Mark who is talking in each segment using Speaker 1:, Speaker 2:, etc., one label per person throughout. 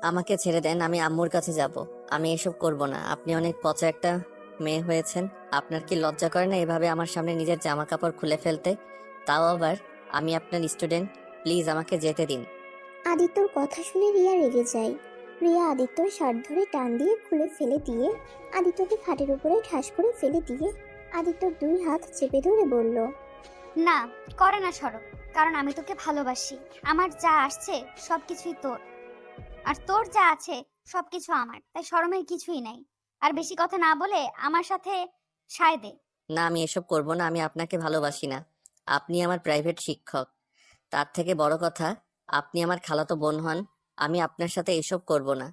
Speaker 1: আমাকে ছেড়ে দেন, আমি আম্মুর কাছে যাব। আমি এসব করব না। আপনি অনেক পচা একটা মেয়ে হয়েছেন। আপনার কি লজ্জা করে না এভাবে আমার সামনে নিজের জামা কাপড় খুলে ফেলতে? তাও আবার আমি আপনার স্টুডেন্ট। প্লিজ আমাকে যেতে দিন।
Speaker 2: আদিত্যর কথা শুনে রিয়া রেগে যায়। রিয়া আদিত্যর শার্ট ধরে টান দিয়ে খুলে ফেলে দিয়ে আদিত্যকে খাটের উপরে ঠাস করে ফেলে দিয়ে আদিত্যর দুই হাত চেপে ধরে বলল,
Speaker 3: না, করে না সরব। কারণ আমি তোকে ভালোবাসি। আমার যা আসছে সবকিছুই তোর, আর তোর যা আছে সবকিছু আমার, তাই শরমের কিছুই নাই। আর বেশি কথা না বলে আমার সাথে সায় দে।
Speaker 1: না, আমি এসব করব না। আমি আপনাকে ভালোবাসি না। আপনি আমার প্রাইভেট শিক্ষক। তার থেকে বড় কথা, আপনি আমার খালাতো বোন হন। আমি আপনার সাথে এসব করব না।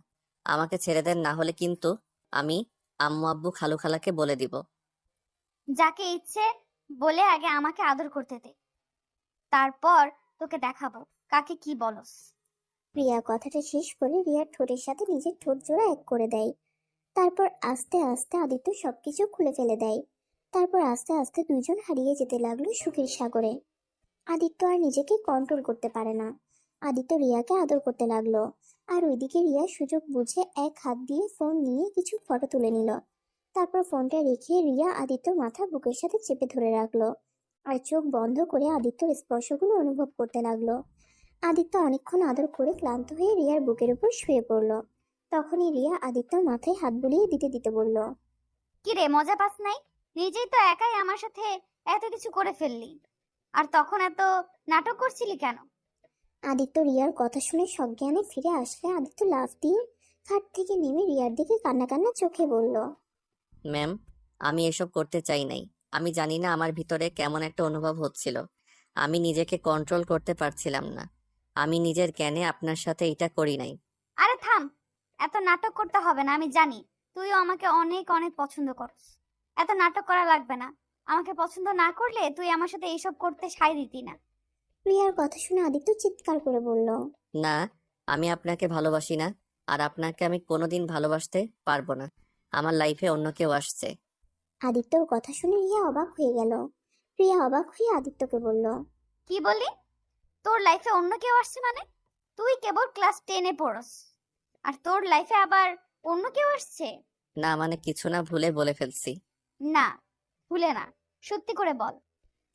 Speaker 1: আমাকে ছেড়ে দেন, না হলে কিন্তু আমি আম্মু আব্বু খালু খালাকে বলে দিব।
Speaker 3: যাকে ইচ্ছে বলে আগে আমাকে আদর করতে দে, তারপর তোকে দেখাবো কাকে কি বলস।
Speaker 2: রিয়া কথাটা শেষ করে রিয়ার ঠোঁটের সাথে নিজের ঠোঁট জোড়া এক করে দেয়। তারপর আস্তে আস্তে আদিত্য সবকিছু খুলে ফেলে দেয়। তারপর আস্তে আস্তে দুইজন হারিয়ে যেতে লাগলো সুখের সাগরে। আদিত্য আর নিজেকে কন্ট্রোল করতে পারে না। আদিত্য রিয়াকে আদর করতে লাগলো। আর ওইদিকে রিয়া সুযোগ বুঝে এক হাত দিয়ে ফোন নিয়ে কিছু ফটো তুলে নিল। তারপর ফোনটা রেখে রিয়া আদিত্যর মাথা বুকের সাথে চেপে ধরে রাখলো। আর চোখ বন্ধ করে আদিত্যর স্পর্শগুলো অনুভব করতে লাগলো। আদিত্য অনেকক্ষণ আদর করে ক্লান্ত হয়ে রিয়ার বুকের উপর শুয়ে পড়ল। তখনই রিয়া আদিত্যর মাথায় হাত বুলিয়ে দিতে দিতে বলল,
Speaker 3: কি রে, মজা পাস নাই? নিজেই তো একাই আমার সাথে এত কিছু করে ফেললি, আর তখন এত নাটক করছিলি কেন?
Speaker 2: আদিত্য রিয়ার কথা শুনে সজ্ঞানে ফিরে আসলে আদিত্য লাফ দিয়ে খাট থেকে নেমে রিয়ার দিকে কান্না কান্না চোখে বলল,
Speaker 1: ম্যাম, আমি এসব করতে চাই নাই। আমি জানি না আমার ভিতরে কেমন একটা অনুভব হচ্ছিল। আমি নিজেকে কন্ট্রোল করতে পারছিলাম না। আমি নিজের জ্ঞানে আপনার সাথে এটা করি নাই।
Speaker 3: আরে থাম, এত নাটক করতে হবে না। আমি জানি তুইও আমাকে অনেক অনেক পছন্দ করস। এত নাটক করা লাগবে না। আমাকে পছন্দ না করলে তুই আমার সাথে এইসব করতে সায় দিতি না।
Speaker 2: রিয়ার কথা শুনে আদিত্য চিৎকার করে বলল,
Speaker 1: না, আমি আপনাকে ভালোবাসি না। আর আপনাকে আমি কোনোদিন ভালোবাসতে পারবো না। আমার লাইফে অন্য কেউ আসছে।
Speaker 2: আদিত্যর কথা শুনে রিয়া অবাক হয়ে গেল। রিয়া অবাক হয়ে আদিত্যকে বলল,
Speaker 3: কি বললি? তোর লাইফে অন্য কেউ আসছে মানে? তুই কেবল ক্লাস 10-এ পড়স, আর তোর লাইফে আবার অন্য কেউ আসছে?
Speaker 1: না মানে কিছু না, ভুলে বলে ফেলছি।
Speaker 3: না, ভুলে না, সত্যি করে বল।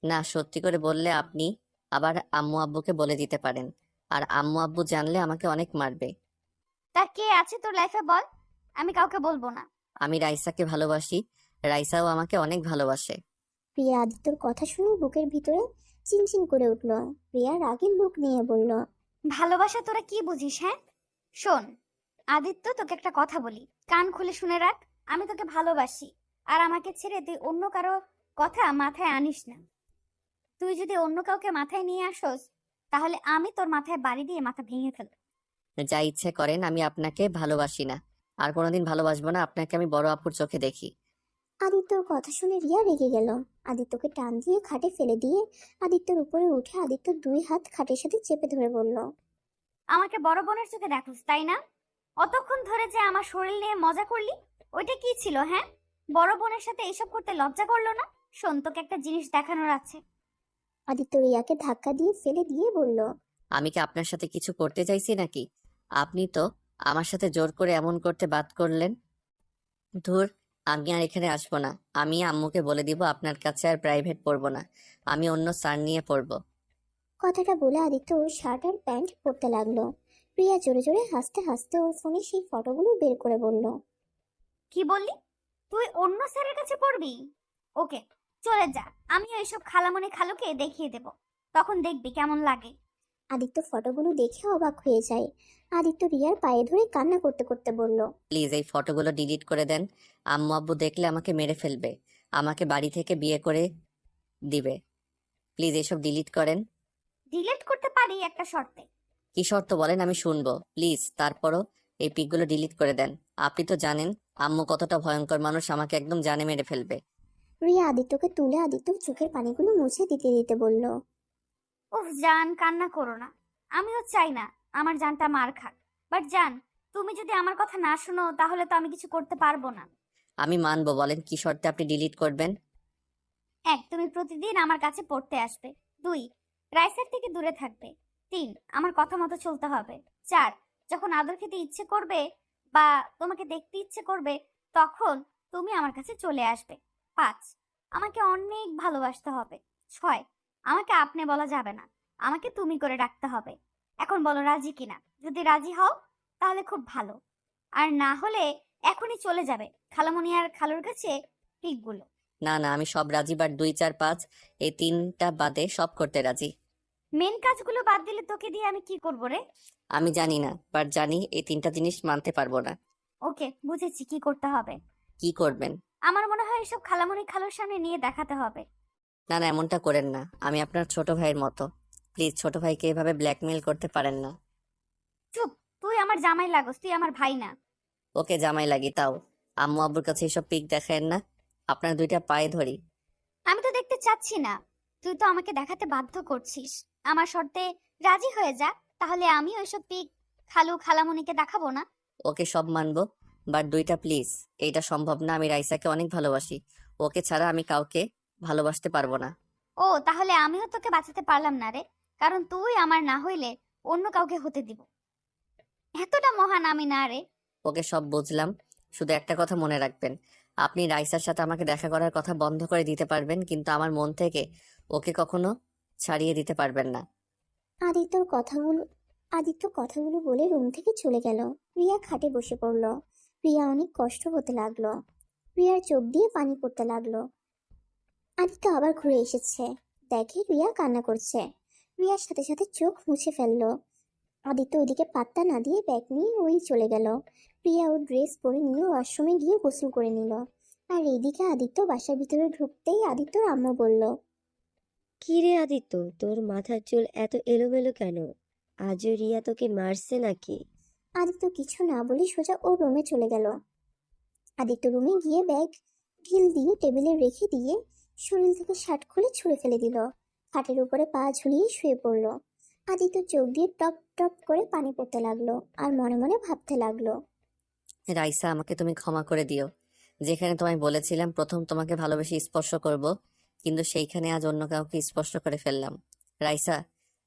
Speaker 1: না, সত্যি করে বললে আপনি আবার আম্মু আব্বুকে বলে দিতে পারেন। আর আম্মু আব্বু জানলে আমাকে অনেক মারবে।
Speaker 3: তা কে আছে তোর লাইফে বল, আমি কাউকে বলবো না।
Speaker 1: আমি রাইসাকে ভালোবাসি। রাইসাও আমাকে অনেক ভালোবাসে।
Speaker 2: রিয়া আদিত্যর কথা শুনে বুকের ভিতরে চিনচিন করে উঠল। রিয়া রাগের মুখ নিয়ে বলল,
Speaker 3: ভালোবাসা তোরা কি বুঝিস, হ্যাঁ? শোন আদিত্য, তোকে একটা কথা বলি, কান খুলে শুনে রাখ। আমি তোকে ভালোবাসি, আর আমাকে ছেড়ে তুই অন্য কারো কথা মাথায় আনিস না। তুই যদি অন্য কাউকে মাথায় নিয়ে আসোস, তাহলে আমি তোর মাথায় বাড়ি দিয়ে মাথা ভেঙে ফেলবো।
Speaker 1: যা ইচ্ছে করেন, আমি আপনাকে ভালোবাসি না। আর কোনোদিন ভালোবাসবো না। আপনাকে আমি বড় আপুর চোখে দেখি।
Speaker 2: আদিত্যর কথা শুনে রিয়া রেগে গেল। আদিত্যকে টান দিয়ে খাটে ফেলে দিয়ে আদিত্যর উপরে উঠে আদিত্যর দুই হাত খাটের সাথে চেপে ধরে বলল,
Speaker 3: আমাকে বড় বোনের চোখে দেখোস, তাই না? অতক্ষণ ধরে যে আমার শরীর নিয়ে মজা করলি, ওইটা কি ছিল, হ্যাঁ? বড় বোনের সাথে এইসব করতে লজ্জা করলো না? শোন, তোকে একটা জিনিস দেখানোর আছে।
Speaker 2: আদিত্য রিয়াকে ধাক্কা দিয়ে ফেলে দিয়ে বলল,
Speaker 1: আমি কি আপনার সাথে কিছু করতে চাইছি নাকি? আপনি তো আমার সাথে জোর করে এমন করতে বাদ করলেন। ধুর, আমি আর এখানে আসবো না। আমি আম্মুকে বলে দিব আপনার কাছে আর প্রাইভেট পড়বো না। আমি অন্য স্যার নিয়ে পড়বো।
Speaker 2: কথাটা বলে আদিত্য ওর শার্ট আর প্যান্ট পরতে লাগলো। রিয়া জোরে জোরে হাসতে হাসতে ওর ফোনে সেই ফটোগুলো বের করে বলল,
Speaker 3: কি বললি? তুই অন্য স্যারের কাছে পড়বি? ওকে, চলে যা। আমি ওইসব খালামণি খালুকে দেখিয়ে দেব, তখন দেখবি কেমন লাগে।
Speaker 2: আদিত্য ফটোগুলো দেখে অবাক হয়ে যায়। আদিত্য রিয়ার পায়ে ধরে কান্না করতে করতে বলল,
Speaker 1: প্লিজ এই ফটোগুলো ডিলিট করে দেন। আম্মু আব্বু দেখলে আমাকে মেরে ফেলবে। আমাকে বাড়ি থেকে বিয়ে করে দিবে। প্লিজ এসব ডিলিট করেন।
Speaker 3: ডিলিট করতে পারি একটা শর্তে।
Speaker 1: কি শর্ত বলেন, আমি শুনবো প্লিজ। তারপরও এই পিকগুলো ডিলিট করে দেন। আপনি তো জানেন আম্মু কতটা ভয়ঙ্কর মানুষ, আমাকে একদম জানে মেরে ফেলবে।
Speaker 2: রিয়া আদিত্যকে তুলে আদিত্যর চোখের পানিগুলো মুছে দিতে দিতে বলল,
Speaker 3: উফ জান, কান্না করো না। আমিও চাই না আমার জানটা মার খাক, বাট জান, তুমি যদি আমার কথা না শোনো তাহলে তো আমি কিছু করতে পারবো না।
Speaker 1: আমি মানবো, বলেন কি শর্তে আপনি ডিলিট করবেন।
Speaker 3: 1, তুমি প্রতিদিন আমার কাছে পড়তে আসবে। 2, রাইসার থেকে দূরে থাকবে। 3, আমার কথা মতো চলতে হবে। 4, যখন আদর খেতে ইচ্ছে করবে বা তোমাকে দেখতে ইচ্ছে করবে, তখন তুমি আমার কাছে চলে আসবে। 5, আমাকে অনেক ভালোবাসতে হবে। 6, আমাকে আপনি বলা যাবে না, আমাকে তুমি করে ডাকতে হবে। এখন বলো রাজি কিনা? যদি রাজি হও তাহলে খুব ভালো, আর না হলে এখনই চলে যাবে খালামণি আর খালুর কাছে পিকগুলো।
Speaker 1: না না, আমি সব রাজি, বাট 2 4 5 এই তিনটা বাদে সব করতে রাজি।
Speaker 3: মেন কাজগুলো বাদ দিলে তোকে দিয়ে আমি কি করবো রে?
Speaker 1: আমি জানি না, বাট জানি এই তিনটা জিনিস মানতে পারবো না।
Speaker 3: ওকে, বুঝেছি কি করতে হবে।
Speaker 1: কি করবেন?
Speaker 3: আমার মনে হয় এসব খালামণি খালুর সামনে নিয়ে দেখাতে হবে।
Speaker 1: না না, এমনটা করেন না, আমি আপনার ছোট ভাইয়ের মতো। প্লিজ, ছোট ভাইকে এভাবে ব্ল্যাকমেইল করতে পারেন না।
Speaker 3: চুপ, তুই আমার জামাই লাগোস, তুই আমার ভাই না।
Speaker 1: ওকে জামাই লাগি তাও আম্মু আব্বুর কাছে এসব পিক দেখায়েন না। আপনার 2টা পায়ে ধরি।
Speaker 3: আমি তো দেখতে চাচ্ছি না, তুই তো আমাকে দেখাতে বাধ্য করছিস। আমার শর্তে রাজি হয়ে যা, তাহলে আমিও এসব পিক খালু খালামণিকে দেখাবো না।
Speaker 1: ওকে সব মানবো, বাট 2টা প্লিজ। এইটা সম্ভব না, আমি রাইসাকে অনেক ভালোবাসি। ওকে ছাড়া আমি কাউকে ভালোবাসতে পারবো না।
Speaker 3: ও, তাহলে আমিও তোকে বাঁচাতে পারলাম না রে, কারণ তুই আমার না হইলে অন্য কাউকে হতে দিব। এতটা মহান আমি না রে।
Speaker 1: ওকে সব বুঝলাম, শুধু একটা কথা মনে রাখবেন। আপনি রাইসার সাথে আমাকে দেখা করার কথা বন্ধ করে দিতে পারবেন, কিন্তু আমার মন থেকে ওকে কখনো ছাড়িয়ে দিতে পারবেন না।
Speaker 2: আদিত্যর কথাগুলো আদিত্য কথাগুলো বলে রুম থেকে চলে গেল। রিয়া খাটে বসে পড়ল। রিয়া অনেক কষ্ট হতে লাগলো। রিয়ার চোখ দিয়ে পানি পড়তে লাগলো। আদিত্য আবার ঘুরে এসেছে, দেখে রিয়া কান্না করছে। রিয়ার সাথে সাথে চোখ মুছে ফেললো। আদিত্য ওদিকে পাত্তা না দিয়ে ব্যাগ নিয়ে ওই চলে গেল। রিয়া ওর ড্রেস পরে নিয়ে ওয়াশরুমে গিয়ে গোসল করে নিল। আর এইদিকে আদিত্য বাসার ভিতরে ঢুকতেই আদিত্যর আম্মু বলল,
Speaker 4: কি রে আদিত্য, তোর মাথার চুল এত এলোমেলো কেন? আজও রিয়া তোকে মারছে নাকি?
Speaker 2: আদিত্য কিছু না বলে সোজা ওর রুমে চলে গেল। আদিত্য রুমে গিয়ে ব্যাগ ঢিল দিয়ে টেবিলে রেখে দিয়ে শরীর থেকে শার্ট খুলে ছুঁড়ে ফেলে দিল। খাটের উপরে পা ঝুলিয়ে শুয়ে পড়ল। আদিত্য চোখ দিয়ে টপ টপ করে পানি পড়তে লাগলো আর মনে মনে ভাবতে লাগলো,
Speaker 1: রাইসা, আমাকে তুমি ক্ষমা করে দিও। যেখানে তোমায় বলেছিলাম প্রথম তোমাকে ভালোবেসে স্পর্শ করব, কিন্তু সেইখানে আজ অন্য কাউকে স্পর্শ করে ফেললাম। রাইসা,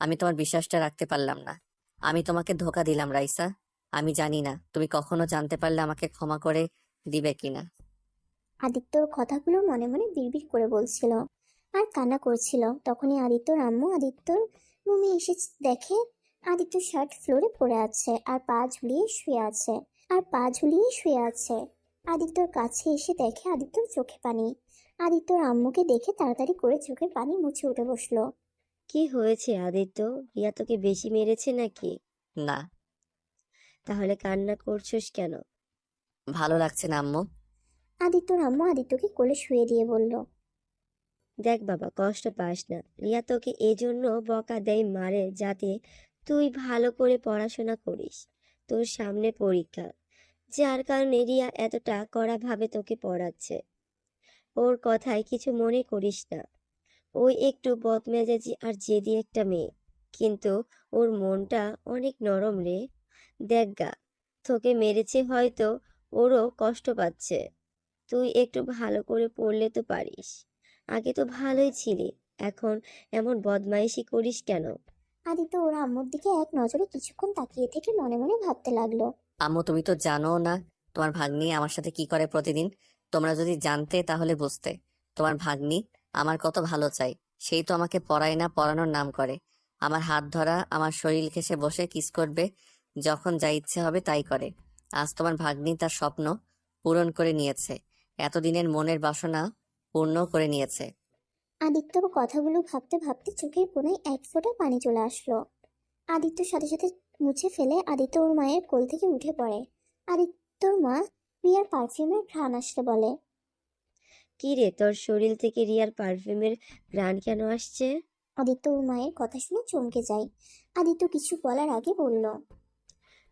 Speaker 1: আমি তোমার বিশ্বাসটা রাখতে পারলাম না। আমি তোমাকে ধোঁকা দিলাম রাইসা। আমি জানি না তুমি কখনো জানতে পারলে আমাকে ক্ষমা করে দিবে কিনা।
Speaker 2: আদিত্যর কথাগুলো মনে মনে বিড়বিড় করে বলছিল আর কান্না করছিল। তখনই আদিত্যর আম্মু আদিত্যর রুমে এসে দেখে আদিত্য শার্ট ফ্লোরে পড়ে আছে আর পা ঝুলিয়ে শুয়ে আছে। আদিত্যর কাছে এসে দেখে আদিত্যর চোখে পানি। আদিত্যর আম্মুকে দেখে তাড়াতাড়ি করে চোখের পানি মুছে উঠে বসলো।
Speaker 4: কি হয়েছে আদিত্য? রিয়া তোকে বেশি মেরেছে নাকি?
Speaker 1: না,
Speaker 4: তাহলে কান্না করছিস কেন?
Speaker 1: ভালো লাগছে না আম্মু।
Speaker 2: আদিত্যর আম্মু আদিত্যকে কোলে শুয়ে দিয়ে বলল,
Speaker 4: দেখ বাবা, কষ্ট পাস না। রিয়া তোকে এজন্য বকা দেয়, মারে, যাতে তুই ভালো করে পড়াশোনা করিস। তোর সামনে পরীক্ষা, যার কারণে রিয়া এতটা কড়াভাবে তোকে পড়াচ্ছে। ওর কথায় কিছু মনে করিস না। ওই একটু বদমেজাজি আর জেদি একটা মেয়ে, কিন্তু ওর মনটা অনেক নরম রে। দেখ গা, তোকে মেরেছে হয়তো, ওরও কষ্ট পাচ্ছে। তুই একটু ভালো করে পড়লে তো পারিস। আগে তো ভালোই ছিলি, এখন এমন বদমাইশি করিস কেন?
Speaker 2: আদিত্য ওর আম্মুর দিকে এক নজরে কিছুক্ষণ তাকিয়ে থেকে মনে মনে ভাবতে লাগলো।
Speaker 1: আম্মু, তুমি তো জানো না তোমার ভাগ্নি আমার সাথে কি করে প্রতিদিন। তোমরা যদি জানতে তাহলে বুঝতে। তোমার ভাগ্নি আমার কত ভালো চাই, সেই তো আমাকে পড়ায় না, পড়ানোর নাম করে। আমার হাত ধরা, আমার শরীর ঘেঁষে বসে কিস করবে, যখন যা ইচ্ছে হবে তাই করে। আজ তোমার ভাগ্নি তার স্বপ্ন পূরণ করে নিয়েছে, এতদিনের মনের বাসনা পূর্ণ করে নিয়েছে।
Speaker 2: আদিত্যর কথাগুলো ভাবতে ভাবতে চোখের কোণায় এক ফোঁটা পানি চলে আসলো। আদিত্যর সাথে সাথে মুছে ফেলে আদিত্য ওর মায়ের কোল থেকে উঠে পড়ে। আদিত্যর মা রিয়ার পারফিউমের ঘ্রাণ আসতে বলে,
Speaker 4: কি রে, তোর শরীর থেকে রিয়ার পারফিউমের ঘ্রাণ কেন আসছে?
Speaker 2: আদিত্য ওর মায়ের কথা শুনে চমকে যায়। আদিত্য কিছু বলার আগে বলল,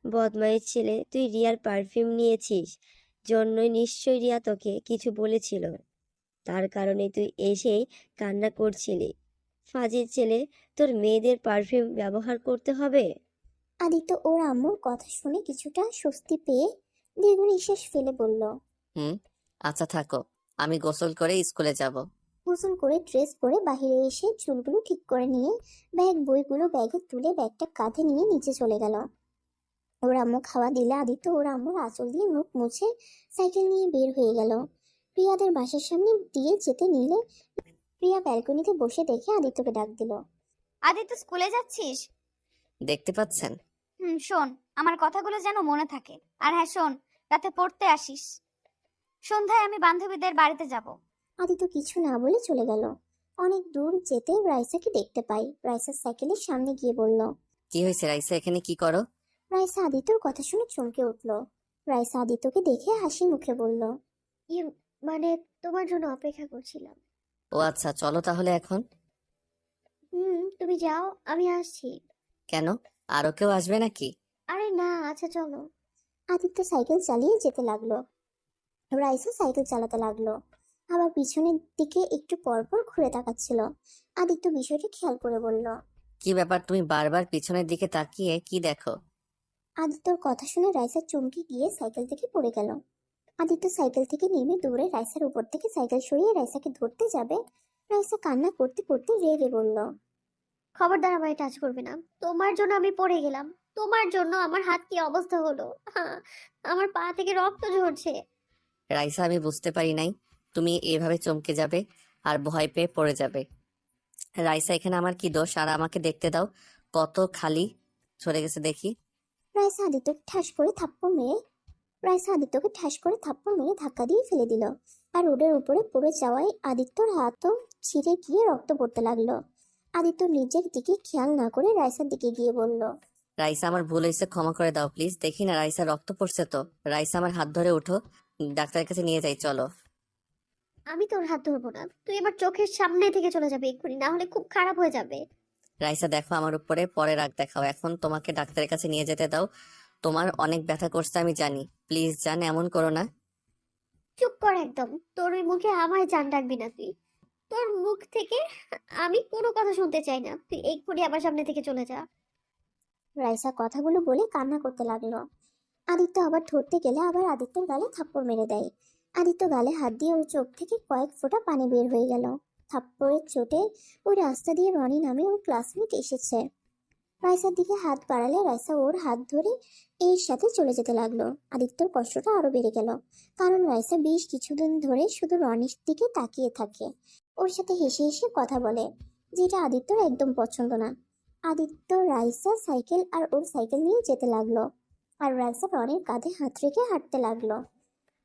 Speaker 4: বদমাইশ ছেলে, তুই রিয়ার পারফিউম নিয়েছিস জন্যই নিশ্চয়ই রিয়া তোকে কিছু বলেছিল। তার কারণে তুই এসেই কান্না করছিলি। ফাজিল ছেলে, তোর মেয়েদের পারফিউম ব্যবহার করতে হবে?
Speaker 2: আদিত্য ওর আম্মুর কথা শুনে কিছুটা স্বস্তি পেয়ে দীর্ঘ নিঃশ্বাস ফেলে বলল,
Speaker 1: হুম, আচ্ছা থাকো, আমি গোসল করে স্কুলে যাব।
Speaker 2: গোসল করে ড্রেস পরে বাইরে এসে চুলগুলো ঠিক করে নিয়ে বইগুলো ব্যাগে তুলে ব্যাগটা কাঁধে নিয়ে নিচে চলে গেল। ওর আম্মু খাওয়া দিলে আদিত্য ওর আম্মুর আঁচল দিয়ে মুখ মুছে সাইকেল নিয়ে বের হয়ে গেল। প্রিয়াদের বাসার সামনে দিয়ে যেতে নিলে প্রিয়া ব্যালকনিতে বসে দেখে আদিত্যকে ডাক দিল।
Speaker 3: আদিত্য, স্কুলে যাচ্ছিস?
Speaker 1: দেখতে পাচ্ছেন?
Speaker 3: শোন, আমার কথাগুলো যেন মনে থাকে। আর হ্যাঁ শোন, রাতে পড়তে আসিস। সন্ধ্যায় আমি বান্ধবীদের বাড়িতে যাব।
Speaker 2: আদিত্য কিছু না বলে চলে গেল। অনেক দূর যেতে রাইসাকে দেখতে পাই। রাইসা সাইকেলের সামনে গিয়ে বলল।
Speaker 1: কি হয়েছে রাইসা, এখানে কি করো?
Speaker 2: রাইসা আদিত্যর কথা শুনে চমকে উঠল। রাইসা আদিত্যকে দেখে হাসি মুখে বলল, ইয়ে মানে তোমার জন্য অপেক্ষা করছিলাম।
Speaker 1: ও আচ্ছা, চলো তাহলে এখন।
Speaker 2: তুমি যাও, আমি আসছি।
Speaker 1: কেন, আরো কেউ আসবে নাকি?
Speaker 2: আরে না, আচ্ছা চলো। আদিত্য সাইকেল চালিয়ে যেতে লাগলো। রাইসা সাইকেল চালাতে লাগলো, আবার পিছনের দিকে একটু পর পর ঘুরে তাকাচ্ছিল। আদিত্য বিষয়টা খেয়াল করে বলল।
Speaker 1: কি ব্যাপার, তুমি বারবার পিছনের দিকে তাকিয়ে কি দেখো?
Speaker 2: আদিত্যর কথা শুনে রাইসা চমকে গিয়ে সাইকেল থেকে পড়ে গেল। আদিত্য সাইকেল থেকে নেমে দৌড়ে রাইসার উপর থেকে সাইকেল সরিয়ে রাইসাকে ধরতে যাবে। রাইসা কান্না করতে করতে রেগে বলল, খবরদার আমায় টাচ করবে না, তোমার জন্য আমি পড়ে গেলাম, তোমার জন্য আমার হাত কি অবস্থা হলো, আমার পা থেকে রক্ত ঝরছে।
Speaker 1: রাইসা, আমি বুঝতে পারি নাই তুমি এভাবে চমকে যাবে আর ভয় পেয়ে পড়ে যাবে। রাইসা, এখানে আমার কি দোষ? আর আমাকে দেখতে দাও, কত খালি সরে গেছে দেখি।
Speaker 2: রাইসা আদিত্যকে ঠাস করে থাপ্পড় মেরে রাইসা আদিত্যকে ঠাস করে থাপ্পড় মেরে ধাক্কা দিয়ে ফেলে দিল। আর রোডের উপরে পড়ে যাওয়ায় আদিত্যর হাতও ছিঁড়ে গিয়ে রক্ত পড়তে লাগলো। আদিত্য নিজের দিকে খেয়াল না করে রাইসার দিকে গিয়ে বলল,
Speaker 1: রাইসা, আমার ভুল হয়েছে, ক্ষমা করে দাও প্লিজ। দেখি না রাইসা রক্ত পড়ছে তো। রাইসা, আমার হাত ধরে উঠো, ডাক্তারের কাছে নিয়ে যাই চলো।
Speaker 2: আমি তোর হাত ধরবো না, তুই আমার চোখের সামনে থেকে চলে যাবে এক্ষুনি, না হলে খুব খারাপ হয়ে যাবে।
Speaker 1: রাইসা দেখো আমার উপরে, পরে রাগ দেখাও। এখন তোমাকে ডাক্তারের কাছে নিয়ে যেতে দাও। তোমার অনেক ব্যথা করছে আমি জানি, প্লিজ জান, এমন করো না।
Speaker 2: চুপ কর একদম, তোর ওই মুখে আমায় জান ডাকবি না তুই। তোর মুখ থেকে আমি কোনো কথা শুনতে চাই না, তুই এক্ষুনি আমার সামনে থেকে চলে যা। রাইসা কথাগুলো বলে কান্না করতে লাগলো। আদিত্য আবার ধরতে গেলে আবার আদিত্যর গালে থাপ্পড় মেরে দেয়। আদিত্য গালে হাত দিয়ে ওর চোখ থেকে কয়েক ফোঁটা পানি বের হয়ে গেল। থাপ্পড়ের চোটে ওই রাস্তা দিয়ে রনি নামে ওর ক্লাসমেট এসেছে। রাইসার দিকে হাত বাড়ালে রাইসা ওর হাত ধরে এর সাথে চলে যেতে লাগলো। আদিত্যর কষ্টটা আরো বেড়ে গেল, কারণ রাইসা বেশ কিছুদিন ধরে শুধু রনির দিকে তাকিয়ে থাকে, ওর সাথে হেসে হেসে কথা বলে, যেটা আদিত্যর একদম পছন্দ না। আদিত্য রাইসা সাইকেল আর ওর সাইকেল নিয়ে যেতে লাগলো, আর রাইসা রনির কাঁধে হাত রেখে হাঁটতে লাগলো।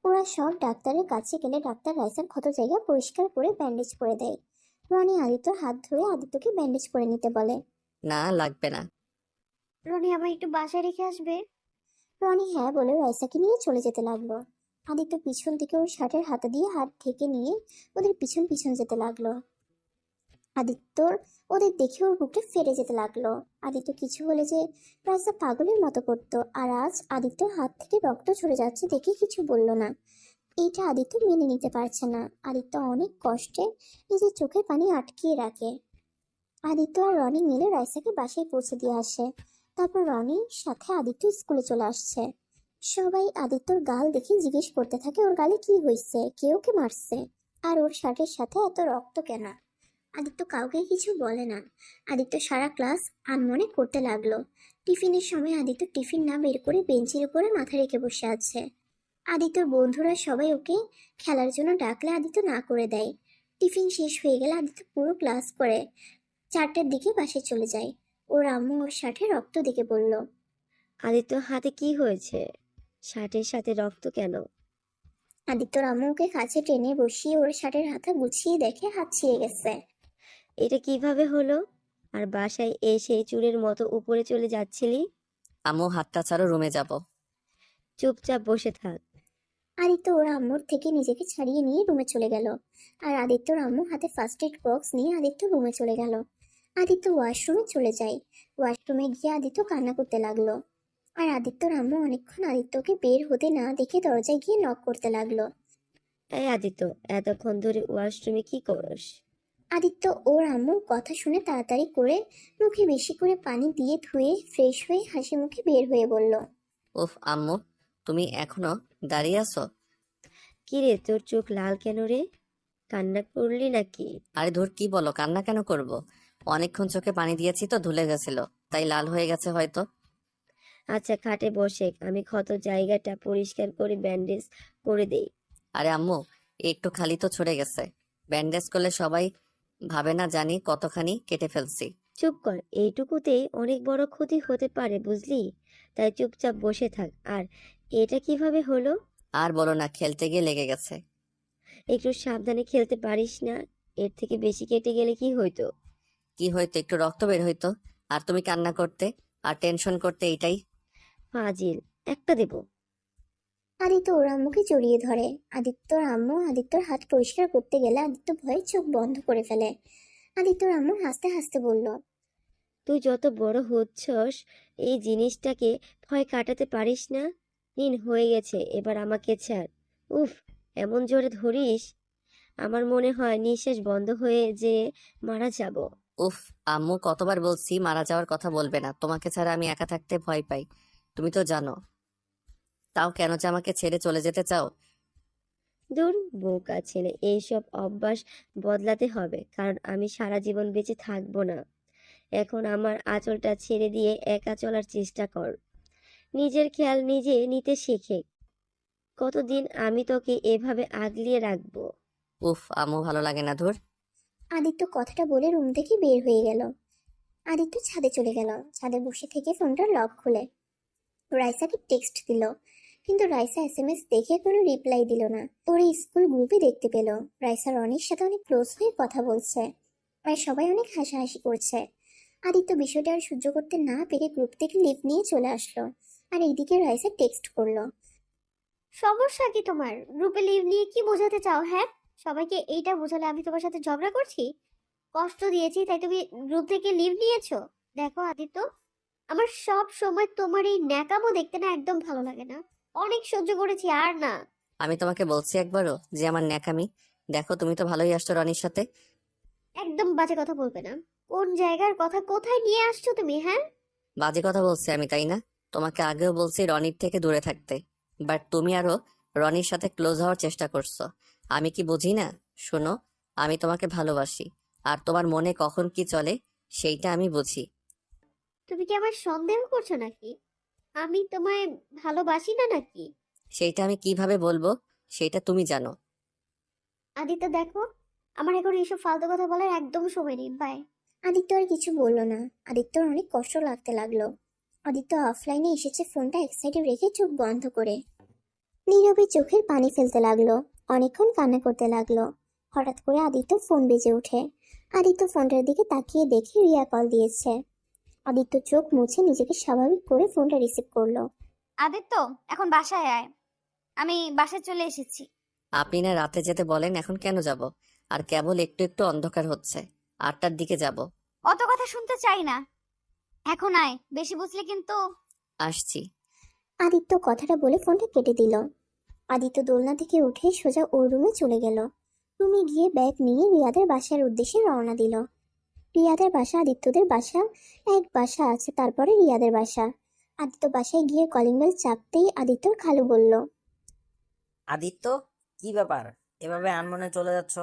Speaker 2: ওরা সব ডাক্তারের কাছে গেলে ডাক্তার রাইসার ক্ষত জায়গা পরিষ্কার করে ব্যান্ডেজ করে দেয়। রনি আদিত্যর হাত ধরে আদিত্যকে ব্যান্ডেজ করে নিতে বলে।
Speaker 1: না, লাগবে না।
Speaker 2: রনি আমায় একটু বাসায় রেখে আসবে? রনি হ্যাঁ বলে রাইসাকে নিয়ে চলে যেতে লাগলো। আদিত্য পিছন থেকে ওর শার্টের হাতা দিয়ে হাত ঢেকে নিয়ে ওদের পিছন পিছন যেতে লাগলো। আদিত্যর ওদের দেখে ওর বুকটা ফেটে যেতে লাগলো। আদিত্য কিছু বলে যে রাইসা পাগলের মতো করতো, আর আজ আদিত্যর হাত থেকে রক্ত ঝরে যাচ্ছে দেখে কিছু বলল না। এইটা আদিত্য মেনে নিতে পারছে না। আদিত্য অনেক কষ্টে নিজের চোখের পানি আটকিয়ে রাখে। আদিত্য আর রনি মিলে রাইসাকে বাসায় পৌঁছে দিয়ে আসে। তারপর রনির সাথে আদিত্য স্কুলে চলে আসছে। সবাই আদিত্যর গাল দেখে জিজ্ঞেস করতে থাকে ওর গালে কি হয়েছে, কেউ কে মারছে, আর ওর শার্টের সাথে এত রক্ত কেন। আদিত্য কাউকে কিছু বলে না। আদিত্য সারা ক্লাস আনমনে করতে লাগলো। টিফিনের সময় আদিত্য টিফিন না বের করে বেঞ্চের উপরে মাথা রেখে বসে আছে। আদিত্যর বন্ধুরা সবাই ওকে খেলার জন্য ডাকলে আদিত্য না করে দেয়। টিফিন শেষ হয়ে গেলে আদিত্য পুরো ক্লাস করে 4টার দিকে বাসায় চলে যায়। ওর আম্মু ওর শার্টে রক্ত দেখে বলল,
Speaker 4: আদিত্য হাতে কি হয়েছে? শার্টের সাথে রক্ত কেন?
Speaker 2: আদিত্যর আম্মু ওকে কাছে টেনে বসিয়ে ওর শার্টের হাতা গুছিয়ে দেখে হাত ছিঁড়ে গেছে।
Speaker 4: এটা কিভাবে হলো? আর বাসায় এসে চুরের মতো উপরে চলে যাচ্ছিলি?
Speaker 1: আম্মু, হাতটা ছাড়ো, রুমে যাব।
Speaker 4: চুপচাপ বসে থাক।
Speaker 2: আদিত্য ওর আম্মুর থেকে নিজেকে ছাড়িয়ে নিয়ে রুমে চলে গেল। আর আদিত্যর আম্মু হাতে ফার্স্ট এড বক্স নিয়ে আদিত্য রুমে চলে গেল। আদিত্য ওয়াশরুমে চলে যায়। ওয়াশরুমে গিয়ে আদিত্য কান্না করতে লাগলো। আর আদিত্যর আম্মু অনেকক্ষণ আদিত্যকে বের হতে না দেখে দরজায় গিয়ে নক করতে লাগলো।
Speaker 4: এই আদিত্য, এতক্ষণ ধরে ওয়াশরুমে কি করস?
Speaker 2: আদিত্য ওর আম্মুর কথা শুনে তাড়াতাড়ি করে মুখে বেশি করে পানি দিয়ে ধুয়ে ফ্রেশ হয়ে হাসি মুখে বের হয়ে বলল,
Speaker 1: উফ আম্মু, তুমি এখনো দাঁড়িয়ে আছো?
Speaker 4: কি রে, তোর চোখ লাল কেন রে? কান্না করলি নাকি?
Speaker 1: আরে ধুর, কি বলো, কান্না কেন করব? অনেকক্ষণ চোখে পানি দিয়েছি তো, ধুলে গেছিল, তাই লাল হয়ে গেছে হয়তো।
Speaker 4: আচ্ছা, খাটে বসে আমি ক্ষত জায়গাটা পরিষ্কার করে ব্যান্ডেজ করে দেই।
Speaker 1: আরে আম্মু, একটু খালি তো ছড়ে গেছে, ব্যান্ডেজ করলে সবাই ভাবে না জানি কতখানি কেটে ফেলছি।
Speaker 4: চুপ কর, এইটুকুতেই অনেক বড় ক্ষতি হতে পারে বুঝলি। তাই চুপচাপ বসে থাক। আর এটা কিভাবে হলো?
Speaker 1: আর বলো না, খেলতে গিয়ে লেগে গেছে।
Speaker 4: একটু সাবধানে খেলতে পারিস না? এর থেকে বেশি কেটে গেলে কি হইতো?
Speaker 1: কি হয়তো, একটু রক্ত বের হইতো, আর তুমি কান্না করতে আর টেনশন করতে, এইটাই।
Speaker 4: ফাজিল একটা দেব।
Speaker 2: আদিত্য ওর আম্মুকে জড়িয়ে ধরে। আদিত্যর আম্মু আদিত্যর হাত পরিষ্কার করতে গেলে আদিত্য ভয়ে চোখ বন্ধ করে ফেলে। আদিত্যর আম্মু হাসতে হাসতে বলল,
Speaker 4: তুই যত বড় হচ্ছস এই জিনিসটাকে ভয় কাটাতে পারিস না। নিন, হয়ে গেছে, এবার আমাকে ছাড়। উফ, এমন জোরে ধরিস, আমার মনে হয় নিঃশ্বাস বন্ধ হয়ে যে মারা যাব।
Speaker 1: উফ, আম্মু কতবার বলছি মারা যাওয়ার কথা বলবে না, তোমাকে ছাড়া আমি একা থাকতে ভয় পাই, তুমি তো জানো। তাও কেন যে আমাকে ছেড়ে চলে যেতে চাও?
Speaker 4: দূর বোকা ছেলে, এইসব অভ্যাস বদলাতে হবে, কারণ আমি সারা জীবন বেঁচে থাকবো না। এখন আমার আঁচলটা ছেড়ে দিয়ে একা চলার চেষ্টা কর। নিজের খেয়াল নিজে নিতে শেখে। কতদিন আমি তোকে এভাবে আগলিয়ে রাখবো?
Speaker 1: উফ আম্মু, ভালো লাগে না, ধুর।
Speaker 2: আদিত্য কথাটা বলে রুম থেকে বের হয়ে গেল। আদিত্য ছাদে চলে গেল। ছাদে বসে থেকে ফোনটার লক খুলে রাইসাকে টেক্সট দিল, কিন্তু রাইসা এসএমএস দেখে কোনো রিপ্লাই দিল না। ওর স্কুল গ্রুপে দেখতে পেল রাইসা রনির সাথে অনেক ক্লোজ হয়ে কথা বলছে, আর সবাই অনেক হাসাহাসি করছে। আদিত্য বিষয়টা আর সহ্য করতে না পেরে গ্রুপ থেকে লিভ নিয়ে চলে আসলো। আর এইদিকে রাইসা টেক্সট করলো,
Speaker 3: সমস্যা কি তোমার? গ্রুপে লিভ নিয়ে কি বোঝাতে চাও? হ্যাঁ, সবাইকে এইটা বোঝালে আমি তোমার সাথে ঝগড়া করছি, কষ্ট দিয়েছি, তাই তুমি গ্রুপ থেকে লিভ নিয়েছো? দেখো আদিত্য, আমার সব সময় তোমার এই ন্যাকামো দেখতে না একদম ভালো লাগে না। অনেক সহ্য করেছি, আর না।
Speaker 1: আমি তোমাকে বলছি একবারও যে আমার ন্যাকামি? দেখো, তুমি তো ভালোই আসছো রনির সাথে।
Speaker 3: একদম বাজে কথা বলবে না। কোন জায়গার কথা কোথায় নিয়ে আসছো তুমি? হ্যাঁ,
Speaker 1: বাজে কথা বলছি আমি, তাই না? তোমাকে আগেও বলছি রনির থেকে দূরে থাকতে, বাট তুমি আরো রনির সাথে ক্লোজ হওয়ার চেষ্টা করছো। আমি কি বুঝি না? শোনো, আমি তোমাকে ভালোবাসি, আর তোমার মনে কখন কি চলে সেইটা আমি বুঝি।
Speaker 3: তুমি কি আমার সন্দেহ করছো নাকি? আমি তোমায় ভালোবাসি না নাকি?
Speaker 1: সেইটা আমি কিভাবে বলবো, সেইটা তুমি জানো।
Speaker 3: আদিত্য দেখো, আমার এখন এইসব ফালতু কথা বলার একদম সময় নেই। বাই।
Speaker 2: আদিত্য আর কিছু বলল না। আদিত্যর অনেক কষ্ট লাগতে লাগলো। আদিত্য অফলাইনে এসেছে ফোনটা এক সাইডে রেখে চোখ বন্ধ করে নীরবে চোখের পানি ফেলতে লাগলো। অনেকক্ষণ কান্না করতে লাগলো। হঠাৎ করে আদিত্য ফোন বেজে ওঠে। আদিত্য ফোনটার দিকে তাকিয়ে দেখে রিয়া কল দিয়েছে। আদিত্য চোখ মুছে নিজেকে স্বাভাবিক করে ফোনটা রিসিভ করলো।
Speaker 3: আদিত্য, এখন বাসায় আয়। আমি বাসায় চলে এসেছি।
Speaker 1: আপনি না রাতে যেতে বলেন, এখন কেন যাব? আর কেবল একটু একটু অন্ধকার হচ্ছে, 8টার দিকে যাব।
Speaker 3: অত কথা শুনতে চাই না, এখন আয়। বেশি বুঝলে কিন্তু।
Speaker 1: আসছি।
Speaker 2: আদিত্য কথাটা বলে ফোনটা কেটে দিল। আদিত্য দোলনা থেকে উঠে সোজা ওর রুমে চলে গেল। রুমে গিয়ে ব্যাগ নিয়ে রিয়াদের বাসার উদ্দেশ্যে রওনা দিল। রিয়াদের বাসা আদিত্যদের বাসা, এক বাসা আছে তারপরে রিয়াদের বাসা। আদিত্য বাসায় গিয়ে কলিং বেল চাপতেই আদিত্যর খালু বলল,
Speaker 5: আদিত্য, কি ব্যাপার? এভাবে আনমনে চলে যাচ্ছ?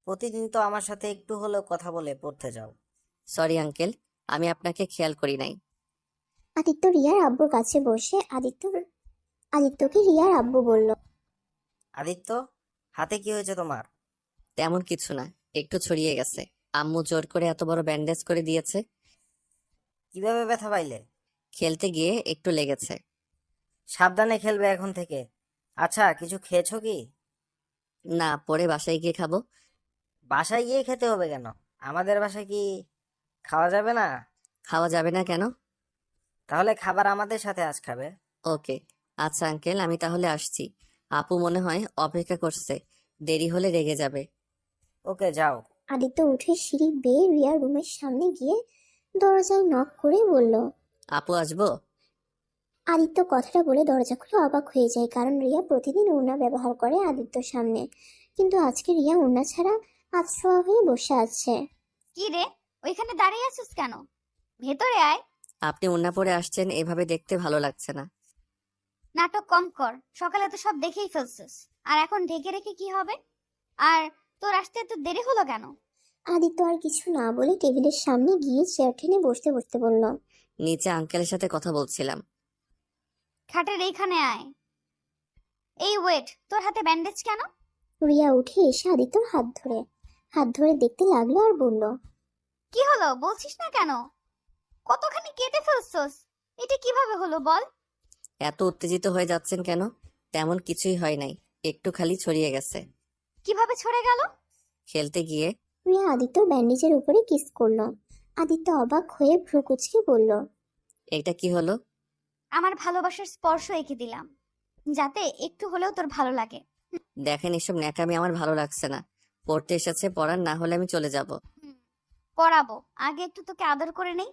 Speaker 5: প্রতিদিন তো আমার সাথে একটু হলেও কথা বলে পড়তে যাও।
Speaker 1: সরি আঙ্কেল, আমি আপনাকে খেয়াল করি নাই।
Speaker 2: আদিত্য রিয়ার আব্বুর কাছে বসে আদিত্যকে রিয়ার আব্বু বলল,
Speaker 5: আদিত্য, হাতে কি হয়েছে তোমার?
Speaker 1: তেমন কিছু না, একটু ছড়িয়ে গেছে। আম্মু জোর করে এত বড় ব্যান্ডেজ করে দিয়েছে।
Speaker 5: কিভাবে ব্যথা পাইলে?
Speaker 1: খেলতে গিয়ে একটু লেগেছে।
Speaker 5: সাবধানে খেলবে এখন থেকে। আচ্ছা, কিছু খেয়েছো কি?
Speaker 1: না, পরে বাসায় গিয়ে খাবো।
Speaker 5: বাসায় গিয়ে খেতে হবে কেন? আমাদের বাসায় কি খাওয়া যাবে না?
Speaker 1: খাওয়া যাবে না কেন?
Speaker 5: তাহলে খাবার আমাদের সাথে আজ খাবে।
Speaker 1: ওকে। আচ্ছা আঙ্কেল, আমি তাহলে আসছি। আপু মনে হয় অপেক্ষা করছে, দেরি হলে রেগে যাবে।
Speaker 5: ওকে, যাও।
Speaker 2: আদিত্য উঠে সিঁড়ি বেয়ে রিয়ার রুমের সামনে গিয়ে দরজায় নক করে বলল,
Speaker 1: আপু আসবো?
Speaker 2: আদিত্য কথাটা বলে দরজা খুলে অবাক হয়ে যায়, কারণ রিয়া প্রতিদিন ওড়না ব্যবহার করে আদিত্যর সামনে, কিন্তু আজকে রিয়া ওড়না ছাড়া আধশোয়া হয়ে বসে আছে।
Speaker 3: কি রে, ওইখানে দাঁড়িয়ে আছিস কেন? ভেতরে আয়।
Speaker 1: আপনি ওড়না পরে আসছেন, এভাবে দেখতে ভালো লাগছে না।
Speaker 3: নাটক কম কর, সকালে তো সব দেখেই ফেলছিস, আর এখন ঢেকে রেখে কি হবে? আর তোর আসতে এত দেরি হলো কেন?
Speaker 2: আদিত্য আর কিছু না বলে টেবিলের সামনে গিয়ে চেয়ার টেনে বসতে বসতে বলল,
Speaker 1: নিচে আঙ্কেলের সাথে কথা বলছিলাম।
Speaker 3: খাটের এইখানে আয়। এই ওয়েট, তোর হাতে ব্যান্ডেজ কেন?
Speaker 2: রিয়া উঠে এসে আদিত্যর হাত ধরে দেখতে লাগলো আর বলল,
Speaker 3: কি হলো বলছিস না কেন? কতখানি কেটে ফেলছস? এটা কিভাবে হলো বল?
Speaker 1: এত উত্তেজিত হয়ে যাচ্ছেন কেন? তেমন কিছুই হয় নাই, একটু খালি ছড়িয়ে গেছে।
Speaker 3: কিভাবে ছড়ে গেল?
Speaker 1: খেলতে গিয়ে।
Speaker 2: রিয়া আদিত্যর ব্যান্ডেজের উপরে কিস করলো। আদিত্য অবাক হয়ে ভ্রু কুঁচকে বলল,
Speaker 1: এটা কি হলো?
Speaker 3: আমার ভালোবাসার স্পর্শ এঁকে দিলাম, যাতে একটু হলেও তোর ভালো লাগে।
Speaker 1: দেখেন, এসব ন্যাকামি আমার ভালো লাগছে না। পড়তে এসেছে পড়ান, না হলে আমি চলে যাব।
Speaker 3: হুম, পড়াবো, আগে একটু তোকে আদর করে নেই।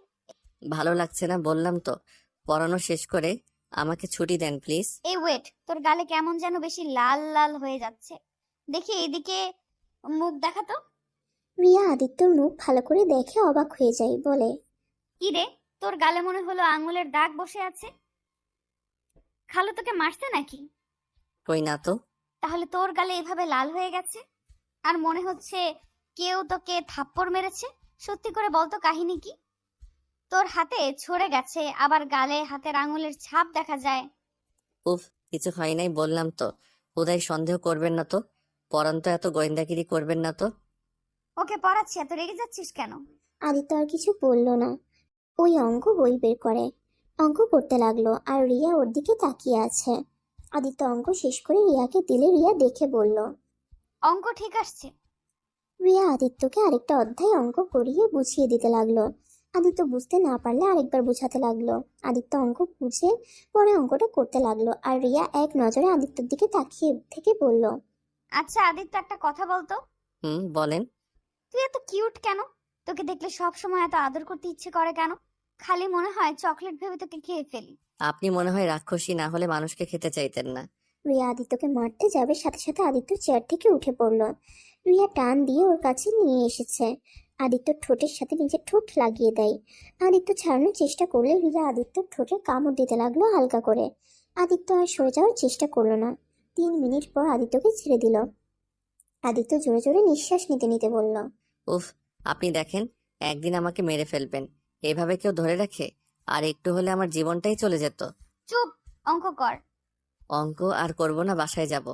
Speaker 1: ভালো লাগছে না বললাম তো। পড়ানো শেষ করে আমাকে ছুটি দেন প্লিজ।
Speaker 3: এই ওয়েট, তোর গালে কেমন যেন বেশি লাল লাল হয়ে যাচ্ছে। দেখি এদিকে মুখ দেখাতো।
Speaker 2: রিয়া আদিত্যর মুখ ভালো করে দেখে অবাক হয়ে যায়, বলে,
Speaker 3: কি রে, তোর গালে মনে হলো আঙুলের দাগ বসে আছে। খালু তোকে মারছে নাকি?
Speaker 1: কই না তো।
Speaker 3: তাহলে তোর গালে এভাবে লাল হয়ে গেছে। আর মনে হচ্ছে কেউ তোকে থাপ্পড় মেরেছে। সত্যি করে বলতো কাহিনী কি? তোর হাতে ছড়ে গেছে, আবার গালে হাতের আঙুলের ছাপ দেখা যায়।
Speaker 1: উফ, কিছু হয় নাই বললাম তো। হুদাই সন্দেহ করবেন না তো। পড়ান তো, এত গোয়েন্দাগিরি করবেন না তো।
Speaker 3: ওকে পড়াচ্ছি, এত রেগে যাচ্ছিস কেন?
Speaker 2: আদিত্য আর কিছু বলল না। ওই অঙ্ক বই বের করে অঙ্ক করতে লাগলো, আর রিয়া ওর দিকে তাকিয়ে আছে। আদিত্য অঙ্ক শেষ করে রিয়াকে দিলে রিয়া দেখে বলল।
Speaker 3: অঙ্ক ঠিক আসছে।
Speaker 2: রিয়া আদিত্যকে আরেকটা অধ্যায় অঙ্ক করিয়ে বুঝিয়ে দিতে লাগলো। আদিত্য বুঝতে না পারলে আরেকবার বুঝাতে লাগলো। আদিত্য অঙ্ক বুঝে পরে অঙ্কটা করতে লাগলো, আর রিয়া এক নজরে আদিত্যর দিকে তাকিয়ে থেকে বলল,
Speaker 3: আচ্ছা আদিত্য, একটা কথা বলতো।
Speaker 1: বলেন।
Speaker 3: তুই এত কিউট কেন? তোকে দেখলে সব সময় এত আদর করতে ইচ্ছে করে কেন? খালি মনে হয় চকলেট ভেবে তোকে খেয়ে ফেলি।
Speaker 1: আপনি মনে হয় রাক্ষসী, না হলে মানুষকে খেতে চাইতেন না।
Speaker 2: রিয়া আদিত্যকে মারতে যাবে, সাথে সাথে আদিত্য চেয়ার থেকে উঠে পড়ল। রিয়া টান দিয়ে ওর কাছে নিয়ে এসেছে। আদিত্য ঠোঁটের সাথে নিজের ঠোঁট লাগিয়ে দেয়। আদিত্য ছাড়ানোর চেষ্টা করলে রিয়া আদিত্যর ঠোঁটে কামড় দিতে লাগলো হালকা করে। আদিত্য আর সরে যাওয়ার চেষ্টা করলো না। 3 মিনিট পর আদিত্যকে ছেড়ে দিল। আদিত্য জোরে জোরে নিঃশ্বাস নিতে নিতে বলল,
Speaker 1: উফ, আপনি দেখেন, একদিন আমাকে মেরে ফেলবেন। এভাবে কেউ ধরে রাখে? আর একটু হলে আমার জীবনটাই চলে যেত।
Speaker 3: চুপ, অঙ্ক কর।
Speaker 1: অঙ্ক আর করব না, বাসায় যাব।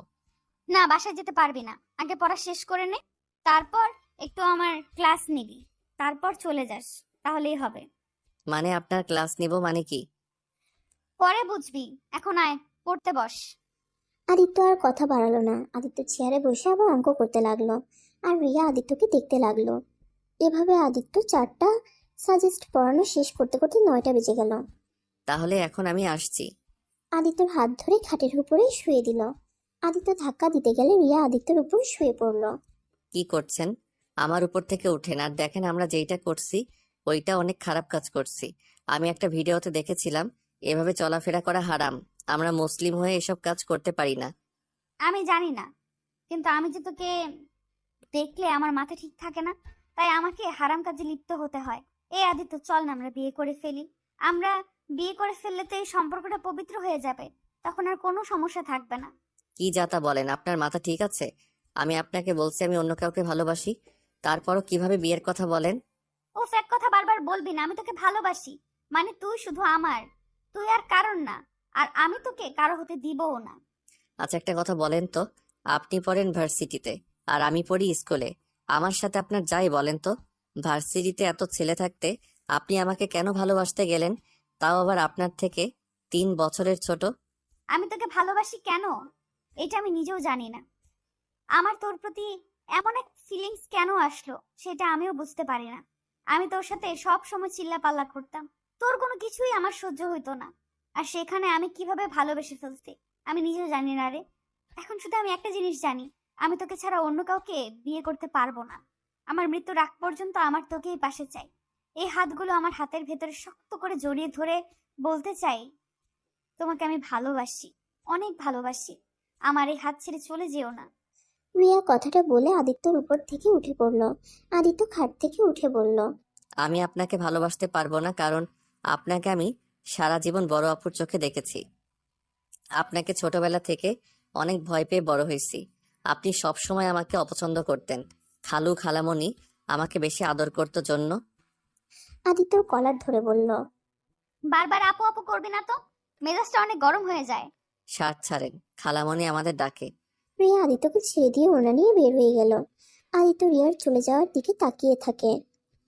Speaker 3: না, বাসায় যেতে পারবি না। আগে পড়া শেষ করে নে, তারপর একটু আমার ক্লাস নিবি, তারপর চলে যাস, তাহলেই হবে।
Speaker 1: মানে আপনার ক্লাস নিব মানে কি?
Speaker 3: পরে বুঝবি, এখন আয়, পড়তে বস।
Speaker 2: আদিত্য আর কথা বাড়ালো না। আদিত্য চেয়ারে বসে আবার অঙ্ক করতে লাগলো, আর রিয়া আদিত্যকে দেখতে লাগলো। এভাবে আদিত্য 4টা সাজেস্ট পড়ানো শেষ করতে করতে 9টা বেজে গেল।
Speaker 1: তাহলে এখন আমি আসছি।
Speaker 2: আদিত্যর হাত ধরে খাটের উপরে শুয়ে দিল। আদিত্য ধাক্কা দিতে গেলে রিয়া আদিত্যর উপর শুয়ে পড়ল।
Speaker 1: কি করছেন? আমার উপর থেকে উঠেন, আর দেখেন আমরা যেইটা করছি ওইটা অনেক খারাপ কাজ করছি। আমি একটা ভিডিওতে দেখেছিলাম এভাবে চলাফেরা করা হারাম। আমরা মুসলিম হয়ে এসব কাজ করতে পারি না।
Speaker 3: আমি জানি না, কিন্তু আমি যে তোকে দেখলে আমার মাথা ঠিক থাকে না, তাই আমাকে হারাম কাজে লিপ্ত হতে হয়। এ আদিত্য, চল না আমরা বিয়ে করে ফেলি। আমরা বিয়ে করে ফেললে তো এই সম্পর্কটা পবিত্র হয়ে যাবে, তখন আর কোনো সমস্যা থাকবে না।
Speaker 1: কি যাতা বলেন, আপনার মাথা ঠিক আছে? আমি আপনাকে বলছি আমি অন্য কাউকে ভালোবাসি, তারপরও কিভাবে বিয়ের কথা বলেন?
Speaker 3: ও এক কথা বারবার বলবি না। আমি তোকে ভালোবাসি, মানে তুই শুধু আমার, তুই আর কারণ না। আর আমি তোকে কারো হতে দিবও না।
Speaker 1: আচ্ছা, একটা কথা বলেন তো। আপনি পড়েন ভার্সিটিতে আর আমি পড়ি স্কুলে। আমার সাথে আপনার যাই বলেন তো, ভার্সিটিতে এত ছেলে থাকতে আপনি আমাকে কেন ভালোবাসতে গেলেন? তাও আবার আপনার থেকে 3 বছরের ছোট।
Speaker 3: আমি তোকে ভালোবাসি কেন, এটা আমি নিজেও জানি না। আমার তোর প্রতি এমন এক ফিলিংস কেন আসলো, সেটা আমিও বুঝতে পারি না। আমি তোর সাথে সব সময় চিল্লাপাল্লা করতাম, তোর কোনো কিছুই আমার সহ্য হইতো না। আর সেখানে আমি কিভাবে ভালোবেসে ফেলতে আমি নিজেও জানি না রে। এখন শুধু আমি একটা জিনিস জানি, আমি তোকে ছাড়া অন্য কাউকে বিয়ে করতে পারবো না। আমার মৃত্যুর আগ পর্যন্ত আমার তোকেই পাশে চাই। এই হাতগুলো আমার হাতের ভেতরে শক্ত করে জড়িয়ে ধরে বলতে চাই, তোমাকে আমি ভালোবাসি, অনেক ভালোবাসি। আমার এই হাত ছেড়ে চলে যেও না।
Speaker 2: রিয়া কথাটা বলে আদিত্যর উপর থেকে উঠে পড়ল। আদিত্য খাট থেকে উঠে বলল,
Speaker 1: আমি আপনাকে ভালোবাসতে পারবো না, কারণ আপনাকে আমি সারা জীবন বড় আপুর চোখে দেখেছি। আপনাকে ছোটবেলা থেকে অনেক ভয় পেয়ে বড় হয়েছি। আপনি সব সময় আমাকে অপছন্দ করতেন। খালু খালামণি আমাকে বেশি আদর করতো জন্য।
Speaker 2: আদিত্যর কলার ধরে বলল,
Speaker 3: বারবার আপু আপু করবি না তো। মেজাজটা অনেক গরম হয়ে যায়।
Speaker 1: শার্ট ছাড়েন, খালামণি আমাদের ডাকে।
Speaker 2: রিয়া আদিত্যকে ছেড়ে দিয়ে ওড়না নিয়ে বের হয়ে গেল। আদিত্য রিয়ার চলে যাওয়ার দিকে তাকিয়ে থাকে।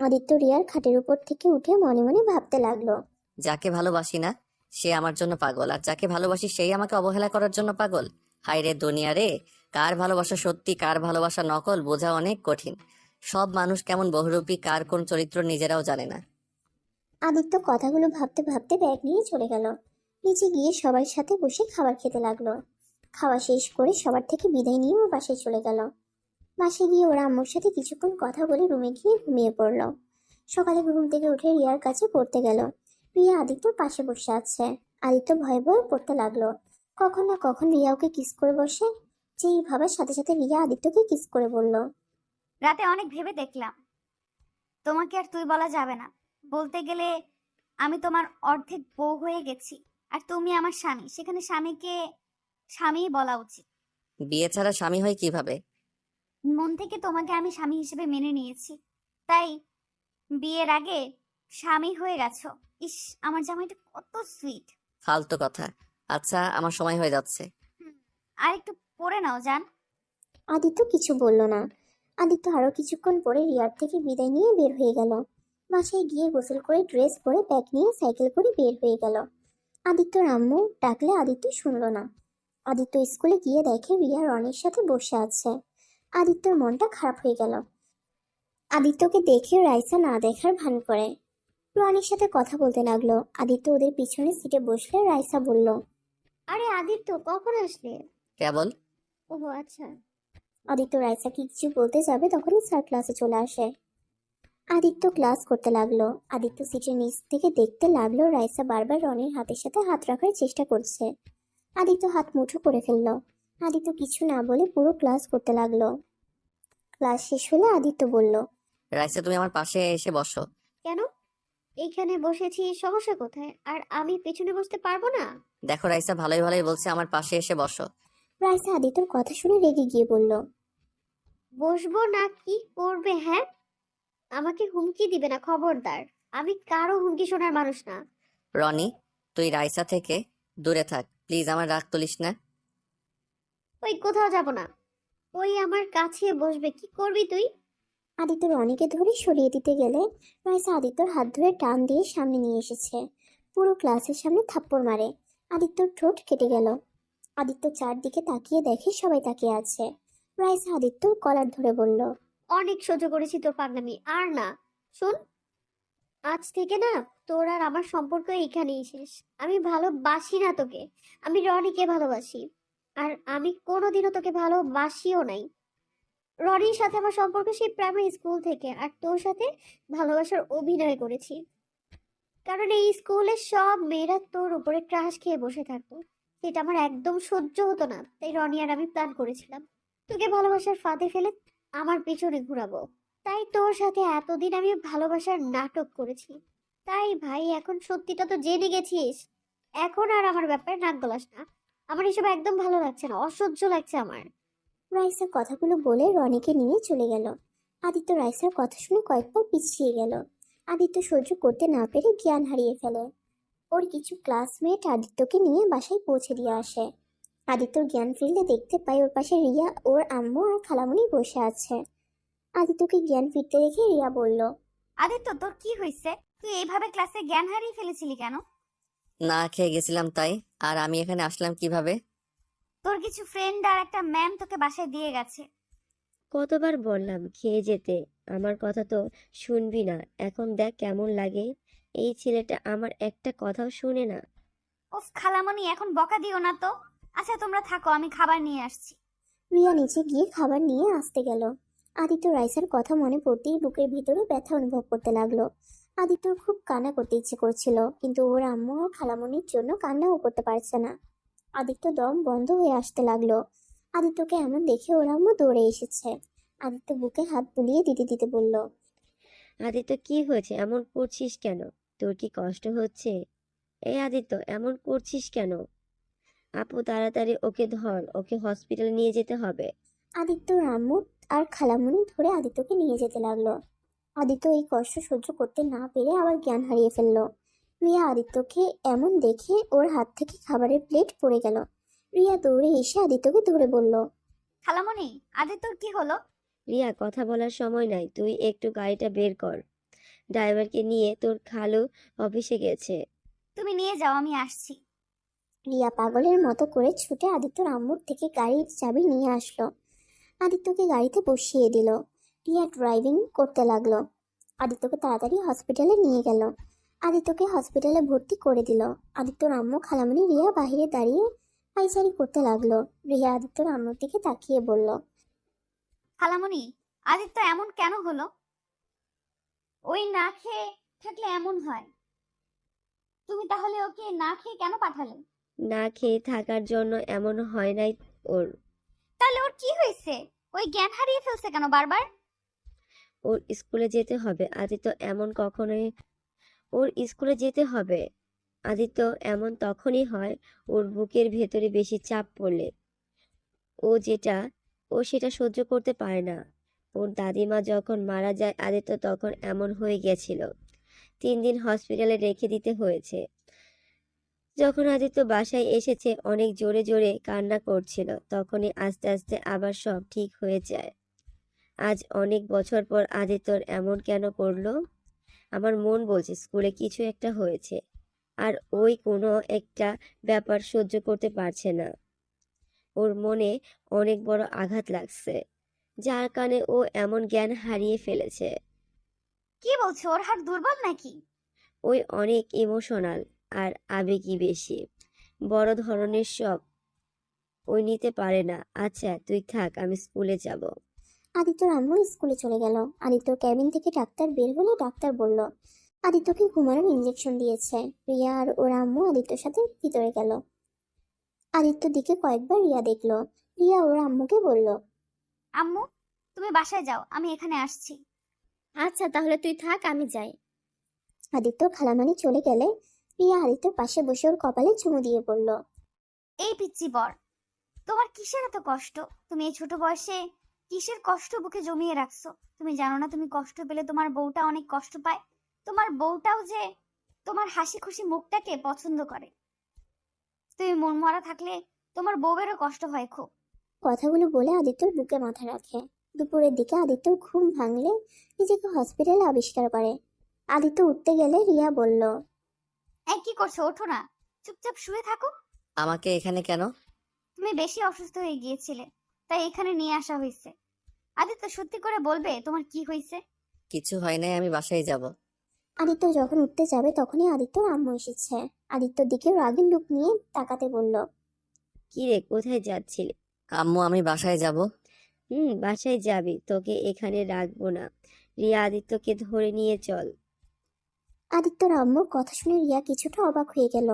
Speaker 2: আদিত্য রিয়ার খাটের উপর থেকে উঠে মনে মনে ভাবতে লাগলো।
Speaker 1: যাকে ভালোবাসি না সে আমার জন্য পাগল, আর যাকে ভালোবাসি সেই আমাকে অবহেলা করার জন্য পাগল। হায় রে দুনিয়া রে, কার ভালোবাসা সত্যি কার ভালোবাসা নকল বোঝা অনেক কঠিন। সব মানুষ কেমন বহুরূপী, কার কোন চরিত্র নিজেরাও জানে না।
Speaker 2: আদিত্য কথাগুলো ভাবতে ভাবতে ব্যাগ নিয়ে চলে গেল। নিচে গিয়ে সবার সাথে বসে খাবার খেতে লাগলো। খাওয়া শেষ করে সবার থেকে বিদায় নিয়ে ওর বাসায় চলে গেল। বাসায় গিয়ে ওরা আম্মুর সাথে কিছুক্ষণ কথা বলে রুমে গিয়ে ঘুমিয়ে পড়ল। সকালে ঘুম থেকে উঠে রিয়ার কাছে পড়তে গেল। রিয়া আদিত্যর পাশে বসে আছে। আদিত্য ভয়ে ভয়ে পড়তে লাগলো। কখন না কখন রিয়া ওকে কিস করে বসে। যেই ভাবার সাথে সাথে রিয়া আদিত্যকে কিস করে বলল।
Speaker 3: রাতে অনেক ভেবে দেখলাম, তোমাকে আর তুই বলা যাবে না। বলতে গেলে আমি তোমার অর্ধেক বউ হয়ে গেছি, আর তুমি আমার স্বামী। সেখানে স্বামীকে স্বামীই বলা উচিত।
Speaker 1: বিয়ে ছাড়া স্বামী হয় কিভাবে?
Speaker 3: মন থেকে তোমাকে আমি স্বামী হিসেবে মেনে নিয়েছি, তাই বিয়ের আগে স্বামী হয়ে গেছো। ইস, আমার জামাইটা কত সুইট।
Speaker 1: ফালতু কথা। আচ্ছা, আমার সময় হয়ে যাচ্ছে।
Speaker 3: আর একটু পরে নাও যান।
Speaker 2: আদিত্য কিছু বলল না। আদিত্য আরো কিছুক্ষণ পরে রিয়ার থেকে বিদায় নিয়ে বের হয়ে গেল। বাসায় গিয়ে গোসল করে ড্রেস পরে ব্যাগ নিয়ে সাইকেল করে বের হয়ে গেল। আদিত্যর আম্মু ডাকলে আদিত্য শুনলো না। আদিত্য স্কুলে গিয়ে দেখে রিয়া রনির সাথে বসে আছে। আদিত্যর মনটা খারাপ হয়ে গেল। আদিত্যকে দেখে রাইসা না দেখার ভান করে রনির সাথে কথা বলতে লাগলো। আদিত্য ওদের পিছনে সিটে বসলে রাইসা বলল।
Speaker 4: আরে আদিত্য, কখন আসলে?
Speaker 1: কেবল।
Speaker 4: ও আচ্ছা।
Speaker 2: আদিত্য রাইসাকে কিছু বলতে যাবে তখনই স্যার ক্লাসে চলে আসে। আদিত্য ক্লাস করতে লাগলো। আদিত্য সিটের নিচ থেকে দেখতে লাগলো রাইসা বারবার রনির হাতের সাথে হাত রাখার চেষ্টা করছে। আদিত্য হাত মুঠো করে ফেললো। আদিত্য কিছু না বলে পুরো ক্লাস করতে লাগলো। ক্লাস শেষ হলে আদিত্য বলল।
Speaker 1: রাইসা, তুমি আমার পাশে এসে বসো।
Speaker 4: কেন? এইখানে বসেছি, সমস্যা কোথায়? আর আমি পেছনে বসতে পারবো না?
Speaker 1: দেখো রাইসা, ভালোই ভালোই বলছে, আমার পাশে এসে বসো।
Speaker 2: রাইসা আদিত্যর কথা শুনে রেগে গিয়ে বলল।
Speaker 4: বসবো না কি করবে? হ্যাঁ, আমাকে হুমকি দিবে না, খবরদার। আমি কারো হুমকি শোনার মানুষ না।
Speaker 1: রনি, তুই রাইসা থেকে দূরে থাক প্লিজ, আমার রাগ তুলিস না।
Speaker 4: ওই কোথাও যাব না। ওই আমার কাছে বসবে, কি করবি তুই?
Speaker 2: আদিত্য রনিকে ধরে সরিয়ে দিতে গেলে রাইসা আদিত্যর হাত ধরে টান দিয়ে সামনে নিয়ে এসেছে। পুরো ক্লাসের সামনে থাপ্পড় মারে। আদিত্যর ঠোঁট কেটে গেল। আদিত্য চারদিকে তাকিয়ে দেখে সবাই তাকিয়ে আছে। রাইসা আদিত্যর কলার ধরে বলল।
Speaker 4: অনেক সহ্য করেছি তোর পাগলামি, আর না। শোন, আজ থেকে না তোর আর আমার সম্পর্ক এইখানেই শেষ। আমি ভালোবাসি না তোকে, আমি রনিকে ভালোবাসি। আর আমি কোনোদিনও তোকে ভালোবাসিও নাই। রনির সাথে আমার সম্পর্ক সেই প্রাইমারি স্কুল থেকে, আর তোর সাথে ভালোবাসার অভিনয় করেছি। কারণ এই স্কুলের সব মেয়েরা তোর উপরে ক্রাশ খেয়ে বসে থাকতো, সেটা আমার একদম সহ্য হতো না। তাই রনি আর আমি প্ল্যান করেছিলাম তোকে ভালোবাসার ফাঁদে ফেলে আমার পিছনে ঘুরাবো। তাই তোর সাথে এতদিন আমি ভালোবাসার নাটক করেছি। তাই ভাই, এখন সত্যিটা তো জেনে গেছিস। এখন আর আমার ব্যাপারে নাক গলাস না। আমার এসব একদম ভালো লাগছে না, অসহ্য লাগছে আমার।
Speaker 2: রাইসা কথাগুলো বলে রনিকে নিয়ে চলে গেল। আদিত্য রাইসার কথা শুনে কয়েক পা পিছিয়ে গেল। আদিত্য সহ্য করতে না পেরে জ্ঞান হারিয়ে ফেলে। ওর কিছু ক্লাসমেট আদিত্যকে নিয়ে বাসায় পৌঁছে দিয়ে আসে। আদিত্যর জ্ঞান ফিরলে দেখতে পায় ওর পাশে রিয়া, ওর আম্মু আর খালামণি বসে আছে। আদিত্যকে জ্ঞান ফিরতে দেখে রিয়া বলল।
Speaker 3: আদিত্য, তোর কি হয়েছে? তুই এইভাবে ক্লাসে জ্ঞান হারিয়ে ফেলেছিলি কেন?
Speaker 1: না খেয়ে গেছিলাম তাই। আর আমি এখানে আসলাম কিভাবে?
Speaker 3: তোর কিছু ফ্রেন্ড আর একটা ম্যাম তোকে বাসায় দিয়ে গেছে।
Speaker 4: কতবার বললাম খেয়ে যেতে, আমার কথা তো শুনবি না। এখন দেখ কেমন লাগে। এই ছেলেটা আমার একটা কথাও শুনে না।
Speaker 3: ওফ খালামণি, এখন বকা দিও না তো। আচ্ছা তোমরা থাকো, আমি খাবার নিয়ে আসছি।
Speaker 2: রিয়া নিচে গিয়ে খাবার নিয়ে আসতে গেল। আদিত্য রাইসার কথা মনে পড়তেই বুকের ভিতরে ব্যথা অনুভব করতে লাগলো। আদিত্যর খুব কান্না করতে ইচ্ছে করছিল, কিন্তু ওর আম্মু ও খালামণির জন্য কান্নাও করতে পারছে না। আদিত্য দম বন্ধ হয়ে আসতে লাগলো। আদিত্যকে এমন দেখে ওর আম্মু দৌড়ে এসেছে। আদিত্য বুকে হাত বুলিয়ে দিতে দিতে বলল।
Speaker 4: আদিত্য, কি হয়েছে? এমন করছিস কেন? তোর কি কষ্ট হচ্ছে? এই আদিত্য, এমন করছিস কেন? আপু, তাড়াতাড়ি ওকে ধর, ওকে হসপিটালে নিয়ে যেতে হবে।
Speaker 2: আদিত্যর আম্মু আর খালামণি ধরে আদিত্যকে নিয়ে যেতে লাগলো। আদিত্য এই কষ্ট সহ্য করতে না পেরে আবার জ্ঞান হারিয়ে ফেললো। রিয়া আদিত্যকে এমন দেখে ওর হাত থেকে খাবারের প্লেট পড়ে গেল। রিয়া দৌড়ে এসে আদিত্যকে ধরে বলল,
Speaker 3: খালামণি, আদিত্যর কি হলো?
Speaker 4: রিয়া, কথা বলার সময় নাই, তুই একটু গাড়িটা বের কর। ড্রাইভারকে নিয়ে তোর খালু অফিসে গেছে।
Speaker 3: তুমি নিয়ে যাও, আমি আসছি।
Speaker 2: রিয়া পাগলের মতো করে ছুটে আদিত্যর আম্মুর থেকে গাড়ির চাবি নিয়ে আসলো। আদিত্যকে গাড়িতে বসিয়ে দিল। রিয়া ড্রাইভিং করতে লাগলো। আদিত্যকে তাড়াতাড়ি হসপিটালে নিয়ে গেল। আদিত্যকে হসপিটালে ভর্তি করে দিল। আদিত্যর আম্মু খালামণি রিয়া বাহিরে দাঁড়িয়ে পায়চারি করতে লাগলো। রিয়া আদিত্যর আম্মুর দিকে তাকিয়ে বলল,
Speaker 3: খালামণি, আদিত্য এমন কেন হলো? ওই না খেয়ে থাকলে এমন হয়। তুমি তাহলে ওকে না খেয়ে কেন পাঠালে?
Speaker 4: না খেয়ে থাকার জন্য এমন হয় নাই ওর।
Speaker 3: তাহলে ওর কি হয়েছে? ওই জ্ঞান হারিয়ে ফেলছে কেন বারবার?
Speaker 4: ওর স্কুলে যেতে হবে। আদিত্য এমন কখনোই ওর স্কুলে যেতে হবে। আদিত্য এমন তখনই হয় ওর বুকের ভেতরে বেশি চাপ পড়লে। ও যেটা ও সেটা সহ্য করতে পারে না। ওর দাদিমা যখন মারা যায় আদিত্য তখন এমন হয়ে গেছিল। 3 দিন হসপিটালে রেখে দিতে হয়েছে। যখন আদিত্য বাসায় এসেছে অনেক জোরে জোরে কান্না করছিল, তখনই আস্তে আস্তে আবার সব ঠিক হয়ে যায়। আজ অনেক বছর পর আদিত্যর এমন কেন করলো? আমার মন বলছে স্কুলে কিছু একটা হয়েছে, আর ওই কোনো একটা ব্যাপার সহ্য করতে পারছে না। ওর মনে অনেক বড় আঘাত লাগছে, যার কারণে ও এমন জ্ঞান হারিয়ে ফেলেছে।
Speaker 3: কি বলছো? ওর হাত দুর্বল নাকি?
Speaker 4: ওই অনেক ইমোশনাল আর আবেগী বেশি, বড় ধরনের সব ওই নিতে পারে না। আচ্ছা তুই থাক, আমি স্কুলে যাব।
Speaker 2: আদিত্যর আম্মু স্কুলে চলে গেল। আদিত্যর ক্যাবিন থেকে ডাক্তার বের হলে ডাক্তার বলল, আদিত্যকে ঘুমানোর ইঞ্জেকশন দিয়েছে। রিয়া আর ওর আম্মু আদিত্যর সাথে ভিতরে গেল। আদিত্যর দিকে কয়েকবার রিয়া দেখলো। রিয়া ওর আম্মুকে বলল,
Speaker 3: আম্মু, তুমি বাসায় যাও, আমি এখানে আসছি।
Speaker 6: আচ্ছা তাহলে তুই থাক, আমি যাই।
Speaker 2: আদিত্য খালামানি চলে গেলে রিয়া আদিত্যর পাশে বসে ওর কপালে চুমু দিয়ে বলল,
Speaker 3: এই পিচ্চি বর, তোমার কিসের এত কষ্ট? তুমি এই ছোট বয়সে কিসের কষ্ট বুকে জমিয়ে রাখছো? তুমি জানো না তুমি কষ্ট পেলে তোমার বউটা অনেক কষ্ট পায়? তোমার বউটাও যে তোমার হাসি খুশি মুখটাকে পছন্দ করে। তুমি মন মরা থাকলে তোমার বউয়েরও কষ্ট হয় খুব।
Speaker 2: কথাগুলো বলে আদিত্যর বুকে মাথা রাখে। দুপুরের দিকে আদিত্যর ঘুম ভাঙলে নিজেকে হসপিটালে আবিষ্কার করে। আদিত্য উঠতে গেলে রিয়া বলল,
Speaker 3: এই কি করছো? ওঠো না, চুপচাপ শুয়ে থাকো।
Speaker 1: আমাকে এখানে কেন?
Speaker 3: তুমি বেশি অসুস্থ হয়ে গিয়েছিলে, তাই এখানে নিয়ে আসা হয়েছে। আদিত্য, সত্যি করে বলবে তোমার কি হয়েছে?
Speaker 1: কিছু হয় নাই, আমি বাসায় যাব।
Speaker 2: আদিত্য যখন উঠতে যাবে তখনই আদিত্যর আম্মু এসেছে। আদিত্যর দিকে রাগের লুক নিয়ে তাকাতে বলল,
Speaker 4: কি রে, কোথায় যাচ্ছিলি?
Speaker 1: আম্মু, আমি বাসায় যাব।
Speaker 4: বাসায় যাবি? তোকে এখানে রাখবো না। রিয়া, আদিত্যকে ধরে নিয়ে চল।
Speaker 2: আদিত্যর আম্মুর কথা শুনে রিয়া কিছুটা অবাক হয়ে গেল।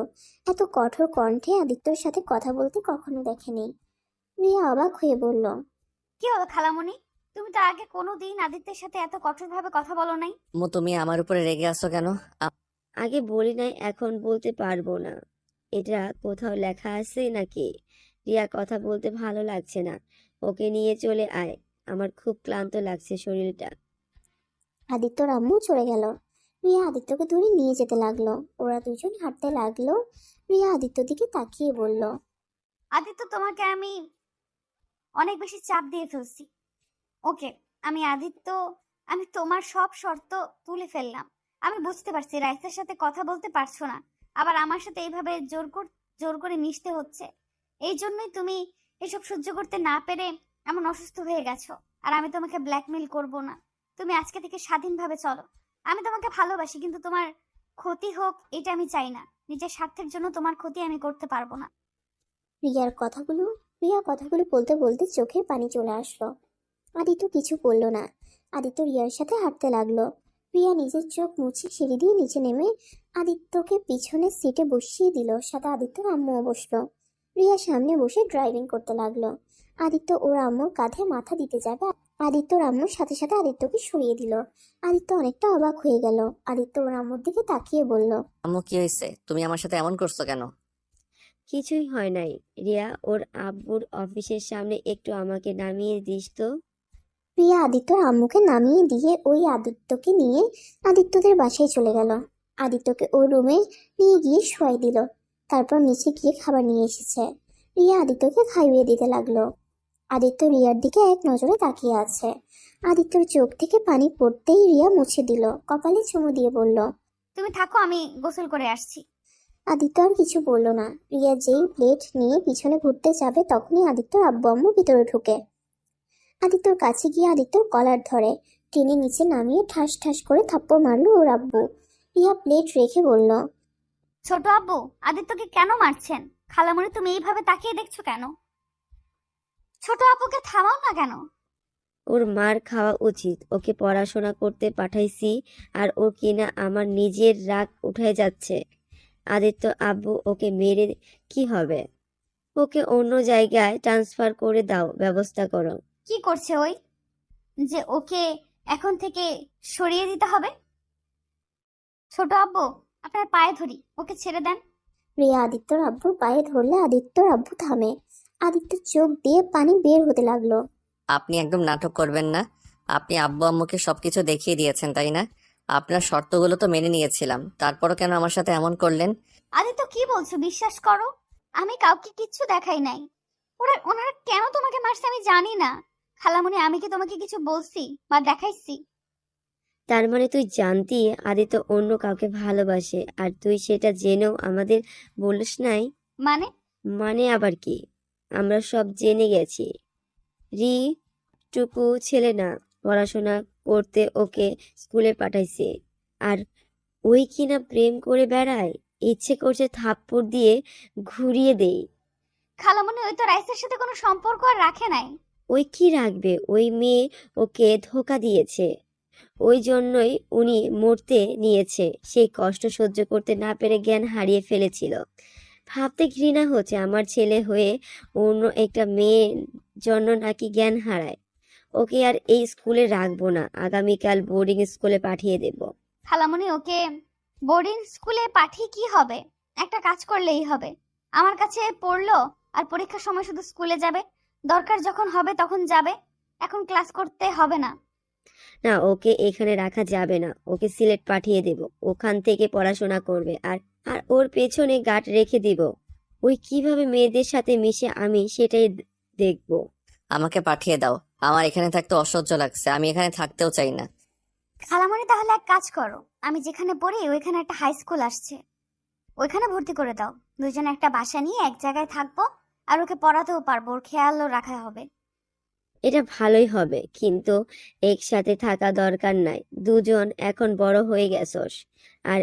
Speaker 2: এত কঠোর কণ্ঠে আদিত্যর সাথে কথা বলতে কখনো দেখেনি। রিয়া অবাক হয়ে বলল,
Speaker 3: কি হলো খালামণি? তুমি তো আগে কোনোদিন আদিত্যের সাথে এত কঠোরভাবে কথা বলো নাই।
Speaker 1: আম্মু, তুমি আমার উপরে রেগে আছো কেন?
Speaker 4: আগে বলি নাই, এখন বলতে পারবো না। এটা কোথাও লেখা আছে নাকি? রিয়া, কথা বলতে ভালো লাগছে না, ওকে নিয়ে চলে আয়। আমার খুব ক্লান্ত লাগছে শরীরটা।
Speaker 2: আদিত্যর আম্মু চলে গেল। রিয়া আদিত্যকে ধরে নিয়ে যেতে লাগলো। ওরা দুজন হাঁটতে লাগলো। রিয়া আদিত্যর দিকে তাকিয়ে বলল,
Speaker 3: আদিত্য, তোমাকে আমি অনেক বেশি চাপ দিয়ে ফেলছি। ওকে, আমি তোমার সব শর্ত তুলে ফেললাম। আমি বুঝতে পারছি রাইসার সাথে কথা বলতে পারছো না, আবার আমার সাথে এইভাবে জোর করে মিশতে হচ্ছে। এই জন্যই তুমি এসব সহ্য করতে না পেরে এমন অসুস্থ হয়ে গেছো। আর আমি তোমাকে ব্ল্যাকমেল করব না। তুমি আজকে থেকে স্বাধীনভাবে চলো। আমি তোমাকে ভালোবাসি, কিন্তু তোমার ক্ষতি হোক এটা আমি চাই না। নিজের স্বার্থের জন্য তোমার ক্ষতি আমি করতে পারবো না।
Speaker 2: রিয়া কথাগুলো বলতে বলতে চোখে পানি চলে আসলো। আদিত্য কিছু বলল না। আদিত্য রিয়ার সাথে হাঁটতে লাগলো। রিয়া নিজের চোখ মুছে সিঁড়ি দিয়ে নিচে নেমে আদিত্যকে পিছনের সিটে বসিয়ে দিল। সাথে আদিত্যর আম্মুও বসলো। রিয়া সামনে বসে ড্রাইভিং করতে লাগলো। আদিত্য ওর আম্মুর কাঁধে মাথা দিতে যাবে, আদিত্যর আম্মুর সাথে সাথে আদিত্যকে সরিয়ে দিল। আদিত্য অনেকটা অবাক হয়ে গেল। আদিত্য ওর আম্মুর দিকে তাকিয়ে বলল,
Speaker 1: আম্মু, কি হয়েছে? তুমি আমার সাথে এমন করছো কেন?
Speaker 4: কিছুই হয় নাই। রিয়া, ওর আব্বুর অফিসের সামনে একটু আমাকে নামিয়ে দিস তো।
Speaker 2: রিয়া আদিত্যর আম্মুকে নামিয়ে দিয়ে ওই আদিত্যকে নিয়ে আদিত্যদের বাসায় চলে গেল। আদিত্যকে ওর রুমে নিয়ে গিয়ে শোয়াই দিল। তারপর নিচে গিয়ে খাবার নিয়ে এসেছে। রিয়া আদিত্যকে খাইয়ে দিতে লাগলো। আদিত্য রিয়ার দিকে এক নজরে তাকিয়ে আছে। আদিত্যর চোখ থেকে পানি পড়তেই রিয়া মুছে দিল, কপালে চুমু দিয়ে বলল।
Speaker 3: তুমি থাকো, আমি গোসল করে আসছি।
Speaker 2: আদিত্য আর কিছু বলল না। রিয়া যেই প্লেট নিয়ে পিছনে ঘুরতে যাবে তখনই আদিত্যর আব্বু আম্মু ভিতরে ঢুকে। আদিত্যর কাছে গিয়ে আদিত্যর কলার ধরে টেনে নিচে নামিয়ে ঠাস ঠাস করে থাপ্পড় মারলো ওর আব্বু। রিয়া প্লেট রেখে বলল।
Speaker 3: ছোট আব্বু, আদিত্যকে কেন মারছেন? খালামণি, তুমি এইভাবে তাকিয়ে দেখছো কেন? ছোট আব্বুকে থামাও না কেন?
Speaker 4: ওর মার খাওয়া উচিত, ওকে পড়াশোনা করতে পাঠাইছি আর ও কিনা আমার নিজের রাগ উঠে যাচ্ছে। আদিত্য আব্বু, ওকে মেরে কি হবে? ওকে অন্য জায়গায় ট্রান্সফার করে দাও, ব্যবস্থা করো।
Speaker 3: কি করছে ওই যে ওকে এখন থেকে সরিয়ে দিতে হবে? ছোট আব্বু, আপনার পায়ে ধরি, ওকে ছেড়ে দেন।
Speaker 2: রিয়া আদিত্যর আব্বুর পায়ে ধরলে আদিত্যর আব্বু থামে। আদিত্যর চোখ দিয়ে পানি বের হতে লাগলো।
Speaker 1: আপনি একদম নাটক করবেন না। আপনি আব্বু আম্মুকে সবকিছু দেখিয়ে দিয়েছেন, তাই না? আপনার শর্তগুলো তো মেনে নিয়েছিলাম, তারপরও কেন আমার সাথে এমন করলেন?
Speaker 3: আদিত্য, কি বলছো? বিশ্বাস করো, আমি কাউকে কিচ্ছু দেখাই নাই। ওনারা কেন তোমাকে মারছে আমি জানি না। খালামণি, আমি কি তোমাকে কিছু বলছি বা দেখাইছি?
Speaker 4: তার মানে তুই জানতি আদিত্য অন্য কাউকে ভালোবাসে আর তুই সেটা জেনেও আমাদের বলিস নাই?
Speaker 3: মানে?
Speaker 4: মানে আবার কি? আমরা সব জেনে গেছি। রি টুকু ছেলে না, পড়াশোনা করতে ওকে স্কুলে পাঠাইছে আর ওই কিনা প্রেম করে বেড়ায়। ইচ্ছে করছে থাপ্পড় দিয়ে ঘুরিয়ে দেই।
Speaker 3: খালামণি, ওই তো রাইসের সাথে কোনো সম্পর্ক আর রাখে নাই।
Speaker 4: ওই কি রাখবে? ওই মেয়ে ওকে ধোঁকা দিয়েছে, ওই জন্যই উনি মরতে নিয়েছে। সেই কষ্ট সহ্য করতে না পেরে জ্ঞান হারিয়ে ফেলেছিল। ভাবতে ঘৃণা হচ্ছে আমার ছেলে হয়ে অন্য একটা মেয়ের জন্য নাকি জ্ঞান হারায়। ওকে আর এই স্কুলে রাখবো না, আগামীকাল বোর্ডিং স্কুলে পাঠিয়ে দেব।
Speaker 3: খালামণি, ওকে বোর্ডিং স্কুলে পাঠিয়ে কি হবে? একটা কাজ করলেই হবে। আমার কাছে পড়লো আর পরীক্ষার সময় শুধু স্কুলে যাবে, দরকার যখন হবে তখন যাবে। এখন ক্লাস করতে হবে না।
Speaker 4: না, ওকে এখানে রাখা যাবে না, ওকে সিলেট পাঠিয়ে দেব। ওখান থেকে পড়াশোনা করবে আর আর ওর পেছনে গার্ড রেখে দিব। ওই কিভাবে মেয়েদের সাথে মিশে আমি সেটাই দেখবো।
Speaker 1: আমাকে পাঠিয়ে দাও। আমার এখানে থাকতে অসহ্য লাগছে, আমি এখানে থাকতেও চাই না।
Speaker 3: খালামণি, তাহলে এক কাজ করো, আমি যেখানে পড়ি ওইখানে একটা হাই স্কুল আসছে, ওইখানে ভর্তি করে দাও। দুইজনে একটা বাসা নিয়ে এক জায়গায় থাকবো, আর ওকে পড়াতেও পারবো, ওর খেয়ালও রাখা হবে।
Speaker 4: এটা ভালোই হবে, কিন্তু একসাথে থাকা দরকার নাই। দুজন এখন বড় হয়ে গেছস আর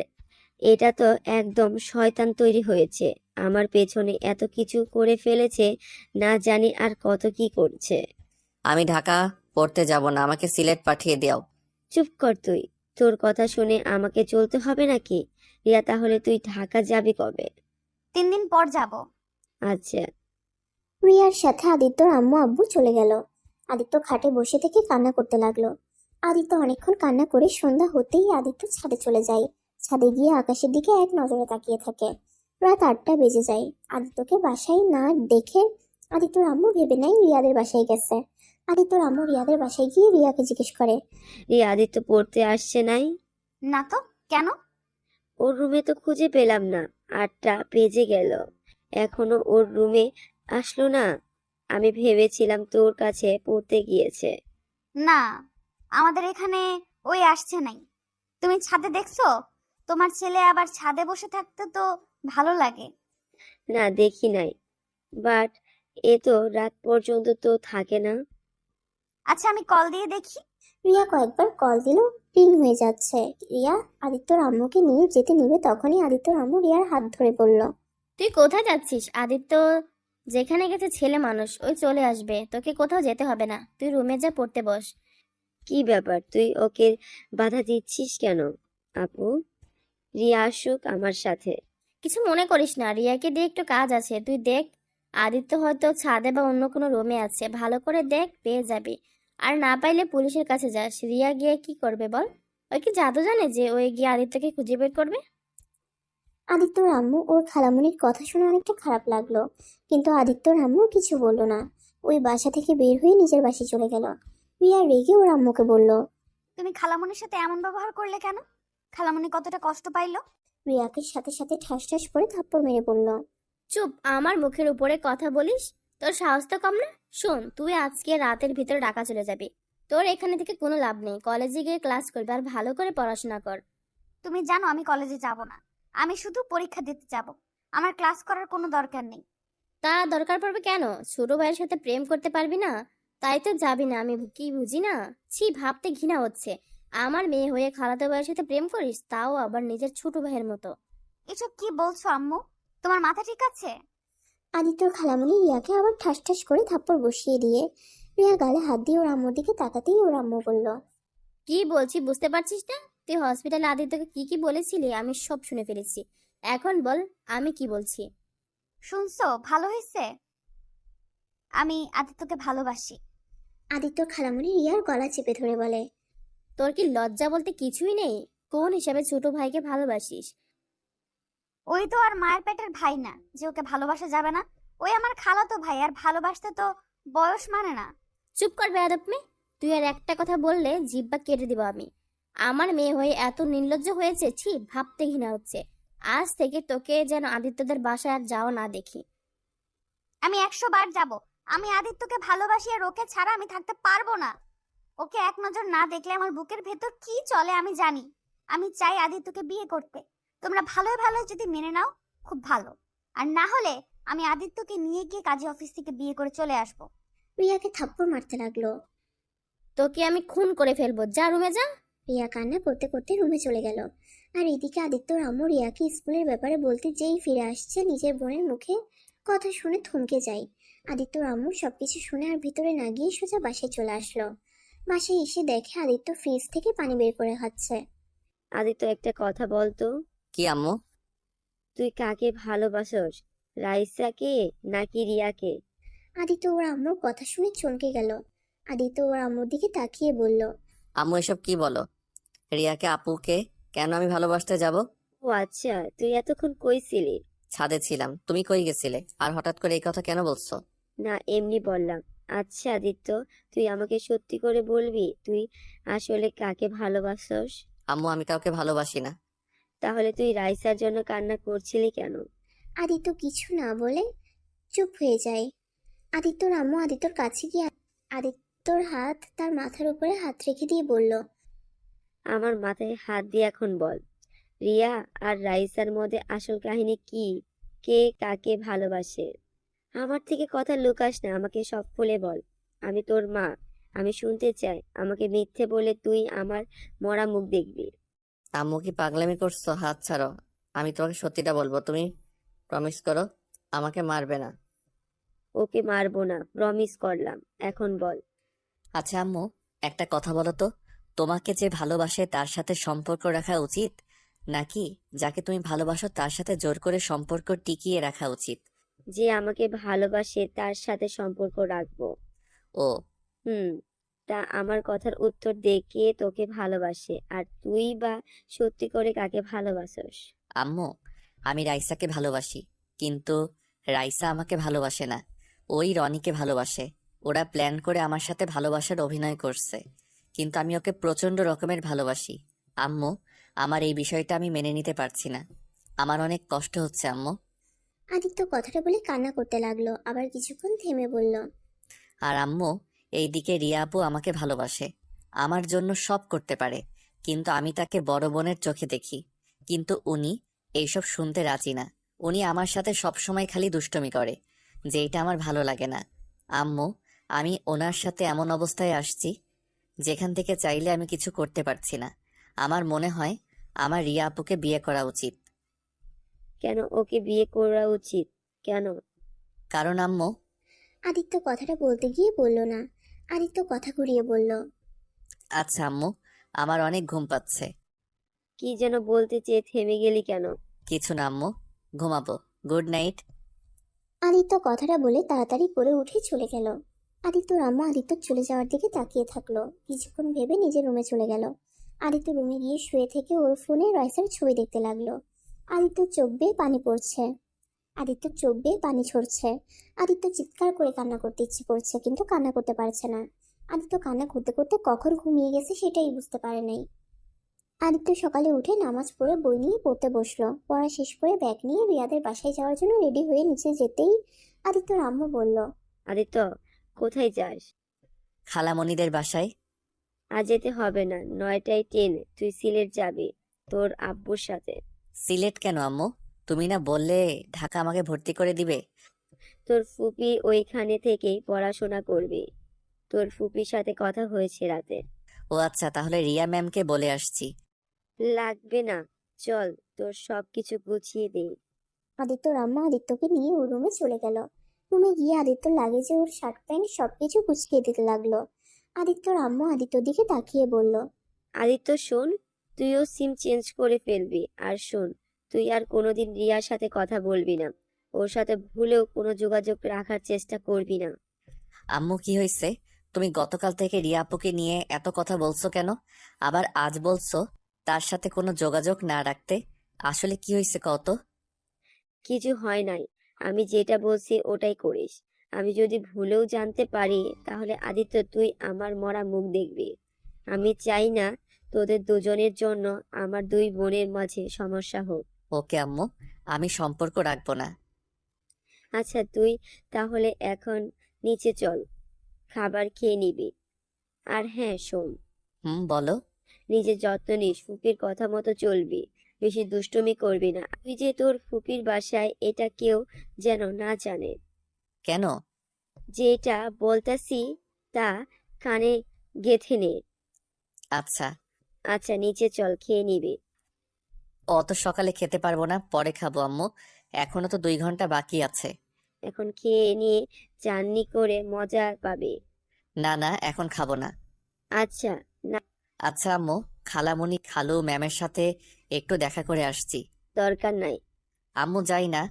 Speaker 4: এটা তো একদম শয়তান তৈরি হয়েছে। আমার পেছনে এত কিছু করে ফেলেছে, না জানি আর কত কি করছে।
Speaker 1: আমি ঢাকা পড়তে যাব না, আমাকে সিলেট পাঠিয়ে দাও।
Speaker 4: চুপ কর তুই। তোর কথা শুনে আমাকে চলতে হবে নাকি? রিয়া, তাহলে তুই ঢাকা যাবি কবে?
Speaker 3: 3 দিন পর যাব।
Speaker 4: আচ্ছা।
Speaker 2: রিয়ার সাথে আদিত্যর আম্মু আব্বু চলে গেল। আদিত্য খাটে বসে থেকে কান্না করতে লাগলো। আদিত্য অনেকক্ষণ কান্না করে সন্ধ্যা হতেই আদিত্য ছাদে চলে যায়। ছাদে গিয়ে আকাশের দিকে এক নজরে তাকিয়ে থাকে। রাত 8টা বেজে যায়। আদিত্যকে বাসায় না দেখে আদিত্যর আম্মু ভেবে নেয় রিয়াদের বাসায় গেছে। আদিত্যর আম্মু রিয়াদের বাসায় গিয়ে রিয়াকে জিজ্ঞেস করে।
Speaker 4: রিয়া আদিত্য পড়তে আসছে নাই?
Speaker 3: না তো, কেন?
Speaker 4: ওর রুমে তো খুঁজে পেলাম না, 8টা বেজে গেল, এখনো ওর রুমে আসলো না। আমি ভেবেছিলাম তোর কাছে পড়তে গিয়েছে।
Speaker 3: না, আমাদের এখানে ওই আসছে নাই। তুমি ছাদে দেখছো? তোমার ছেলে আবার ছাদে বসে থাকতে তো ভালো লাগে।
Speaker 4: না, দেখি নাই, বাট এ তো রাত পর্যন্ত তো থাকে না।
Speaker 3: আচ্ছা, আমি কল দিয়ে দেখি।
Speaker 2: রিয়া কয়েকবার কল দিল, রিং হয়ে যাচ্ছে। রিয়া আদিত্যর আম্মুকে নিয়ে যেতে নিবে তখনই আদিত্যর আম্মু রিয়ার হাত ধরে বলল।
Speaker 6: তুই কোথায় যাচ্ছিস? আদিত্য যেখানে গেছে ছেলে মানুষ, ওই চলে আসবে, তোকে কোথাও যেতে হবে না, তুই রুমে যা পড়তে বস।
Speaker 4: কি ব্যাপার, তুই ওকে বাধা দিচ্ছিস কেন? আপু, রিয়া আসুক আমার সাথে।
Speaker 6: কিছু মনে করিস না, রিয়াকে দিয়ে একটু কাজ আছে, তুই দেখ। আদিত্য হয়তো ছাদে বা অন্য কোনো রুমে আছে, ভালো করে দেখ, পেয়ে যাবি। আর না পাইলে পুলিশের কাছে যাস। রিয়া গিয়ে কি করবে বল? ওই কি জাদু জানে যে ওই গিয়ে আদিত্যকে খুঁজে বের করবে?
Speaker 2: আদিত্যর আম্মু ওর খালামণির কথা শুনে অনেকটা খারাপ লাগলো, কিন্তু আদিত্যর আম্মু কিছু বলল না। ওই বাসা থেকে বের হয়ে নিজের বাসায় চলে গেল। রিয়া রেগে ওর আম্মুকে বলল।
Speaker 3: তুমি খালামণির সাথে এমন ব্যবহার করলে কেন? খালামণি কতটা কষ্ট পাইলো।
Speaker 2: রিয়াকে সাথে সাথে ঠাস ঠাস করে থাপ্পড় মেরে বলল।
Speaker 6: চুপ, আমার মুখের উপরে কথা বলিস? তোর সাহস তো কম না। শোন, তুই আজকে রাতের ভিতরে ঢাকা চলে যাবি। তোর এখানে থেকে কোনো লাভ নেই। কলেজে গিয়ে ক্লাস করবি আর ভালো করে পড়াশোনা কর।
Speaker 3: তুমি জানো আমি কলেজে যাব না, আমি শুধু পরীক্ষা দিতে যাব। আমার ক্লাস করার কোনো দরকার নেই।
Speaker 6: তা দরকার পড়বে কেন? ছোট ভাইয়ের সাথে প্রেম করতে পারবি না? তাই তো যাবি না? আমি কি বুঝি না? ছি, ভাবতে ঘৃণা হচ্ছে। আমার মেয়ে হয়ে খালাতো ভাইয়ের সাথে প্রেম করিস, তাও আবার নিজের ছোট ভাইয়ের মতো।
Speaker 3: এসব কি বলছো আম্মু? তোমার মাথা ঠিক আছে?
Speaker 2: আদিত্যর খালামণি রিয়াকে আবার ঠাস ঠাস করে থাপ্পড় বসিয়ে দিয়ে রিয়া গালে হাত দিয়ে ওর আম্মুর দিকে তাকাতেই ওর আম্মু বলল।
Speaker 6: কি বলছি বুঝতে পারছিস না? তুই হসপিটালে আদিত্যকে কি কি বলেছিলি আমি সব শুনে ফেলেছি। এখন বল আমি কি বলছি।
Speaker 3: শুনছো? ভালো হয়েছে। আমি আদিত্যকে ভালোবাসি।
Speaker 2: আদিত্যর খালামণি রিয়ার গলা চেপে ধরে বলে।
Speaker 6: তোর কি লজ্জা বলতে কিছুই নেই? কোন হিসাবে ছোট ভাইকে ভালোবাসিস?
Speaker 3: ওই তো আর মায়ের পেটের ভাই না যে ওকে ভালোবাসা যাবে না। ওই আমার খালাতো ভাই, আর ভালোবাসতে তো বয়স মানে না।
Speaker 6: চুপ কর বেয়াদব মেয়ে। তুই আর একটা কথা বললে জিব্বা কেটে দিব আমি। আমার মেয়ে হয়ে এত নির্লজ্জ হয়েছে, ছি, ভাবতে ঘৃণা হচ্ছে। আজ থেকে তোকে যেন আদিত্যদের বাসায় আর যাও না দেখি।
Speaker 3: আমি 100 বার যাব। আমি আদিত্যকে ভালোবাসি, আর ওকে ছাড়া আমি থাকতে পারবো না। ওকে এক নজর না দেখলে আমার বুকের ভেতর কি চলে আমি জানি। আমি চাই আদিত্যকে বিয়ে করতে। তোমরা ভালোই ভালোই যদি মেনে নাও খুব ভালো, আর না হলে আমি আদিত্যকে নিয়ে গিয়ে কাজী অফিস থেকে বিয়ে করে চলে আসবো।
Speaker 2: রিয়াকে থাপ্পড় মারতে লাগলো।
Speaker 6: তোকে আমি খুন করে ফেলবো, যা রুমে যা।
Speaker 2: রিয়া কান্না করতে করতে রুমে চলে গেল। আর এদিকে আদিত্যর আম্মু রিয়াকে স্কুলের ব্যাপারে বলতে যেই ফিরে আসছে নিজের বোনের মুখে কথা শুনে থমকে যায়। আদিত্যর আম্মু সবকিছু শুনে আর ভিতরে না গিয়ে সোজা বাসায় চলে আসলো। বাসায় এসে দেখে আদিত্য ফ্রিজ থেকে পানি বের করে খাচ্ছে।
Speaker 4: আদিত্য, একটা কথা বলতো,
Speaker 1: কি আম্মু?
Speaker 4: তুই কাকে ভালোবাসোস, রাইসাকে নাকি রিয়াকে?
Speaker 2: আদিত্য ওর আম্মুর কথা শুনে চমকে গেল। আদিত্য ওর আম্মুর দিকে তাকিয়ে বলল।
Speaker 1: আম্মু এসব কি বলো? রিয়াকে আপুকে কেন আমি ভালোবাসতে যাব?
Speaker 4: ও আচ্ছা, তুই এতক্ষণ কই ছিলি?
Speaker 1: ছাদে ছিলাম, তুমি কই গেছিলে? আর হঠাৎ করে এই কথা কেন বলছো?
Speaker 4: না, এমনি বললাম। আচ্ছা আদিত্য, তুই আমাকে সত্যি করে বলবি তুই আসলে কাকে ভালোবাসোস?
Speaker 1: আম্মু আমি কাউকে ভালোবাসি না।
Speaker 4: তাহলে তুই রাইসার জন্য কান্না করছিলি কেন?
Speaker 2: আদিত্য কিছু না বলে চুপ হয়ে যায়। আদিত্যর আম্মু আদিত্যর কাছে গিয়ে আদিত্যর হাত তার মাথার উপরে হাত রেখে দিয়ে বলল।
Speaker 4: আমার মাথায় হাত দিয়ে এখন বল, রিয়া আর রাইসার মধ্যে আসল কাহিনী কি? কে কাকে ভালোবাসে? আমার থেকে কথা লুকাস না, আমাকে সব খুলে বল। আমি তোর মা, আমি শুনতে চাই। আমাকে মিথ্যে বলে তুই আমার মরা মুখ দেখবি?
Speaker 1: আম্মু কি পাগলামি করছো? হাত ছাড়ো। আমি তোমাকে সত্যিটা বলবো, তুমি প্রমিস করো আমাকে মারবে না।
Speaker 4: ওকে মারবো না, প্রমিস করলাম। এখন বল।
Speaker 1: আচ্ছা আম্মু, একটা কথা বলো তো, তোমাকে যে ভালোবাসে তার সাথে সম্পর্ক রাখা উচিত, নাকি যাকে তুমি ভালোবাসো তার সাথে জোর করে সম্পর্ক টিকিয়ে রাখা উচিত?
Speaker 4: যে আমাকে ভালোবাসে তার সাথে সম্পর্ক রাখবো।
Speaker 1: ও,
Speaker 4: হুম। তা আমার কথার উত্তর দে, কে তোকে ভালোবাসে আর তুই বা সত্যি করে কাকে ভালোবাসোস?
Speaker 1: আম্মু আমি রাইসাকে ভালোবাসি, কিন্তু রাইসা আমাকে ভালোবাসে না। ওই রনিকে ভালোবাসে। ওরা প্ল্যান করে আমার সাথে ভালোবাসার অভিনয় করছে, কিন্তু আমি ওকে প্রচন্ড রকমের ভালোবাসি। আম্মু আমার এই বিষয়টা আমি মেনে নিতে পারছি না। আমার অনেক কষ্ট হচ্ছে আম্মু।
Speaker 2: আদিত্য কথাটা বলে কান্না করতে লাগলো, আবার কিছুক্ষণ থেমে বলল।
Speaker 1: আর আম্মু এইদিকে রিয়া আপু আমাকে ভালোবাসে, আমার জন্য সব করতে পারে, কিন্তু আমি তাকে বড় বোনের চোখে দেখি। কিন্তু উনি এইসব শুনতে রাজি না। উনি আমার সাথে সবসময় খালি দুষ্টুমি করে, যেটা আমার ভালো লাগে না। আম্মু আমি ওনার সাথে এমন অবস্থায় আসছি যেখান থেকে চাইলে আমি কিছু করতে পারছি না। আমার মনে হয় আমার রিয়া আপুকে বিয়ে করা উচিত।
Speaker 4: কেন ওকে বিয়ে করা উচিত? কেন?
Speaker 1: কারণ আম্মু,
Speaker 2: আদিত্য কথাটা বলতে গিয়ে বলল না। আদিত্য কথা ঘুরিয়ে বলল।
Speaker 1: আচ্ছা আম্মু, আমার অনেক ঘুম পাচ্ছে।
Speaker 4: কি যেন বলতে চেয়ে থেমে গেলি কেন?
Speaker 1: কিছু না আম্মু, ঘুমাবো। Good night.
Speaker 2: আদিত্য কথাটা বলে তাড়াতাড়ি করে উঠে চলে গেল। আদিত্যর আম্মু আদিত্য চলে যাওয়ার দিকে তাকিয়ে থাকলো, কিছুক্ষণ ভেবে নিজের রুমে চলে গেল। আদিত্য রুমে গিয়ে শুয়ে থেকে ওর ফোনে রাইসার ছবি দেখতে লাগলো। আদিত্যর চোখ বেয়ে পানি পড়ছে। আদিত্যর চোখ বেয়ে পানি ঝরছে। আদিত্য চিৎকার করে কান্না করতে ইচ্ছে করছে, কিন্তু কান্না করতে পারছে না। আদিত্য কান্না করতে করতে কখন ঘুমিয়ে গেছে সেটাই বুঝতে পারে নাই। আদিত্য সকালে উঠে নামাজ পড়ে বই নিয়ে পড়তে বসলো। পড়া শেষ করে ব্যাগ নিয়ে রিয়াদের বাসায় যাওয়ার জন্য রেডি হয়ে নিচে যেতেই আদিত্যর আম্মু বলল,
Speaker 4: আদিত্য, কোথায় যাস?
Speaker 1: খালামণিদের বাসায়।
Speaker 4: আজ যেতে হবে না, 9টায় ট্রেন, তুই সিলেট যাবি তোর আব্বুর সাথে।
Speaker 1: সিলেট কেন আম্মু? তুমি না বললে ঢাকা আমাকে ভর্তি করে দিবে?
Speaker 4: তোর ফুপি ওইখানে থেকেই পড়াশোনা করবি। তোর ফুপির সাথে কথা হয়েছে রাতে।
Speaker 1: ও আচ্ছা, তাহলে রিয়া ম্যামকে বলে আসছি।
Speaker 4: লাগবে না, চল তোর সবকিছু গুছিয়ে দিই।
Speaker 2: আদিত্যর আম্মা আদিত্যকে নিয়ে ওর রুমে চলে গেল। রুমে গিয়ে আদিত্যর লাগেজে ওর শার্ট প্যান্ট সবকিছু গুছিয়ে দিতে লাগলো। আদিত্যর আম্মু আদিত্যর দিকে তাকিয়ে বলল,
Speaker 4: আদিত্য শোন, তুইও সিম চেঞ্জ করে ফেলবি। আর শোন, তুই আর কোনোদিন রিয়ার সাথে কথা বলবি না, ওর সাথে ভুলেও কোনো যোগাযোগ রাখার চেষ্টা করবি না।
Speaker 1: আম্মু কি হয়েছে? তুমি গতকাল থেকে রিয়া আপুকে নিয়ে এত কথা বলছো কেন? আবার আজ বলছো তার সাথে কোনো যোগাযোগ না রাখতে। আসলে কি হয়েছে কত?
Speaker 4: কিছু হয় নাই, আমি যেটা বলছি ওটাই করিস। আমি যদি ভুলেও জানতে পারি তাহলে আদিত্য তুই আমার মরা মুখ দেখবি। আমি চাই না তোদের দুজনের জন্য আমার দুই বোনের মাঝে সমস্যা হোক।
Speaker 1: ওকে আম্মু, আমি সম্পর্ক রাখবো না।
Speaker 4: আচ্ছা, তুই তাহলে এখন নিচে চল, খাবার খেয়ে নিবি। আর হ্যাঁ শোন,
Speaker 1: বলো।
Speaker 4: নিজের যত্ন নিস, ফুপির কথা মতো চলবি, বেশি দুষ্টুমি করবি না। তুই যে তোর ফুপির বাসায়, এটা কেউ যেন না জানে।
Speaker 1: কেন?
Speaker 4: যেটা বলতাছি তা কানে গেঁথে নে।
Speaker 1: আচ্ছা।
Speaker 4: আচ্ছা নিচে চল, খেয়ে নিবি।
Speaker 1: অত সকালে খেতে পারবো না, পরে খাবো আম্মু। এখনো তো 2 ঘন্টা বাকি আছে।
Speaker 4: এখন খেয়ে নিয়ে চাননি করে মজা পাবে।
Speaker 1: না না, এখন খাবো না।
Speaker 4: আচ্ছা। না,
Speaker 1: আচ্ছা আম্মু, খালামণি খালু ম্যামের সাথে একটু দেখা করে আসছি।
Speaker 4: দরকার নাই।
Speaker 1: আম্মু যাই না,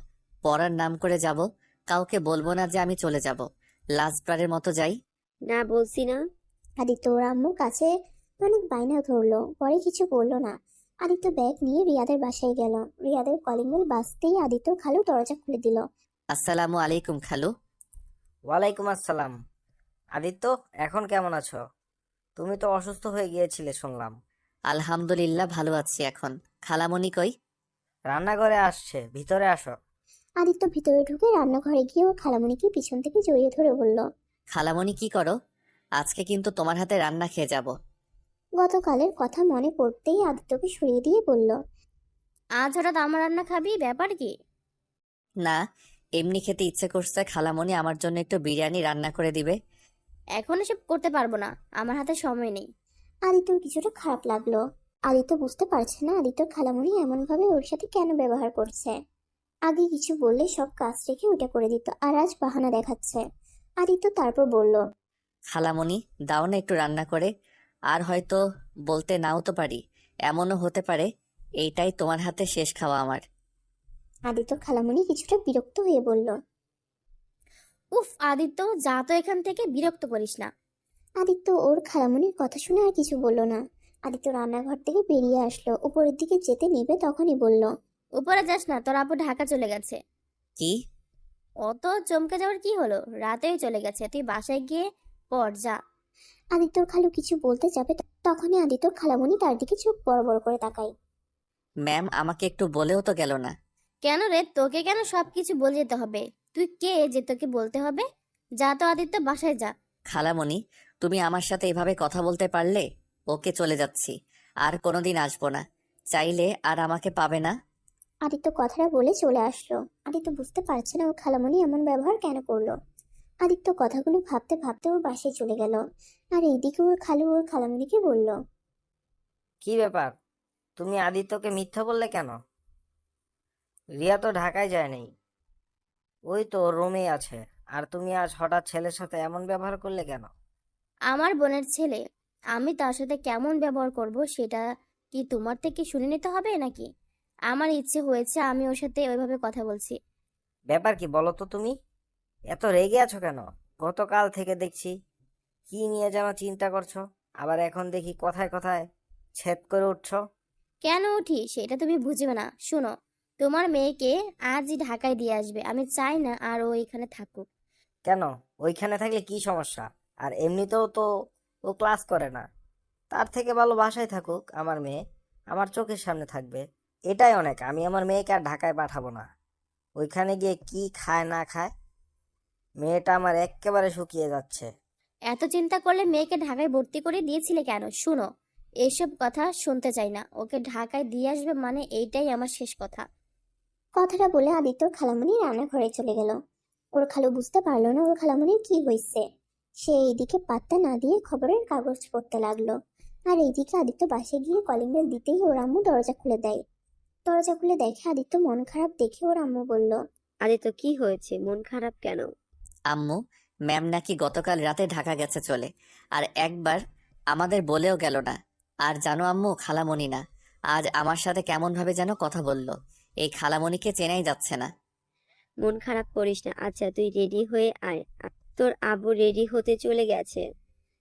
Speaker 1: পড়ার নাম করে যাব। কাউকে বলবো না যে আমি চলে যাব। লাস্টবারের মতো যাই।
Speaker 4: না বলছি না।
Speaker 2: আদিত্য ওর আম্মুর কাছে অনেক বায়না ধরলো, পরে কিছু বলল না। আদিত্য ব্যাগ নিয়ে রিয়াদের বাসায় গেল। রিয়াদের কলিং বেল বাজতেই আদিত্যর খালু দরজা খুলে দিল।
Speaker 1: আসসালামু আলাইকুম খালু।
Speaker 5: ওয়ালাইকুম আসসালাম। আদিত্য, এখন কেমন আছো? তুমি তো অসুস্থ হয়ে গিয়েছিলে শুনলাম।
Speaker 1: আলহামদুলিল্লাহ ভালো আছি এখন। খালামণি কই?
Speaker 5: রান্নাঘরে আসছে, ভিতরে আসো।
Speaker 2: আদিত্য ভিতরে ঢুকে রান্নাঘরে গিয়ে ওর খালামণিকে পিছন থেকে জড়িয়ে ধরে বলল,
Speaker 1: খালামণি কি করো? আজকে কিন্তু তোমার হাতে রান্না খেয়ে যাব।
Speaker 2: গতকালের কথা মনে পড়তেই আদিত্যকে সরিয়ে দিয়ে বলল,
Speaker 6: আজ হঠাৎ আমার রান্না খাবি, ব্যাপার কি?
Speaker 1: না, এমনি খেতে ইচ্ছে করছে। খালামণি আমার জন্য একটু বিরিয়ানি রান্না করে দিবে।
Speaker 6: এখন এসব করতে পারবো না, আমার হাতে সময় নেই।
Speaker 2: আদিত্যর কিছুটা খারাপ লাগলো। আদিত্য বুঝতে পারছে না আদিত্যর খালামণি এমন ভাবে ওর সাথে কেন ব্যবহার করছে। আগে কিছু বললে সব কাজ রেখে ওটা করে দিত, আর আজ বাহানা দেখাচ্ছে। আদিত্য তারপর বলল,
Speaker 1: খালামণি দাও না একটু রান্না করে। আর হয়তো বলতে নাও তো পারি, এমনও হতে পারে এইটাই তোমার হাতে শেষ খাওয়া আমার।
Speaker 2: আদিত্যর খালামণি কিছুটা বিরক্ত হয়ে বলল।
Speaker 6: উফ আদিত্য, যা তো এখান থেকে, বিরক্ত করিস না।
Speaker 2: আদিত্য ওর খালামণির কথা শুনে আর কিছু বলল না। আদিত্য রান্নাঘর থেকে বেরিয়ে আসলো, উপরের দিকে যেতে নিবে তখনই বলল,
Speaker 6: উপরে যাস না, তোর আপু ঢাকা চলে গেছে।
Speaker 1: কি?
Speaker 6: অত চমকে যাওয়ার কি হলো, রাতেই চলে গেছে, তুই বাসায় গিয়ে পড় যা।
Speaker 2: আদিত্যর খালু কিছু বলতে যাবে তখনই আদিত্যর খালামণি তার দিকে চোখ বড় বড় করে তাকায়।
Speaker 1: ম্যাম আমাকে একটু বলেও তো গেল না।
Speaker 6: কেন রে, তোকে কেন সবকিছু বলে যেতে হবে? তুই কে যে তোকে বলতে হবে? যা তো আদিত্য, বাসায় যা।
Speaker 1: খালামণি, তুমি আমার সাথে এভাবে কথা বলতে পারলে? ওকে, চলে যাচ্ছি, আর কোনোদিন আসবো না। চাইলে আর আমাকে পাবে না।
Speaker 2: আদিত্য কথাটা বলে চলে আসলো। আদিত্য বুঝতে পারছে না ওর খালামণি এমন ব্যবহার কেন করলো। আদিত্য কথাগুলো ভাবতে ভাবতে ওর বাসায় চলে গেল। আর এইদিকে ওর খালু ওর খালামণিকে বলল,
Speaker 5: কি ব্যাপার, তুমি আদিত্যকে মিথ্যা বললে কেন? রিয়া তো ঢাকায় যায় নাই, ওই তো রোমে আছে। আর তুমি আজ হঠাৎ ছেলের সাথে এমন ব্যবহার করলে কেন?
Speaker 6: আমার বোনের ছেলে, আমি তার সাথে কেমন ব্যবহার করব সেটা কি তোমার থেকে শুনে নিতে হবে নাকি? আমার ইচ্ছে হয়েছে, আমি ওর সাথে ওইভাবে কথা বলছি।
Speaker 5: ব্যাপার কি বলো তো তুমি? এত রেগে আছো কেন? গতকাল থেকে দেখছি কি নিয়ে যেন চিন্তা করছো, আবার এখন দেখি কথায় কথায় ছেদ করে উঠছো।
Speaker 6: কেন উঠি সেটা তুমি বুঝবে না। শোনো, তোমার মেয়েকে আজই ঢাকায় দিয়ে আসবে, আমি চাই না আর ও এখানে থাকুক।
Speaker 5: কেন? ওইখানে থাকলে কি সমস্যা? আর এমনিতেও তো ও ক্লাস করে না, তার থেকে ভালো বাসায় থাকুক আমার মেয়ে। আমার চোখের সামনে থাকবে, এটাই অনেক। আমি আমার মেয়েকে আর ঢাকায় পাঠাবো না। ওইখানে গিয়ে কি খায় না খায়, মেয়েটা আমার এক্কেবারে শুকিয়ে যাচ্ছে।
Speaker 6: এত চিন্তা করলে মেয়েকে ঢাকায় ভর্তি করে দিয়েছিলে কেন? শুনো, এসব কথা শুনতে চাই না। ওকে ঢাকায় দিয়ে আসবে মানে এইটাই আমার শেষ কথা।
Speaker 2: কথাটা বলে আদিত্যর খালামণি রান্নাঘরে চলে গেল। ওর খালু বুঝতে পারলো না ওর খালামণির কি হয়েছে। সে এইদিকে পাত্তা না দিয়ে খবরের কাগজ পড়তে লাগলো। আর এইদিকে আদিত্য বাসায় গিয়ে কলিং বেল দিতেই ওর আম্মু দরজা খুলে দেয়। দরজা খুলে দেখে আদিত্য মন খারাপ দেখে ওর আম্মু বলল,
Speaker 4: আদিত্য, কি হয়েছে? মন খারাপ কেন?
Speaker 1: আম্মু, ম্যাম নাকি গতকাল রাতে ঢাকা গেছে চলে, আর একবার আমাদের বলেও গেল না। আর জানো আম্মু, খালামণি না, আজ আমার সাথে কেমন ভাবে যেন কথা বলল। এই খালামণিকে চেনাই যাচ্ছে না।
Speaker 4: মন খারাপ করিস না। আচ্ছা, তুই রেডি হয়ে আয়। তোর আব্বু রেডি হতে চলে গেছে।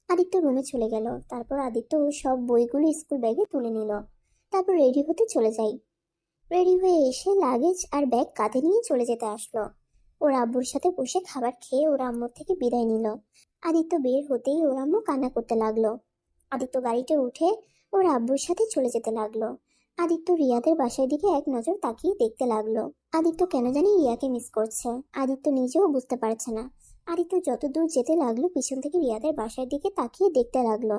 Speaker 2: আদিত্য রুমে চলে গেল। তারপর আদিত্য ওর সব বইগুলো স্কুল ব্যাগে তুলে নিল। তারপর রেডি হতে চলে যায়। রেডি হয়ে এসে লাগেজ আর ব্যাগ কাঁধে নিয়ে চলে যেতে আসলো। ওর আব্বুর সাথে বসে খাবার খেয়ে ওর আম্মুর থেকে বিদায় নিল। আদিত্য বের হতেই ওর আম্মু কান্না করতে লাগলো। আদিত্য গাড়িতে উঠে ওর আব্বুর সাথে চলে যেতে লাগলো। আদিত্য রিয়াদের বাসার দিকে এক নজর তাকিয়ে দেখতে লাগলো। আদিত্য কেন জানি রিয়াকে মিস করছে। আদিত্য নিজেও বুঝতে পারছে না। আদিত্য যত দূর যেতে লাগলো পিছন থেকে রিয়াদের বাসার দিকে তাকিয়ে দেখতে লাগলো।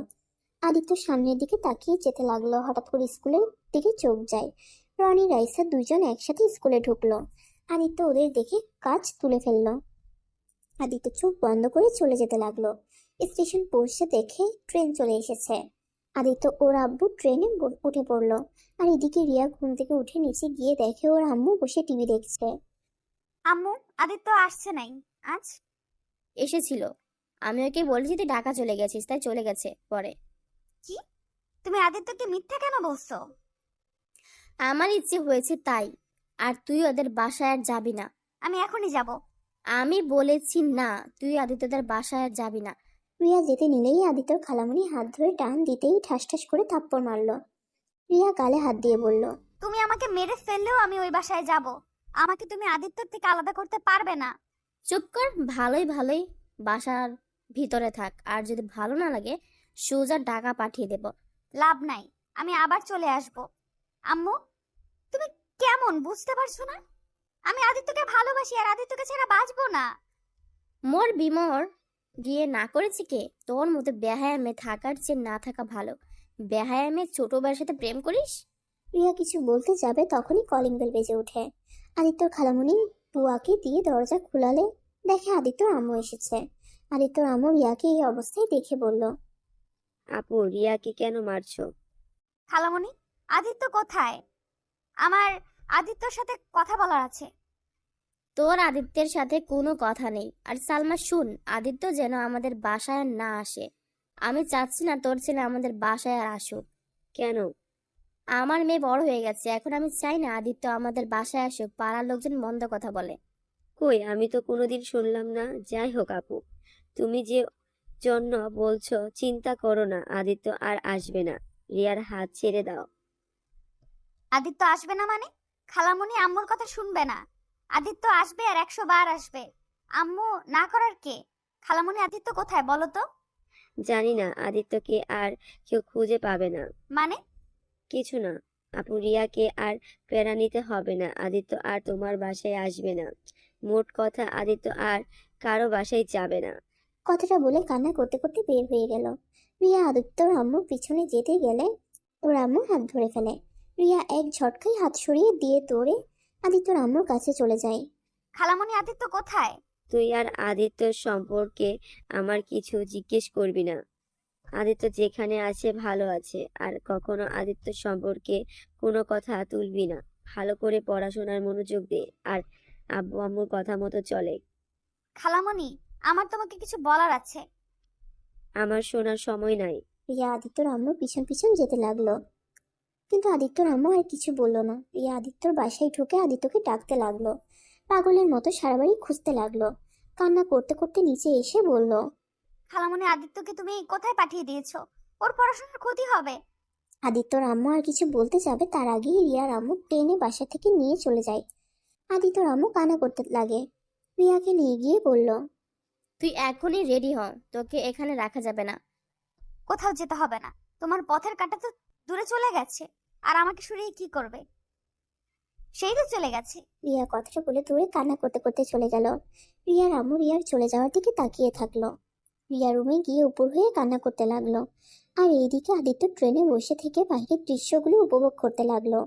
Speaker 2: আদিত্য সামনের দিকে তাকিয়ে যেতে লাগলো। হঠাৎ করে স্কুলের দিকে চোখ যায়। রনি রাইসা দুইজন একসাথে স্কুলে ঢুকলো। আদিত্য ওদের দেখে কাজ তুলে ফেললো। আদিত্য চোখ বন্ধ করে চলে যেতে লাগলো। স্টেশন পৌঁছে দেখে ট্রেন চলে এসেছে। আদিত্য ওর আব্বু ট্রেনে উঠে পড়লো। আর এদিকে রিয়া ঘুম থেকে উঠে নিচে গিয়ে দেখে ওর আম্মু বসে টিভি দেখছে।
Speaker 3: আম্মু, আদিত্য আসছে নাই আজ?
Speaker 6: এসেছিল, আমি ওকে বলেছি তুই ঢাকা চলে গেছিস, তাই চলে গেছে পরে।
Speaker 3: কি? তুমি আদিত্যকে মিথ্যা কেন বলছো?
Speaker 6: আমার ইচ্ছে হয়েছে তাই। আর তুই ওদের বাসায় আর যাবি না।
Speaker 3: আমি এখনই যাব।
Speaker 6: আমি বলেছি না, তুই আদিত্যদের বাসায় আর যাবি না।
Speaker 2: রিয়া যেতে নিলেই আদিত্যর খালামণি হাত ধরে টান দিতেই ঠাস ঠাস করে থাপ্পড় মারলো। রিয়া গালে হাত দিয়ে বলল,
Speaker 3: তুমি আমাকে মেরে ফেললেও আমি ওই বাসায় যাব। আমাকে তুমি আদিত্যর থেকে আলাদা করতে পারবে না।
Speaker 6: চুপ কর। ভালোই ভালোই বাসার ভিতরে থাক, আর যদি ভালো না লাগে সোজা ঢাকা পাঠিয়ে দেব।
Speaker 3: লাভ নাই, আমি আবার চলে আসব। আম্মু, তুমি কেমন বুঝতে পারছো না? আমি আদিত্যকে ভালোবাসি আর আদিত্যকে ছাড়া বাঁচবো না।
Speaker 6: মোর বিমোর বিয়ে না করেছি কে? তোর মতো বেহায়া মেয়ে থাকার চেয়ে না থাকা ভালো। বেহায়া মেয়ে ছোট ভাইয়ের সাথে প্রেম করিস?
Speaker 2: রিয়া কিছু বলতে যাবে তখনই কলিং বেল বেজে ওঠে। আদিত্যর খালামণি বুয়াকে দিয়ে দরজা খুলালে দেখে আদিত্যর আম্মু এসেছে। আদিত্যর আম্মু রিয়াকে এই অবস্থায় দেখে বলল,
Speaker 4: আপু, রিয়াকে কেন মারছো?
Speaker 3: খালামণি, আদিত্য কোথায়? আমার আদিত্যর সাথে কথা বলার আছে।
Speaker 6: তোর আদিত্যের সাথে কোনো কথা নেই। আর সালমা শুন, আদিত্য যেন আমাদের বাসায় আর না আসে। আমি চাচ্ছি না তোর ছেলে আমাদের বাসায় আর আসুক।
Speaker 4: কেন?
Speaker 6: আমার মেয়ে বড় হয়ে গেছে, এখন আমি চাই না আদিত্য আমাদের বাসায় আসুক। পাড়ার লোকজন মন্দ কথা বলে।
Speaker 4: কই, আমি তো কোনোদিন শুনলাম না। যাই হোক আপু, তুমি যে জন্য বলছো চিন্তা করো না, আদিত্য আর আসবে না। রিয়ার হাত ছেড়ে দাও।
Speaker 3: আদিত্য আসবে না মানে? খালামণি আম্মুর কথা শুনবে না। আদিত্য আসবে আর 100 বার আসবে। আম্মু না করার কে? খালামণি, আদিত্য কোথায় বলো তো?
Speaker 4: জানি না, আদিত্যকে আর কেউ খুঁজে পাবে না।
Speaker 3: মানে?
Speaker 4: কিছু না আপু, রিয়াকে আর প্যারা নিতে হবে না। আদিত্য আর তোমার বাসায় আসবে না। মোট কথা, আদিত্য আর কারো বাসায় যাবে না।
Speaker 2: কথাটা বলে কান্না করতে করতে বের হয়ে গেল। রিয়া আদিত্যর আম্মুর পিছনে যেতে গেলে ওর আম্মু হাত ধরে ফেলে। রিয়া এক ঝটকায় হাত সরিয়ে দিয়ে দৌড়ে আদিত্যর আম্মুর কাছে চলে যায়।
Speaker 3: খালামণি, আদিত্য কোথায়?
Speaker 4: তুই আর আদিত্যর সম্পর্কে আমার কিছু জিজ্ঞেস করবি না। আদিত্য যেখানে আছে ভালো আছে, আর কখনো আদিত্য সম্পর্কে কোনো কথা তুলবি না। ভালো করে পড়াশোনার মনোযোগ দে, আর আব্বু আম্মুর কথা মতো চলে।
Speaker 3: খালামণি, আমার তোমাকে কিছু বলার আছে।
Speaker 4: আমার শোনার সময় নাই।
Speaker 2: রিয়া আদিত্যর আম্মুর পিছন পিছন যেতে লাগলো, কিন্তু আদিত্যর আম্মু আর কিছু বললো না। রিয়া আদিত্যর বাসায় ঢুকে আদিত্যকে ডাকতে লাগলো। পাগলের মতো সারা বাড়ি খুঁজতে লাগলো। কান্না করতে করতে নিচে এসে বলল,
Speaker 3: খালামণি, আদিত্যকে তুমি কোথায় পাঠিয়ে দিয়েছো? ওর পড়াশোনার ক্ষতি হবে।
Speaker 2: আদিত্যর আম্মু আর কিছু বলতে যাবে তার আগেই রিয়ার আম্মু ট্রেনে বাসা থেকে নিয়ে চলে যায়। আদিত্যর আম্মু কান্না করতে লাগে। রিয়াকে নিয়ে গিয়ে বলল,
Speaker 6: তুই এখনই রেডি হ, তোকে এখানে রাখা যাবে না।
Speaker 3: কোথাও যেতে হবে না। তোমার পথের কাঁটা তো দূরে চলে গেছে। আর আমাকে সরিয়ে কি করবে? সেই তো চলে গেছে।
Speaker 2: রিয়া কথাটা বলে দূরে কান্না করতে করতে চলে গেল। রিয়ার আম্মু রিয়ার চলে যাওয়ার দিকে তাকিয়ে থাকলো। রিয়া রুমে গিয়ে উপর হয়ে কান্না করতে লাগলো। আর এইদিকে আদিত্য ট্রেনে বসে থেকে বাইরের দৃশ্যগুলো উপভোগ করতে লাগলো।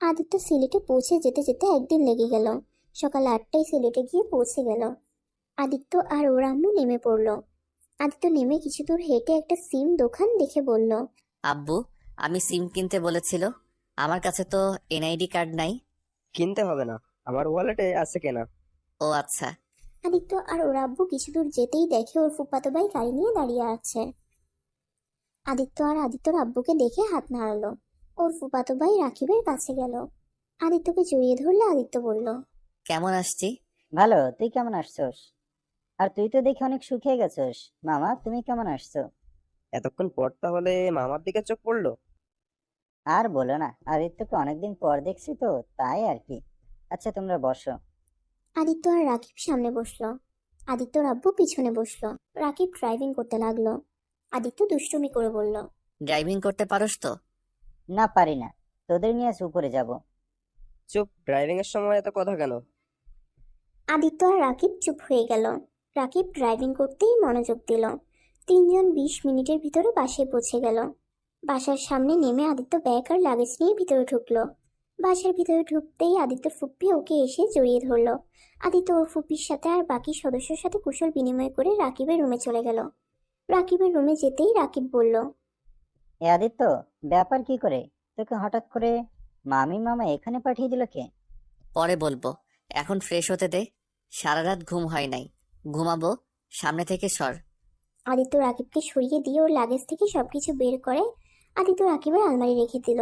Speaker 2: আদিত্য সিলেটে পৌঁছে যেতে যেতে একদিন লেগে গেল। সকাল 8টায় সিলেটে গিয়ে পৌঁছে গেল। আদিত্য আর ওর আম্মু নেমে পড়লো। আদিত্য নেমে কিছু দূর হেঁটে একটা সিম দোকান দেখে বলল,
Speaker 1: আব্বু, আমি সিম কিনতে বলেছিল, আমার কাছে তো এনআইডি কার্ড নাই।
Speaker 7: কিনতে হবে না, আমার ওয়ালেটে আছে কেনা।
Speaker 1: ও আচ্ছা।
Speaker 2: আদিত্য আর ওর আব্বু কিছু দূর যেতেই দেখে ওর ফুফাতো ভাই গাড়ি নিয়ে দাঁড়িয়ে আছে। আদিত্য আর আদিত্যর আব্বুকে দেখে হাত নাড়ালো। ওর ফুফাতো ভাই রাকিবের কাছে গেল। আদিত্যকে জড়িয়ে ধরলে আদিত্য বলল,
Speaker 1: কেমন আসছি?
Speaker 8: ভালো, তুই কেমন আসছস? আর তুই তো দেখে অনেক শুকিয়ে গেছস। মামা, তুমি কেমন আসছো?
Speaker 7: এতক্ষণ পর তাহলে মামার দিকে চোখ পড়লো।
Speaker 8: আর বলো না, আদিত্যকে অনেকদিন পর দেখছি তো, তাই আর কি। আচ্ছা, তোমরা বসো।
Speaker 2: আদিত্য আর রাকিব সামনে বসলো। আদিত্যর আব্বু পিছনে বসলো। রাকিব ড্রাইভিং করতে লাগলো। আদিত্য দুষ্টুমি করে বলল,
Speaker 1: ড্রাইভিং করতে পারোস তো?
Speaker 8: না, পারি না। তোদের নিয়ে আজ উপরে যাব।
Speaker 7: চুপ, ড্রাইভিং এর সময় এত কথা কেন?
Speaker 2: আদিত্য আর রাকিব চুপ হয়ে গেল। রাকিব ড্রাইভিং করতেই মনোযোগ দিল। তিনজন 20 মিনিটের ভিতরে বাসায় পৌঁছে গেল। বাসার সামনে নেমে আদিত্য ব্যাগ আর লাগেজ নিয়ে ভিতরে ঢুকলো। বাসার ভিতরে ঢুকতেই আদিত্য ফুপ্পি ওকে এসে জড়িয়ে ধরলো। আদিত্য ওর ফুপ্পির সাথে আর বাকি সদস্যর সাথে কুশল বিনিময় করে রাকিবের রুমে চলে গেল। রাকিবের রুমে যেতেই রাকিব বলল,
Speaker 8: এ আদিত্য, ব্যাপার কি করে? তোকে হঠাৎ করে মামা এখানে পাঠিয়ে দিল কে?
Speaker 1: পরে বলবো, এখন ফ্রেশ হতে দে। সারা রাত ঘুম হয় নাই, ঘুমাবো। সামনে থেকে সর।
Speaker 2: আদিত্য রাকিবকে সরিয়ে দিয়ে ওর লাগেজ থেকে সবকিছু বের করে আদিত্য রাকিবের আলমারি রেখে দিল।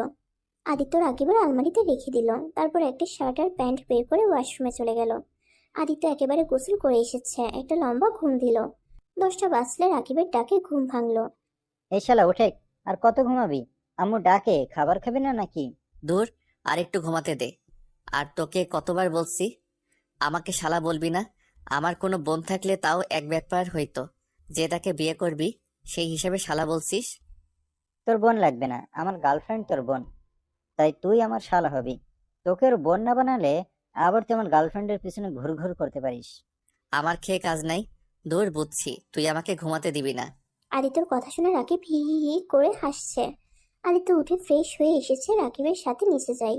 Speaker 2: আদিত্য রাকিবের আলমারিতে রেখে দিল। তারপর একটা শার্ট আর প্যান্ট বের করে ওয়াশরুমে চলে গেল। আদিত্য একেবারে গোসল করে এসেছে, একটা লম্বা ঘুম দিল। 10টা বাজলে রাকিবের ডাকে ঘুম ভাঙলো।
Speaker 8: এই শালা, ওঠে। আর কত ঘুমাবি? আম্মু ডাকে, খাবার খাবি না নাকি?
Speaker 1: দূর, আর একটু ঘুমাতে দে। আর তোকে কতবার বলছি আমাকে শালা বলবি না? আমার কোনো বোন থাকলে তাও এক ব্যাপার হইতো, যে তাকে বিয়ে করবি সেই হিসেবে শালা বলছিস।
Speaker 8: তোর বোন লাগবে না, আমার গার্লফ্রেন্ড তোর বোন। তাই তুই আমার শালা হবি। তোকে ওর বোন না বানালে আবার তুই আমার গার্লফ্রেন্ডের পিছনে ঘুর ঘুর করতে পারিস।
Speaker 1: আমার খেয়ে কাজ নাই। দূর, বুঝছি তুই আমাকে ঘুমাতে দিবি না।
Speaker 2: আদিত্যর কথা শুনে রাকিব হি হি হি করে হাসছে। আদিত্য উঠে ফ্রেশ হয়ে এসেছে, রাকিবের সাথে নিচে যায়।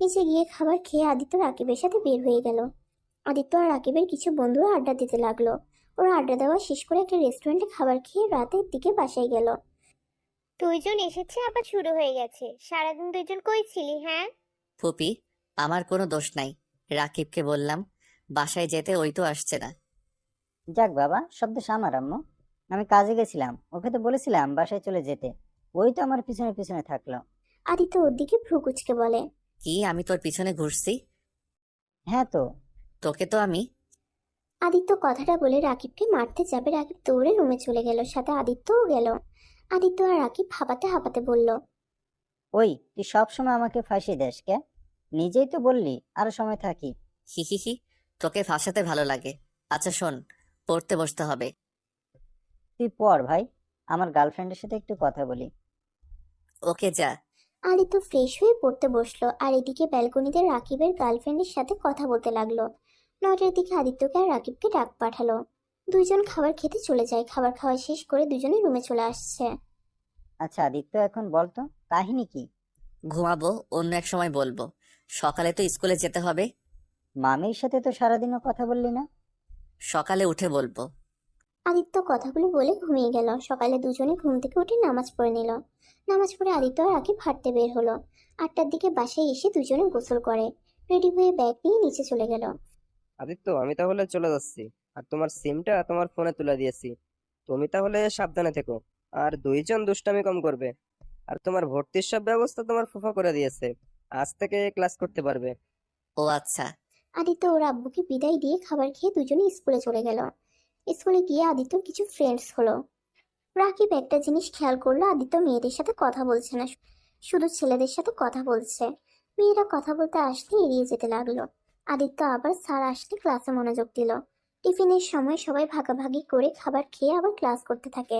Speaker 2: নিচে গিয়ে খাবার খেয়ে আদিত্য রাকিবের সাথে বের হয়ে গেল। আদিত্য আর রাকিবের কিছু বন্ধুরা আড্ডা দিতে লাগলো। ওরা আড্ডা দেওয়া শেষ করে একটা রেস্টুরেন্টে খাবার খেয়ে রাতের দিকে বাসায় গেল।
Speaker 9: দুইজন এসেছে, আবার শুরু হয়ে গেছে। সারাদিন দুইজন কই ছিলি? হ্যাঁ,
Speaker 1: ফুপি, আমার কোনো দোষ নাই। রাকিবকে বললাম বাসায় যেতে, ওই তো আসছে না।
Speaker 8: যাক বাবা, শব্দ আমার আম্মু। আমি কাজে গেছিলাম, ওকে তো বলেছিলাম বাসায় চলে যেতে। ওই তো আমার পিছনে পিছনে থাকলো।
Speaker 2: আদিত্য ওর দিকে ভ্রু কুঁচকে বলে,
Speaker 1: কি আমি তোর পিছনে ঘুরছি?
Speaker 8: হ্যাঁ তো।
Speaker 1: তোকে তো আমি।
Speaker 2: আদিত্য কথাটা বলে রাকিবকে মারতে যাবে। রাকিব দৌড়ে রুমে চলে গেল, সাথে আদিত্যও গেল। আদিত্য আর রাকিব হাঁপাতে হাঁপাতে বলল,
Speaker 8: ওই, তুই সব সময় আমাকে ফাঁসিয়ে দেস কে? নিজেই তো বললি আরো সময় থাকি।
Speaker 1: হি হি হি, তোকে ফাঁসাতে ভালো লাগে। আচ্ছা শোন, পড়তে বসতে হবে।
Speaker 8: তুই পড় ভাই, আমার গার্লফ্রেন্ডের সাথে একটু কথা বলি।
Speaker 1: ওকে, যা।
Speaker 2: আদিত্য ফ্রেশ হয়ে পড়তে বসলো। আর এদিকে ব্যালকনিতে রাকিবের গার্লফ্রেন্ডের সাথে কথা বলতে লাগলো। 9টার দিকে আদিত্যকে আর রাকিবকে ডাক পাঠালো। দুইজন খাবার খেতে চলে যায়। খাবার খাওয়া শেষ করে দুজনে রুমে চলে আসছে।
Speaker 8: আচ্ছা আদিত্য, এখন বলতো কাহিনী কি?
Speaker 1: ঘুমাবো, অন্য এক সময় বলবো। সকালে তো স্কুলে যেতে হবে।
Speaker 8: মামির সাথে তো সারাদিনও কথা বললি না।
Speaker 1: সকালে উঠে বলবো।
Speaker 2: আদিত্য কথাগুলো বলে ঘুমিয়ে গেল। সকালে দুজনে ঘুম থেকে উঠে নামাজ পড়ে নিল। নামাজ পড়ে আদিত্য আর রাকিব হাঁটতে বের হলো। 8টার দিকে বাসায় এসে দুজনে গোসল করে রেডি হয়ে ব্যাগ নিয়ে নিচে চলে গেল।
Speaker 7: আদিত্য, আমি তাহলে চলে যাচ্ছি। আর তোমার সিমটা তোমার ফোনে তুলে দিয়েছি। তুমি তাহলে সাবধানে থেকো। আর দুইজন দুষ্টামি কম করবে। আর তোমার ভর্তির সব ব্যবস্থা তোমার ফুফা করে দিয়েছে। আজ থেকে ক্লাস করতে পারবে।
Speaker 1: ও আচ্ছা।
Speaker 2: আদিত্য ওর আব্বুকে বিদায় দিয়ে খাবার খেয়ে দুজনে স্কুলে চলে গেল। স্কুলে গিয়ে আদিত্যর কিছু ফ্রেন্ডস হলো। রাকিব একটা জিনিস খেয়াল করলো, আদিত্য মেয়েদের সাথে কথা বলছে না, শুধু ছেলেদের সাথে কথা বলছে। মেয়েরা কথা বলতে আসলে এড়িয়ে যেতে লাগলো। আদিত্য আবার স্যার আসলে ক্লাসে মনোযোগ দিল। টিফিনের সময় সবাই ভাগাভাগি করে খাবার খেয়ে আবার ক্লাস করতে থাকে।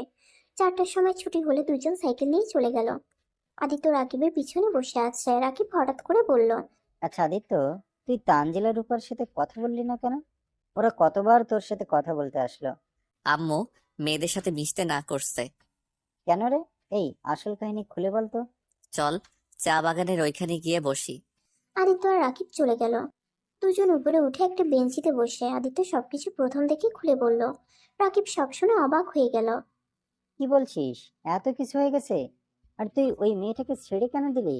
Speaker 2: 4টার সময় ছুটি হলে দুজন সাইকেল নিয়ে চলে গেল। আদিত্য রাকিবের পিছনে বসে আছে। রাকিব হঠাৎ করে বলল,
Speaker 8: আচ্ছা আদিত্য, তুই তানজিলা রূপার সাথে কথা বললি না কেন? ওরা কতবার তোর সাথে কথা বলতে আসলো?
Speaker 1: আম্মু মেয়েদের সাথে মিশতে না করছে।
Speaker 8: কেন রে? এই আসল কাহিনী খুলে বলতো।
Speaker 1: চল চা বাগানের ওইখানে গিয়ে বসি।
Speaker 2: আদিত্য আর রাকিব চলে গেল। দুজন উপরে উঠে একটা বেঞ্চিতে বসে আদিত্য সবকিছু প্রথম থেকে খুলে বলল। রাকিব সব শুনে অবাক হয়ে গেল।
Speaker 8: কি বলছিস? এত কিছু হয়ে গেছে? আর তুই ওই মেয়েটাকে ছেড়ে কেন দিলি?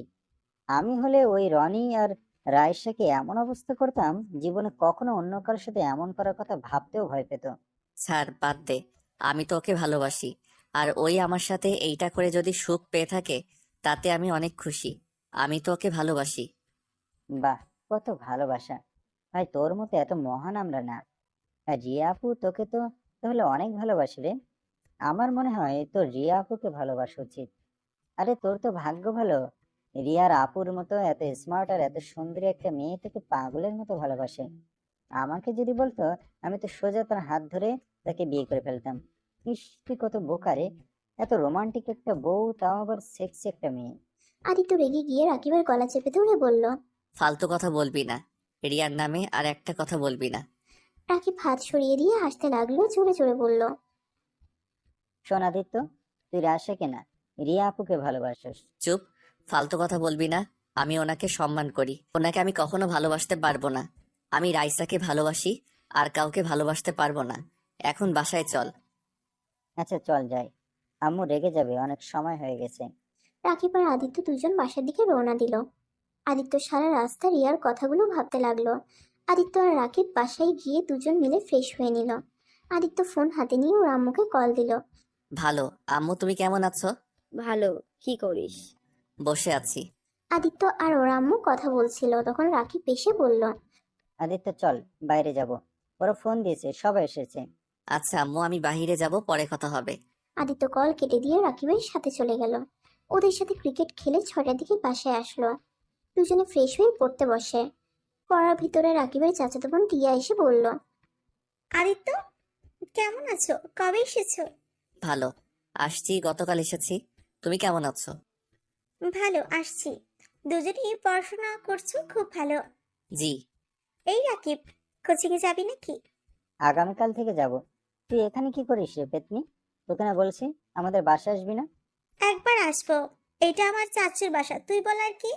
Speaker 8: আমি হলে ওই রনি আর রায়সাকে এমন অবস্থা করতাম, জীবনে কখনো অন্য কারোর সাথে এমন করার কথা ভাবতেও ভয় পেত।
Speaker 1: স্যার বাদ দে, আমি তো ওকে ভালোবাসি। আর ওই আমার সাথে এইটা করে যদি সুখ পেয়ে থাকে তাতে আমি অনেক খুশি। আমি তো ওকে ভালোবাসি।
Speaker 8: বাহ, কত ভালোবাসা! ভাই, তোর মতো এত মহান আমরা না। আর রিয়া আপু তোকে তো তাহলে অনেক ভালোবাসে রে। আমার মনে হয় তোর রিয়া আপুকে ভালোবাসা উচিত। আরে তোর তো ভাগ্য ভালো, রিয়ার আপুর মতো এত স্মার্ট আর এত সুন্দরী একটা মেয়ে তোকে পাগলের মতো ভালোবাসে। আমাকে যদি বলতো, আমি তো সোজা তার হাত ধরে তাকে বিয়ে করে ফেলতাম। ইস, তুই কত বোকা রে! এত রোমান্টিক একটা বউ, তাও আবার সেক্সি একটা মেয়ে।
Speaker 2: আদিত্য রেগে গিয়ে রাকিবের গলা চেপে ধরে বলল।
Speaker 1: ফালতু কথা বলবি না, রিয়ার নামে আর একটা কথা বলবি না।
Speaker 2: রাকিব হাত সরিয়ে দিয়ে হাসতে লাগলো, জোরে জোরে বলল।
Speaker 8: শোন আদিত্য, তুই রাশাকে না, রিয়া আপুকে ভালোবাসিস।
Speaker 1: চুপ, ফালতু কথা বলবি না। আমি ওনাকে সম্মান করি, ওনাকে আমি কখনো ভালোবাসতে পারবো না। আমি রাইসাকে ভালোবাসি, আর কাউকে ভালোবাসতে পারবো না। এখন বাসায় চল।
Speaker 8: আচ্ছা চল যাই, আম্মু রেগে যাবে, অনেক সময় হয়ে গেছে।
Speaker 2: রাকিব আর আদিত্য দুজন বাসার দিকে রওনা দিল। আদিত্য সারা রাস্তা রিয়ার কথাগুলো ভাবতে লাগলো। আদিত্য আর রাকিব বাসায় গিয়ে দুজন মিলে ফ্রেশ হয়ে নিল। আদিত্য ফোন হাতে নিয়ে ওর আম্মুকে কল দিল।
Speaker 1: ভালো। আম্মু তুমি কেমন আছো?
Speaker 4: ভালো। কি করিস?
Speaker 1: বসে আছি।
Speaker 2: আদিত্য আর ওর আম্মু কথা বলছিল, তখন রাকিব এসে বলল।
Speaker 8: আদিত্য চল, বাইরে যাব। ওরা ফোন দিয়েছে, সবাই এসেছে।
Speaker 1: আচ্ছা আম্মু, আমি বাহিরে যাব, পরে কথা হবে।
Speaker 2: আদিত্য কল কেটে দিয়ে রাকিবের সাথে চলে গেল। ওদের সাথে ক্রিকেট খেলে 6টার দিকে বাসায় আসলো। দুজনে ফ্রেশ হয়ে পড়তে বসে। পড়ার ভিতরে রাকিবের চাচাতো বোন টিয়া এসে বলল।
Speaker 9: আদিত্য, কেমন আছো? কবে এসেছো?
Speaker 1: ভালো। আসছি, গতকাল এসেছি। তুমি কেমন আছো?
Speaker 9: ভালো, আসছি। দুজনেই পড়াশোনা করছো, খুব ভালো।
Speaker 1: জি।
Speaker 9: এই রাকিব, কোচিংয়ে যাবি নাকি?
Speaker 8: আগামীকাল থেকে যাব। তুই এখানে কি করিস রে পেতনি? তোকে না বলছি আমাদের বাসায় আসবি না?
Speaker 9: একবার আসবো। এটা আমার চাচুর বাসা, তুই বল আর কি।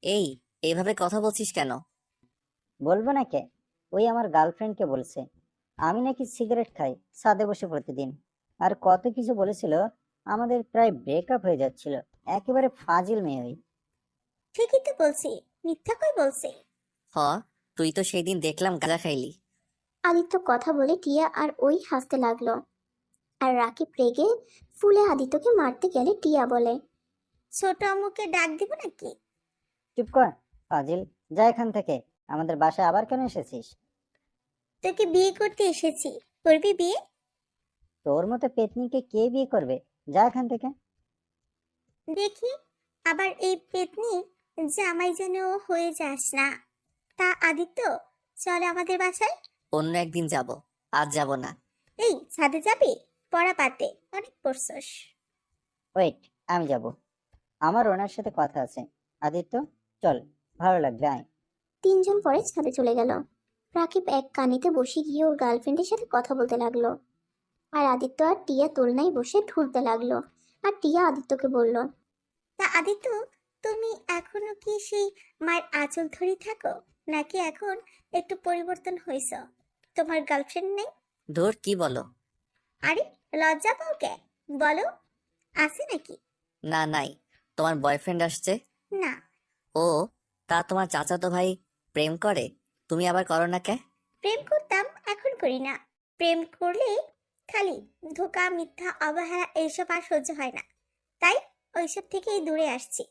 Speaker 1: এই, এইভাবে কথা বলছিস কেন?
Speaker 8: বলবো না কে? ওই আমার গার্লফ্রেন্ডকে বলছে আমি নাকি সিগারেট খাই ছাদে বসে প্রতিদিন। আর কত কিছু বলেছিল, আমাদের প্রায় ব্রেকআপ হয়ে যাচ্ছিল। একেবারে ফাজিল মেয়ে ওই।
Speaker 9: ঠিকই তো বলছি, মিথ্যা কই বলছি?
Speaker 1: হ, তুই তো সেই দিন দেখলাম গাঁজা খাইলি।
Speaker 2: আদিত্য কথা বলে টিয়া আর ওই হাসতে লাগলো। আর রাকিব রেগে ফুলে আদিত্যকে মারতে গেলে টিয়া বলে।
Speaker 9: ছোট আম্মুকে ডাক দিব নাকি?
Speaker 8: চুপ কর ফাজিল, যা এখান থেকে। আমাদের বাসায় আবার কেন এসেছিস?
Speaker 9: তোকে বিয়ে করতে এসেছি, করবি বিয়ে?
Speaker 8: তোর মতো পেতনিকে কে বিয়ে করবে? যা এখান থেকে।
Speaker 9: দেখি, আবার এই পেতনি জামাই যেন হয়ে যাস না। তা আদিত্য, চল আমাদের বাসায়।
Speaker 1: অন্য একদিন যাব, আজ যাব না।
Speaker 9: এই ছাদে যাবি? পড়া পাতে অনেক পড়ছস।
Speaker 8: ওয়েট, আমি যাব। আমার ওনার সাথে কথা আছে। আদিত্য চল, ভালো লাগবে, আয়।
Speaker 2: তিনজন পরে ছাদে চলে গেল। রাকিব এক কানিতে বসে গিয়ে ওর গার্লফ্রেন্ডের সাথে কথা বলতে লাগলো। আর আদিত্য আর টিয়া দোলনায় বসে ঢুলতে লাগলো। আর টিয়া আদিত্যকে বলল।
Speaker 9: তা আদিত্য, তুমি এখনো কি সেই মায়ের আঁচল ধরে থাকো, নাকি এখন একটু পরিবর্তন হয়েছ? তোমার গার্লফ্রেন্ড নেই?
Speaker 1: ধুর, কি বলো?
Speaker 9: আরে, লজ্জা পাও কে? বলো, আছে নাকি?
Speaker 1: না, নাই। তোমার বয়ফ্রেন্ড আসছে?
Speaker 9: না।
Speaker 1: ও, তা তোমার চাচাতো ভাই প্রেম করে? তুমি আবার করো না কে?
Speaker 9: প্রেম করতাম, এখন করি না। প্রেম করলে খালি ধোঁকা, মিথ্যা, অবহেলা এইসব আর সহ্য হয় না, তাই ওইসব থেকেই দূরে আসছি।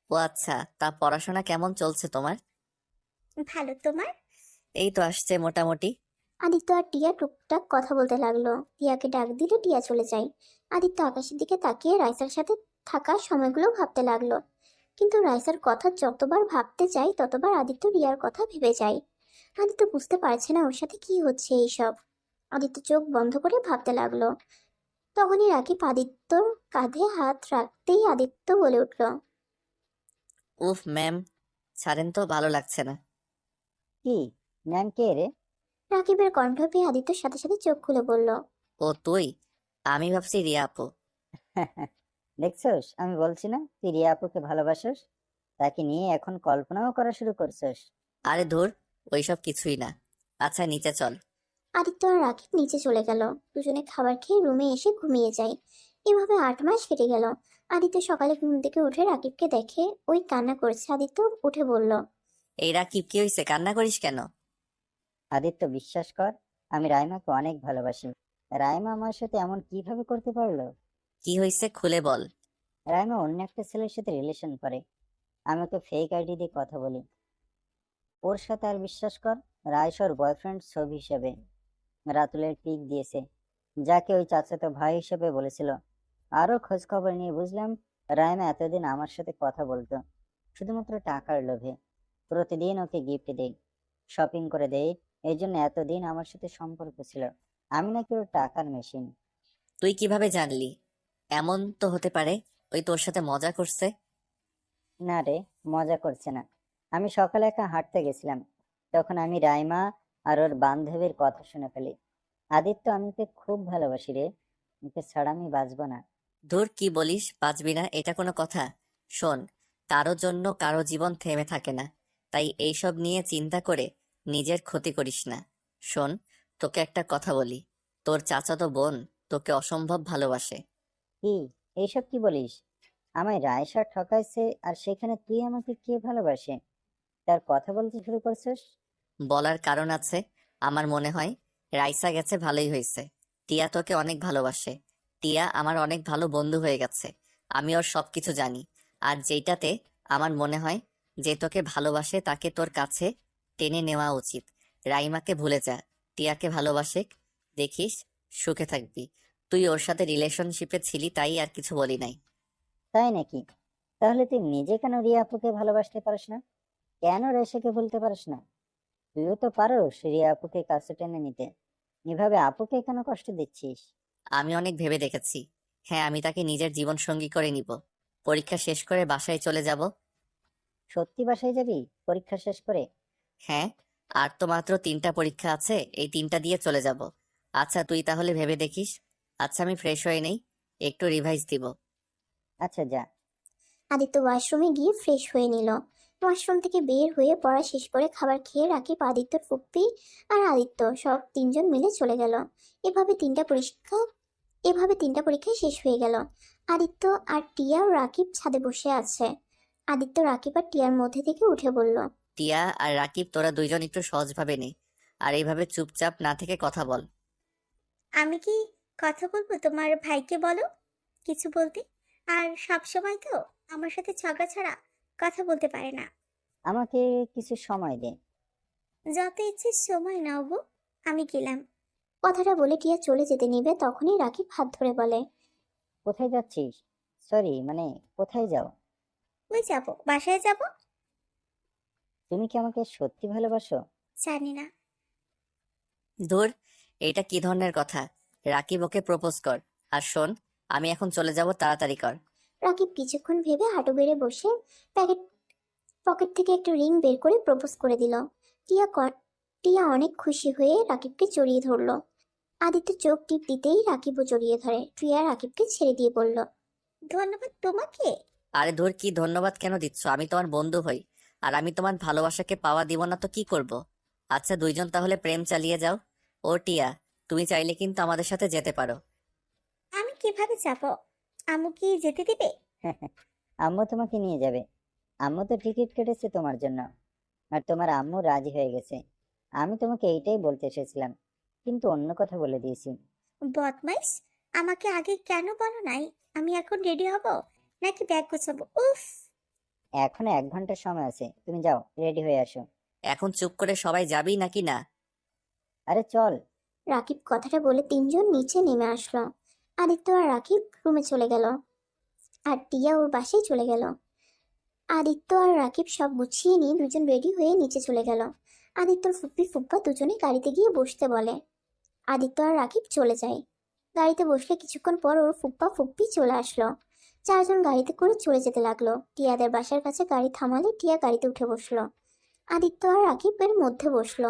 Speaker 1: ও আচ্ছা, তা পড়াশোনা কেমন চলছে তোমার?
Speaker 9: ভালো, তোমার?
Speaker 1: এই তো আসছে মোটামুটি।
Speaker 2: আদিত্য আর টিয়া টুকটাক কথা বলতে লাগলো। টিয়াকে ডাক দিলে টিয়া চলে যায়। আদিত্য আকাশের দিকে তাকিয়ে রাইসার সাথে থাকা সময়গুলো ভাবতে লাগলো। কিন্তু রাইসার কথা যতবার ভাবতে চায় ততবার আদিত্য রিয়ার কথা ভেবে যায়। আদিত্য বুঝতে পারছে না ওর সাথে কি হচ্ছে এইসব। আদিত্য চোখ বন্ধ করে ভাবতে লাগলো। তখনই রাকিব আদিত্যর কাঁধে হাত রাখতেই আদিত্য বলে উঠল।
Speaker 1: উফ ম্যাম, ছাড়েন তো, ভালো লাগছে না।
Speaker 8: কি? ম্যাম কে রে?
Speaker 2: রাকিবের কণ্ঠ পেয়ে আদিত্যর সাথে সাথে চোখ খুলে বলল,
Speaker 1: ও তুই? আমি ভাবছি রিয়া আপু।
Speaker 8: দেখছস, আমি বলছি না তুই রিয়া আপুকে ভালোবাসোস? তাকে নিয়ে এখন কল্পনাও করা শুরু করছস?
Speaker 1: আরে ধুর, ওইসব কিছুই না। আচ্ছা নিচে চল।
Speaker 2: আদিত্য আর রাকিব নিচে চলে গেল। দুজনে খাবার খেয়ে রুমে এসে ঘুমিয়ে যায়। এভাবে 8 মাস কেটে গেল। আদিত্য সকালে ঘুম থেকে উঠে রাকিবকে দেখে ওই কান্না করছে। আদিত্য উঠে বলল,
Speaker 1: এই রাকিব, কি হয়েছে, কান্না করিস কেন?
Speaker 8: আদিত্য, বিশ্বাস কর, আমি রাইমাকে অনেক ভালোবাসি। রাইমা আমার সাথে এমন কিভাবে করতে পারলো?
Speaker 1: কি হয়েছে খুলে বল।
Speaker 8: রাইমা অন্য একটা ছেলের সাথে রিলেশন করে। আমি ওকে ফেক আইডি দিয়ে কথা বলি ওর সাথে। আর বিশ্বাস কর, রাইস ওর বয়ফ্রেন্ড ছবি হিসেবে রাতুলের পিক দিয়েছে, যাকে ওই চাচাতো ভাই হিসেবে বলেছিল। আরো খোঁজ খবর নিয়ে বুঝলাম রায়না এতদিন আমার সাথে কথা বলতো শুধুমাত্র টাকার লোভে। প্রতিদিন ওকে গিফট দেই, শপিং করে দেই, এই জন্য এতদিন আমার সাথে সম্পর্ক ছিল। আমি নাকি ওর টাকার মেশিন।
Speaker 1: তুই কিভাবে জানলি? এমন তো হতে পারে ওই তোর সাথে মজা করছে।
Speaker 8: না রে, মজা করছে না। আমি সকালে একা হাঁটতে গেছিলাম, তখন আমি রাইমা আর ওর বান্ধবীর কথা শুনে ফেলি। আদিত্য, আমি ওকে খুব ভালোবাসি রে, ওকে ছাড়া আমি বাঁচবো না।
Speaker 1: ধুর, কি বলিস, বাঁচবি না? এটা কোনো কথা? শোন, কারোর জন্য কারো জীবন থেমে থাকে না, তাই এইসব নিয়ে চিন্তা করে নিজের ক্ষতি করিস না। শোন, তোকে একটা কথা বলি, তোর চাচাতো বোন তোকে অসম্ভব ভালোবাসে।
Speaker 8: কি? এইসব কি বলিস? আমায় রায়সা ঠকাইছে, আর সেখানে তুই আমাকে কে ভালোবাসে তার কথা বলতে শুরু করছিস?
Speaker 1: বলার কারণ আছে। আমার মনে হয় রাইসা গেছে ভালোই হয়েছে। টিয়া তোকে অনেক ভালোবাসে। টিয়া আমার অনেক ভালো বন্ধু হয়ে গেছে। আমি ওর সবকিছু জানি। আর যেইটাতে আমার মনে হয় যে তোকে ভালোবাসে তাকে তোর কাছে টেনে নেওয়া উচিত। রাইমাকে ভুলে যা, টিয়াকে ভালোবাসে, দেখিস সুখে থাকবি। তুই ওর সাথে রিলেশনশিপে ছিলি তাই আর কিছু বলি নাই।
Speaker 8: তাই নাকি? তাহলে তুই নিজে কেন রিয়া আপুকে ভালোবাসতে পারিস না? কেন রেশাকে ভুলতে পারিস না? তুইও তো পারোস রিয়া আপুকে কাছে টেনে নিতে। এভাবে আপুকে কেন কষ্ট দিচ্ছিস?
Speaker 1: আমি অনেক ভেবে দেখেছি। হ্যাঁ, আমি তাকে নিজের জীবন সঙ্গী করে নিব। পরীক্ষা শেষ করে বাসায় চলে যাব।
Speaker 8: সত্যি বাসায় যাবি পরীক্ষা শেষ করে?
Speaker 1: হ্যাঁ, আর তো মাত্র 3টা পরীক্ষা আছে, এই 3টা দিয়ে চলে যাব। আচ্ছা তুই তাহলে ভেবে দেখিস। আচ্ছা আমি ফ্রেশ হয়ে নেই, একটু রিভাইজ দিব।
Speaker 8: আচ্ছা, যা।
Speaker 2: আদিত্য ওয়াশরুমে গিয়ে ফ্রেশ হয়ে নিল। ওয়াশরুম থেকে বের হয়ে পড়া শেষ করে খাবার খেয়ে রাকিব, আদিত্যর ফুপ্পি আর আদিত্য সব তিনজন মিলে চলে গেল। এভাবে তিনটা পরীক্ষা এভাবে 3টা পরীক্ষা শেষ হয়ে গেল। আদিত্য আর টিয়া ও রাকিব ছাদে বসে আছে। আদিত্য রাকিব আর টিয়ার মধ্যে থেকে উঠে বলল,
Speaker 1: টিয়া আর রাকিব, তোরা দুইজন একটু সহজভাবে নে, আর এইভাবে চুপচাপ না থেকে কথা বল।
Speaker 9: আমি কি কথা বলবো? তোমার ভাইকে বলো কিছু বলতে। আর সব সময় তো আমার সাথে ঝগড়া ছাড়া কথা বলতে পারে না।
Speaker 8: আমাকে কিছু সময় দে।
Speaker 9: যত ইচ্ছে সময় নাও গো, আমি গেলাম।
Speaker 2: কথাটা বলে টিয়া চলে যেতে নিবে, তখনই রাকিব হাত ধরে বলে,
Speaker 8: কোথায় যাচ্ছিস? সরি, মানে কোথায় যাও?
Speaker 9: ওই যাবো, বাসায় যাব।
Speaker 8: তুমি কি আমাকে সত্যি ভালোবাসো?
Speaker 9: জানি না।
Speaker 1: ধুর, এটা কি ধরনের কথা? রাকিব, ওকে প্রপোজ কর। আর শোন, আমি এখন চলে যাব, তাড়াতাড়ি কর।
Speaker 2: রাকিব কিছুক্ষণ ভেবে হাঁটু বেড়ে বসে পকেট থেকে একটা রিং বের করে প্রপোজ করে দিল। টিয়া অনেক খুশি হয়ে রাকিবকে জড়িয়ে ধরলো। আদিত্য চোখ টিপ দিতেই রাকিবও জড়িয়ে ধরে। টিয়া রাকিবকে ছেড়ে দিয়ে বলল,
Speaker 9: ধন্যবাদ তোমাকে।
Speaker 1: আরে ধুর, কি ধন্যবাদ কেন দিচ্ছ? আমি তোমার বন্ধু হই, আর আমি তোমার ভালোবাসাকে পাওয়া দিব না তো কি করব? আচ্ছা দুইজন তাহলে প্রেম চালিয়ে যাও। ও টিয়া, তুমি চাইলে কিন্তু আমাদের সাথে যেতে পারো।
Speaker 9: আমি কিভাবে যাব? আম্মু কি যেতে দিবে?
Speaker 8: আম্মু তোমাকে নিয়ে যাবে। আম্মু তো টিকিট কেটেছে তোমার জন্য, আর তোমার আম্মু রাজি হয়ে গেছে। আমি তোমাকে এইটাই বলতে এসেছিলাম, কিন্তু অন্য কথা বলে দিয়েছি।
Speaker 9: বদমাইশ, আমাকে আগে কেন বলো নাই? আমি এখন রেডি হব নাকি ব্যাগ গোছাবো? উফ।
Speaker 8: এখনো 1 ঘন্টা সময় আছে, তুমি যাও, রেডি হয়ে আসো।
Speaker 1: এখন চুপ করে সবাই যাবি নাকি না?
Speaker 8: আরে চল।
Speaker 2: রাকিব কথাটা বলে তিনজন নিচে নেমে আসলো। আদিত্য আর রাকিব রুমে চলে গেল, আর টিয়া ওর বাসায় চলে গেল। আদিত্য আর রাকিব সব গুছিয়ে নিয়ে দুজন রেডি হয়ে নিচে চলে গেল। আদিত্যর ফুপ্পি ফুপ্পা দুজনে গাড়িতে গিয়ে বসতে বলে। আদিত্য আর রাকিব চলে যায়। গাড়িতে বসলে কিছুক্ষণ পর ওর ফুপ্পা ফুপ্পি চলে আসলো। চারজন গাড়িতে করে চলে যেতে লাগলো। টিয়াদের বাসার কাছে গাড়ি থামালে টিয়া গাড়িতে উঠে বসলো। আদিত্য আর রাকিবের মধ্যে বসলো।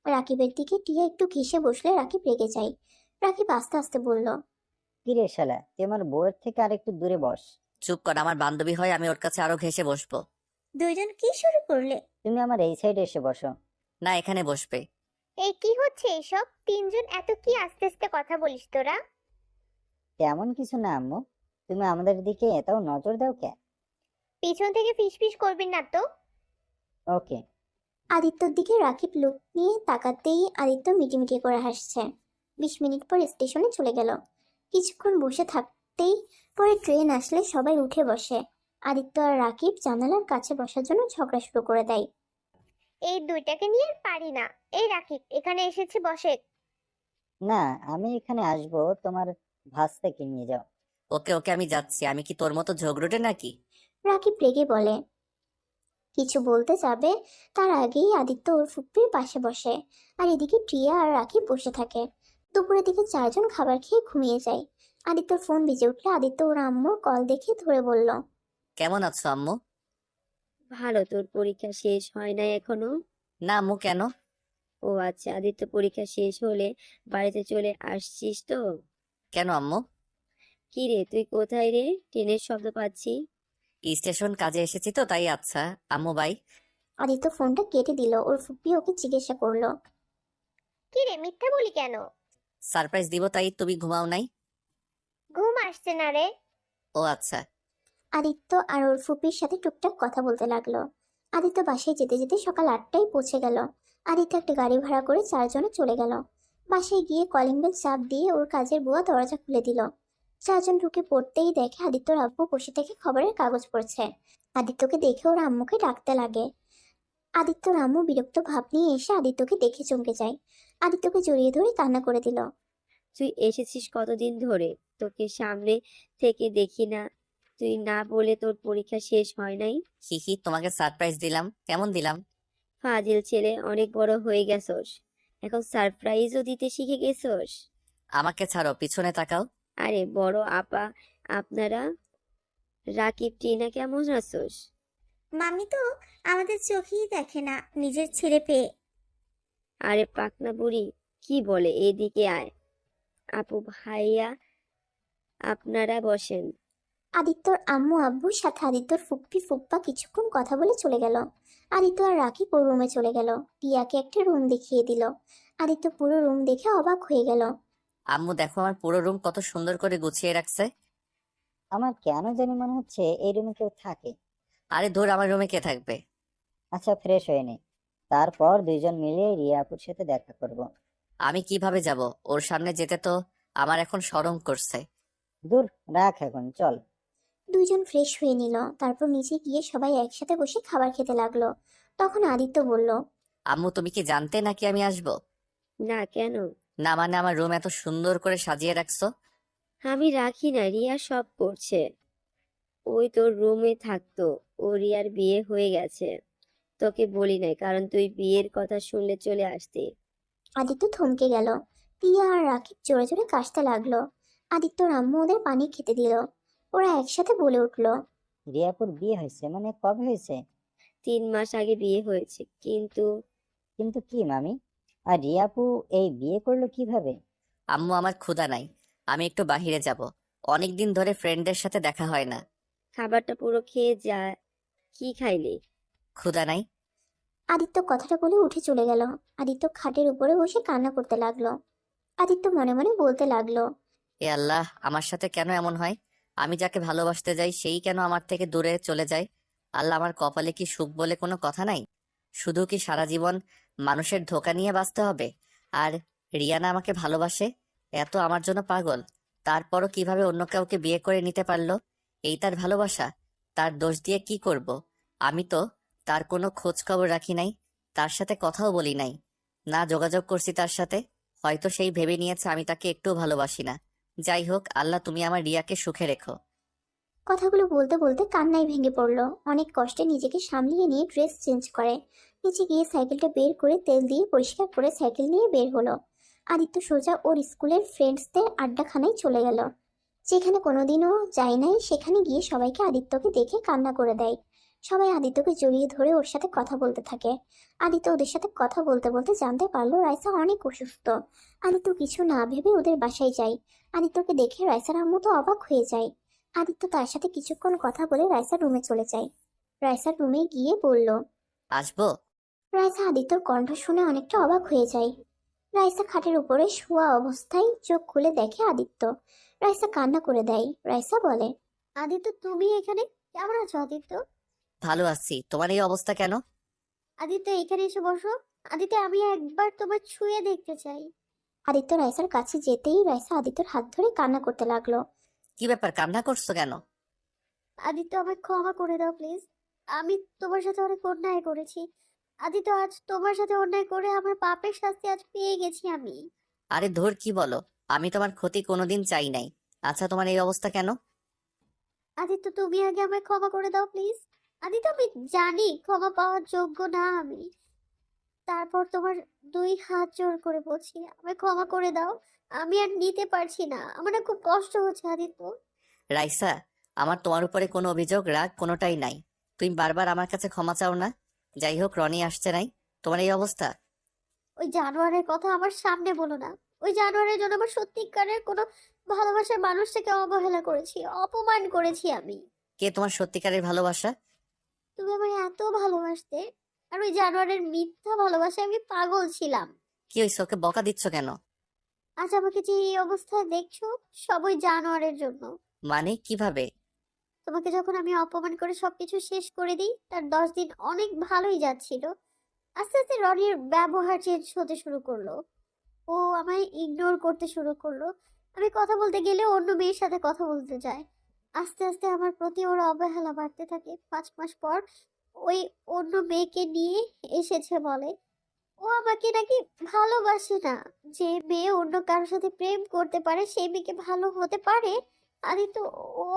Speaker 2: রাকিবের দিকে টিয়া একটু ঘেঁষে বসলে রাকিব রেগে যায়। রাকিব আস্তে আস্তে বলল,
Speaker 8: কিরে শালা, তুই আমার বউয়ের থেকে আর একটু দূরে বস।
Speaker 1: চুপ কর, আমার বান্ধবী হয়, আমি ওর কাছে আরো ঘেঁষে বসবো।
Speaker 9: দুইজন কি শুরু করলে?
Speaker 8: তুমি আমার এই সাইডে এসে বসো।
Speaker 1: না, এখানে বসবে।
Speaker 9: এই কি হচ্ছে এসব? তিনজন এত কি আস্তে আস্তে কথা বলিস তোরা?
Speaker 8: তেমন কিছু না আম্মু, তুমি আমাদের দিকে এতও নজর দাও কে?
Speaker 9: পিছন থেকে ফিসফিস করবি না তো।
Speaker 8: ওকে।
Speaker 2: আদিত্যর দিকে রাকিব লুক নিয়ে তাকাতেই আদিত্য মিটিমিটি করে হাসছে। 20 মিনিট পর স্টেশনে চলে গেল। কিছুক্ষণ বসে থাকতেই পরে ট্রেন আসলে সবাই উঠে বসে। আদিত্য আর রাকিব জানালার কাছে বসার জন্য ঝগড়া শুরু করে দেয়।
Speaker 9: এই দুইটাকে নিয়ে আর পারি না। এই রাকিব, এখানে এসেছি, বসে।
Speaker 8: না, আমি এখানে আসবো, তোমার ভাস্তাকে নিয়ে যাও।
Speaker 1: ওকে ওকে, আমি যাচ্ছি। আমি কি তোর মতো ঝগড়টে নাকি?
Speaker 2: রাকিব রেগে বলে। কিছু বলতে যাবে তার আগেই আদিত্য ওর ফুপ্পির পাশে বসে। আর এদিকে প্রিয়া আর রাকিব বসে থাকে। দুপুরের দিকে চারজন খাবার খেয়ে ঘুমিয়ে যায়। আদিত্যর ফোন বেজে উঠলে আদিত্য ওর আম্মুর কল দেখে ধরে বলল,
Speaker 1: কেমন আছো আম্মু?
Speaker 4: ভালো। তোর পরীক্ষা শেষ হয় নাই এখনো?
Speaker 1: না আম্মু, কেন?
Speaker 4: ও আচ্ছা, আদিত্য পরীক্ষা শেষ হলে বাড়িতে চলে আসছিস তো?
Speaker 1: কেন আম্মু?
Speaker 4: কি রে, তুই কোথায় রে? ট্রেনের শব্দ পাচ্ছি।
Speaker 1: স্টেশন কাজে এসেছি তো তাই। আচ্ছা আম্মু, বাই।
Speaker 2: আদিত্য ফোনটা কেটে দিল। ওর ফুপ্পি ওকে জিজ্ঞাসা করলো,
Speaker 9: কি রে, মিথ্যা বলি কেন?
Speaker 1: সারপ্রাইজ দিব তাই। তুমি ঘুমাও নাই?
Speaker 9: ঘুম আসছে না রে।
Speaker 1: ও আচ্ছা।
Speaker 2: আদিত্য আর ওর ফুপির সাথে টুকটাক কথা বলতে লাগলো। আদিত্য বাসায় যেতে যেতে সকাল 8টায় পৌঁছে গেল। আদিত্য একটা গাড়ি ভাড়া করে চারজনে চলে গেল। বাসায় গিয়ে কলিং বেল চাপ দিয়ে ওর কাজের বুয়া দরজা খুলে দিল। চারজন ঢুকে পড়তেই দেখে আদিত্যর আব্বু বসে থেকে খবরের কাগজ পড়ছে। আদিত্যকে দেখে ওর আম্মুকে ডাকতে লাগে। আদিত্যর আম্মু বিরক্ত ভাব নিয়ে এসে আদিত্যকে দেখে চমকে যায়। আদিত্যকে জড়িয়ে ধরে কান্না করে দিল।
Speaker 4: তুই এসেছিস কতদিন ধরে? তোকে সামনে থেকে দেখি না। তুই না বলে তোর পরীক্ষা শেষ হয় নাই?
Speaker 1: হিহি, তোমাকে সারপ্রাইজ দিলাম। কেমন দিলাম?
Speaker 4: ফাজিল ছেলে, অনেক বড় হয়ে গেছস, এখন সারপ্রাইজও দিতে শিখে গেছস।
Speaker 1: আমাকে ছাড়ো, পিছনে তাকাও।
Speaker 4: আরে বড় আপা, আপনারা, রাকিব, টিনা কেমন আছোস?
Speaker 9: মামি তো আমাদের চোখেই দেখে না নিজের ছেলে পেয়ে।
Speaker 4: আরে পাকনা বুড়ি, কি বলে, এদিকে আয়। আপু ভাইয়া, আপনারা বসেন।
Speaker 2: আদিত্যর আম্মু আব্বুর সাথে আদিত্যর ফুপ্পি ফুপ্পা কিছুক্ষণ কথা বলে চলে গেল। আদিত্য আর রাকিব ওর রুমে চলে গেল। টিয়াকে একটা রুম দেখিয়ে দিল। আদিত্য পুরো রুম দেখে অবাক হয়ে গেল।
Speaker 1: আম্মু দেখো, আমার পুরো রুম কত সুন্দর করে গুছিয়ে রাখছে।
Speaker 8: আমার কেন জানি মনে হচ্ছে এই রুমে কেউ থাকে।
Speaker 1: আরে ধর, আমার রুমে কে থাকবে?
Speaker 8: আচ্ছা, ফ্রেশ হয়ে নে, তারপর দুইজন মিলে রিয়া আপুর সাথে দেখা করব।
Speaker 1: আমি কিভাবে যাব? ওর সামনে যেতে তো আমার এখন শরম করছে।
Speaker 8: দূর রাখ, এখন চল।
Speaker 2: দুইজন ফ্রেশ হয়ে নিল। তারপর নিচে গিয়ে সবাই একসাথে বসে খাবার খেতে লাগলো। তখন আদিত্য বলল,
Speaker 1: আম্মু তুমি কি জানতে নাকি আমি আসবো?
Speaker 4: না, কেন?
Speaker 1: না মানে, আমার রুম এত সুন্দর করে সাজিয়ে রাখছো।
Speaker 4: আমি রাখি না, রিয়া সব করছে। ওই তোর রুমে থাকতো। ও রিয়ার বিয়ে হয়ে গেছে। তোকে বলি নাই, কারণ তুই বিয়ের কথা শুনলে চলে আসতি।
Speaker 2: আদিত্য থমকে গেল। টিয়া আর রাকিব জোরে জোরে কাশতে লাগলো। আদিত্যর আম্মু ওদের পানি খেতে দিল। ওরা একসাথে বলে উঠল,
Speaker 8: রিয়া আপুর বিয়ে হয়েছে মানে কবে হয়েছে?
Speaker 4: 3 মাস আগে বিয়ে হয়েছে। কিন্তু
Speaker 8: কিন্তু কি মামি? আর রিয়া আপু এই বিয়ে করলো কিভাবে?
Speaker 1: আম্মু আমার ক্ষুধা নাই, আমি একটু বাহিরে যাব। অনেকদিন ধরে ফ্রেন্ডদের সাথে দেখা হয় না।
Speaker 4: খাবারটা পুরো খেয়ে যা। কি খাইলি?
Speaker 1: ক্ষুধা নাই।
Speaker 2: আদিত্য কথাটা বলে উঠে চলে গেল। আদিত্য খাটের উপরে বসে কান্না করতে লাগলো। আদিত্য মনে মনে বলতে লাগলো,
Speaker 1: এ আল্লাহ, আমার সাথে কেন এমন হয়? আমি যাকে ভালোবাসতে যাই সেই কেন আমার থেকে দূরে চলে যায়? আল্লাহ, আমার কপালে কি সুখ বলে কোনো কথা নাই? শুধু কি সারা জীবন মানুষের ধোঁকা নিয়ে বাঁচতে হবে? আর রিয়ানা আমাকে ভালোবাসে, এত আমার জন্য পাগল, তারপরও কিভাবে অন্য কাউকে বিয়ে করে নিতে পারলো? এই তার ভালোবাসা? তার দোষ দিয়ে কি করব? আমি তো তার কোনো খোঁজ খবর রাখি নাই, তার সাথে কথাও বলি নাই, না যোগাযোগ করছি তার সাথে। হয়তো সেই ভেবে নিয়েছে আমি তাকে একটুও ভালোবাসি না। যাই হোক, আল্লাহ তুমি আমার রিয়াকে সুখে রেখো।
Speaker 2: কথাগুলো বলতে বলতে কান্নায় ভেঙে পড়লো। অনেক কষ্টে নিজেকে সামলিয়ে নিয়ে ড্রেস চেঞ্জ করে নিচে গিয়ে সাইকেলটা বের করে তেল দিয়ে পরিষ্কার করে সাইকেল নিয়ে বের হলো। আদিত্য সোজা ওর স্কুলের ফ্রেন্ডসদের আড্ডাখানায় চলে গেল। যেখানে কোনোদিনও যায় নাই সেখানে গিয়ে সবাইকে আদিত্যকে দেখে কান্না করে দেয়। সবাই আদিত্যকে জড়িয়ে ধরে ওর সাথে কথা বলতে থাকে। আদিত্য ওদের সাথে কথা বলতে বলতে জানতে পারলো রাইসা অনেক অসুস্থ। আদিত্য কিছু না ভেবে ওদের বাসায় যায়। আদিত্যকে দেখে রাইসার আম্মু তো অবাক হয়ে যায়। আদিত্য তার সাথে কিছুক্ষণ কথা বলে রাইসার রুমে চলে যায়। রাইসার রুমে গিয়ে বলল,
Speaker 1: আসবো?
Speaker 2: রাইসা আদিত্যর কণ্ঠ শুনে অনেকটা অবাক হয়ে যায়। রাইসা খাটের উপরে শোয়া অবস্থায় চোখ খুলে দেখে আদিত্য। রাইসা কান্না করে দেয়। রাইসা বলে,
Speaker 6: আদিত্য, তুমি এখানে? কেমন আছো আদিত্য?
Speaker 1: ভালো আছি, তোমার এই অবস্থা কেন?
Speaker 6: আদিত্য, এখানে এসে বসো। আদিত্য, আমি একবার তোমার ছুঁয়ে দেখতে চাই।
Speaker 2: আদিত্য রাইসার কাছে যেতেই রাইসা আদিত্যর হাত ধরে কান্না করতে লাগলো।
Speaker 1: কি ব্যাপার, কান্না করছো কেন?
Speaker 6: আদিত্য, আমায় ক্ষমা করে দাও প্লিজ। আমি তোমার সাথে অনেক অন্যায় করেছি। আদিত্য, আজ তোমার সাথে অন্যায় করে আমার পাপের শাস্তি আজ পেয়ে গেছি আমি।
Speaker 1: আরে ধর, কি বলো? আমি তোমার ক্ষতি কোনোদিন চাই নাই। আচ্ছা, তোমার এই অবস্থা কেন?
Speaker 6: আদিত্য, তুমি আগে আমায় ক্ষমা করে দাও প্লিজ। আদিত্য, আমি জানি ক্ষমা পাওয়ার যোগ্য না আমি। তারপর তোমার 2 হাত জোর করে বলছি, আমায় ক্ষমা করে দাও। আমি আর নিতে পারছি না, আমার না খুব কষ্ট হচ্ছে আদিত্য।
Speaker 1: রাইসা, আমার তোমার উপরে কোনো অভিযোগ রাগ কোনোটাই নাই। তুমি বারবার আমার কাছে ক্ষমা চাও না। যাই হোক, রনি আসছে নাই, তোমার এই অবস্থা।
Speaker 6: ওই জানোয়ারের কথা আমার সামনে বলো না। ওই জানোয়ারের জন্য আমার সত্যিকারের কোনো ভালোবাসার মানুষটাকে অবহেলা করেছি, অপমান করেছি আমি।
Speaker 1: কে তোমার সত্যিকারের ভালোবাসা?
Speaker 6: তুমি আমায় এত ভালোবাসতে, আর ওই জানোয়ারের মিথ্যা ভালোবাসায় আমি পাগল ছিলাম।
Speaker 1: কি হয়েছে, ওকে বকা দিচ্ছ কেন?
Speaker 6: আজ আমাকে যে এই অবস্থায় দেখছো, সব ওই জানোয়ারের জন্য।
Speaker 1: মানে কিভাবে?
Speaker 6: তোমাকে যখন আমি অপমান করে সবকিছু শেষ করে দিই, তার 10 দিন অনেক ভালোই যাচ্ছিল। আস্তে আস্তে রনির ব্যবহার চেঞ্জ হতে শুরু করলো। ও আমায় ইগনোর করতে শুরু করলো। আমি কথা বলতে গেলে অন্য মেয়ের সাথে কথা বলতে যায়। আস্তে আস্তে আমার প্রতি ওর অবহেলা বাড়তে থাকে। 5 মাস পর ওই অন্য মেয়েকে নিয়ে এসেছে বলে। ও আমাকে নাকি ভালোবাসে না। যে মেয়ে অন্য কারোর সাথে প্রেম করতে পারে সেই মেয়েকে ভালো হতে পারে। আদি তো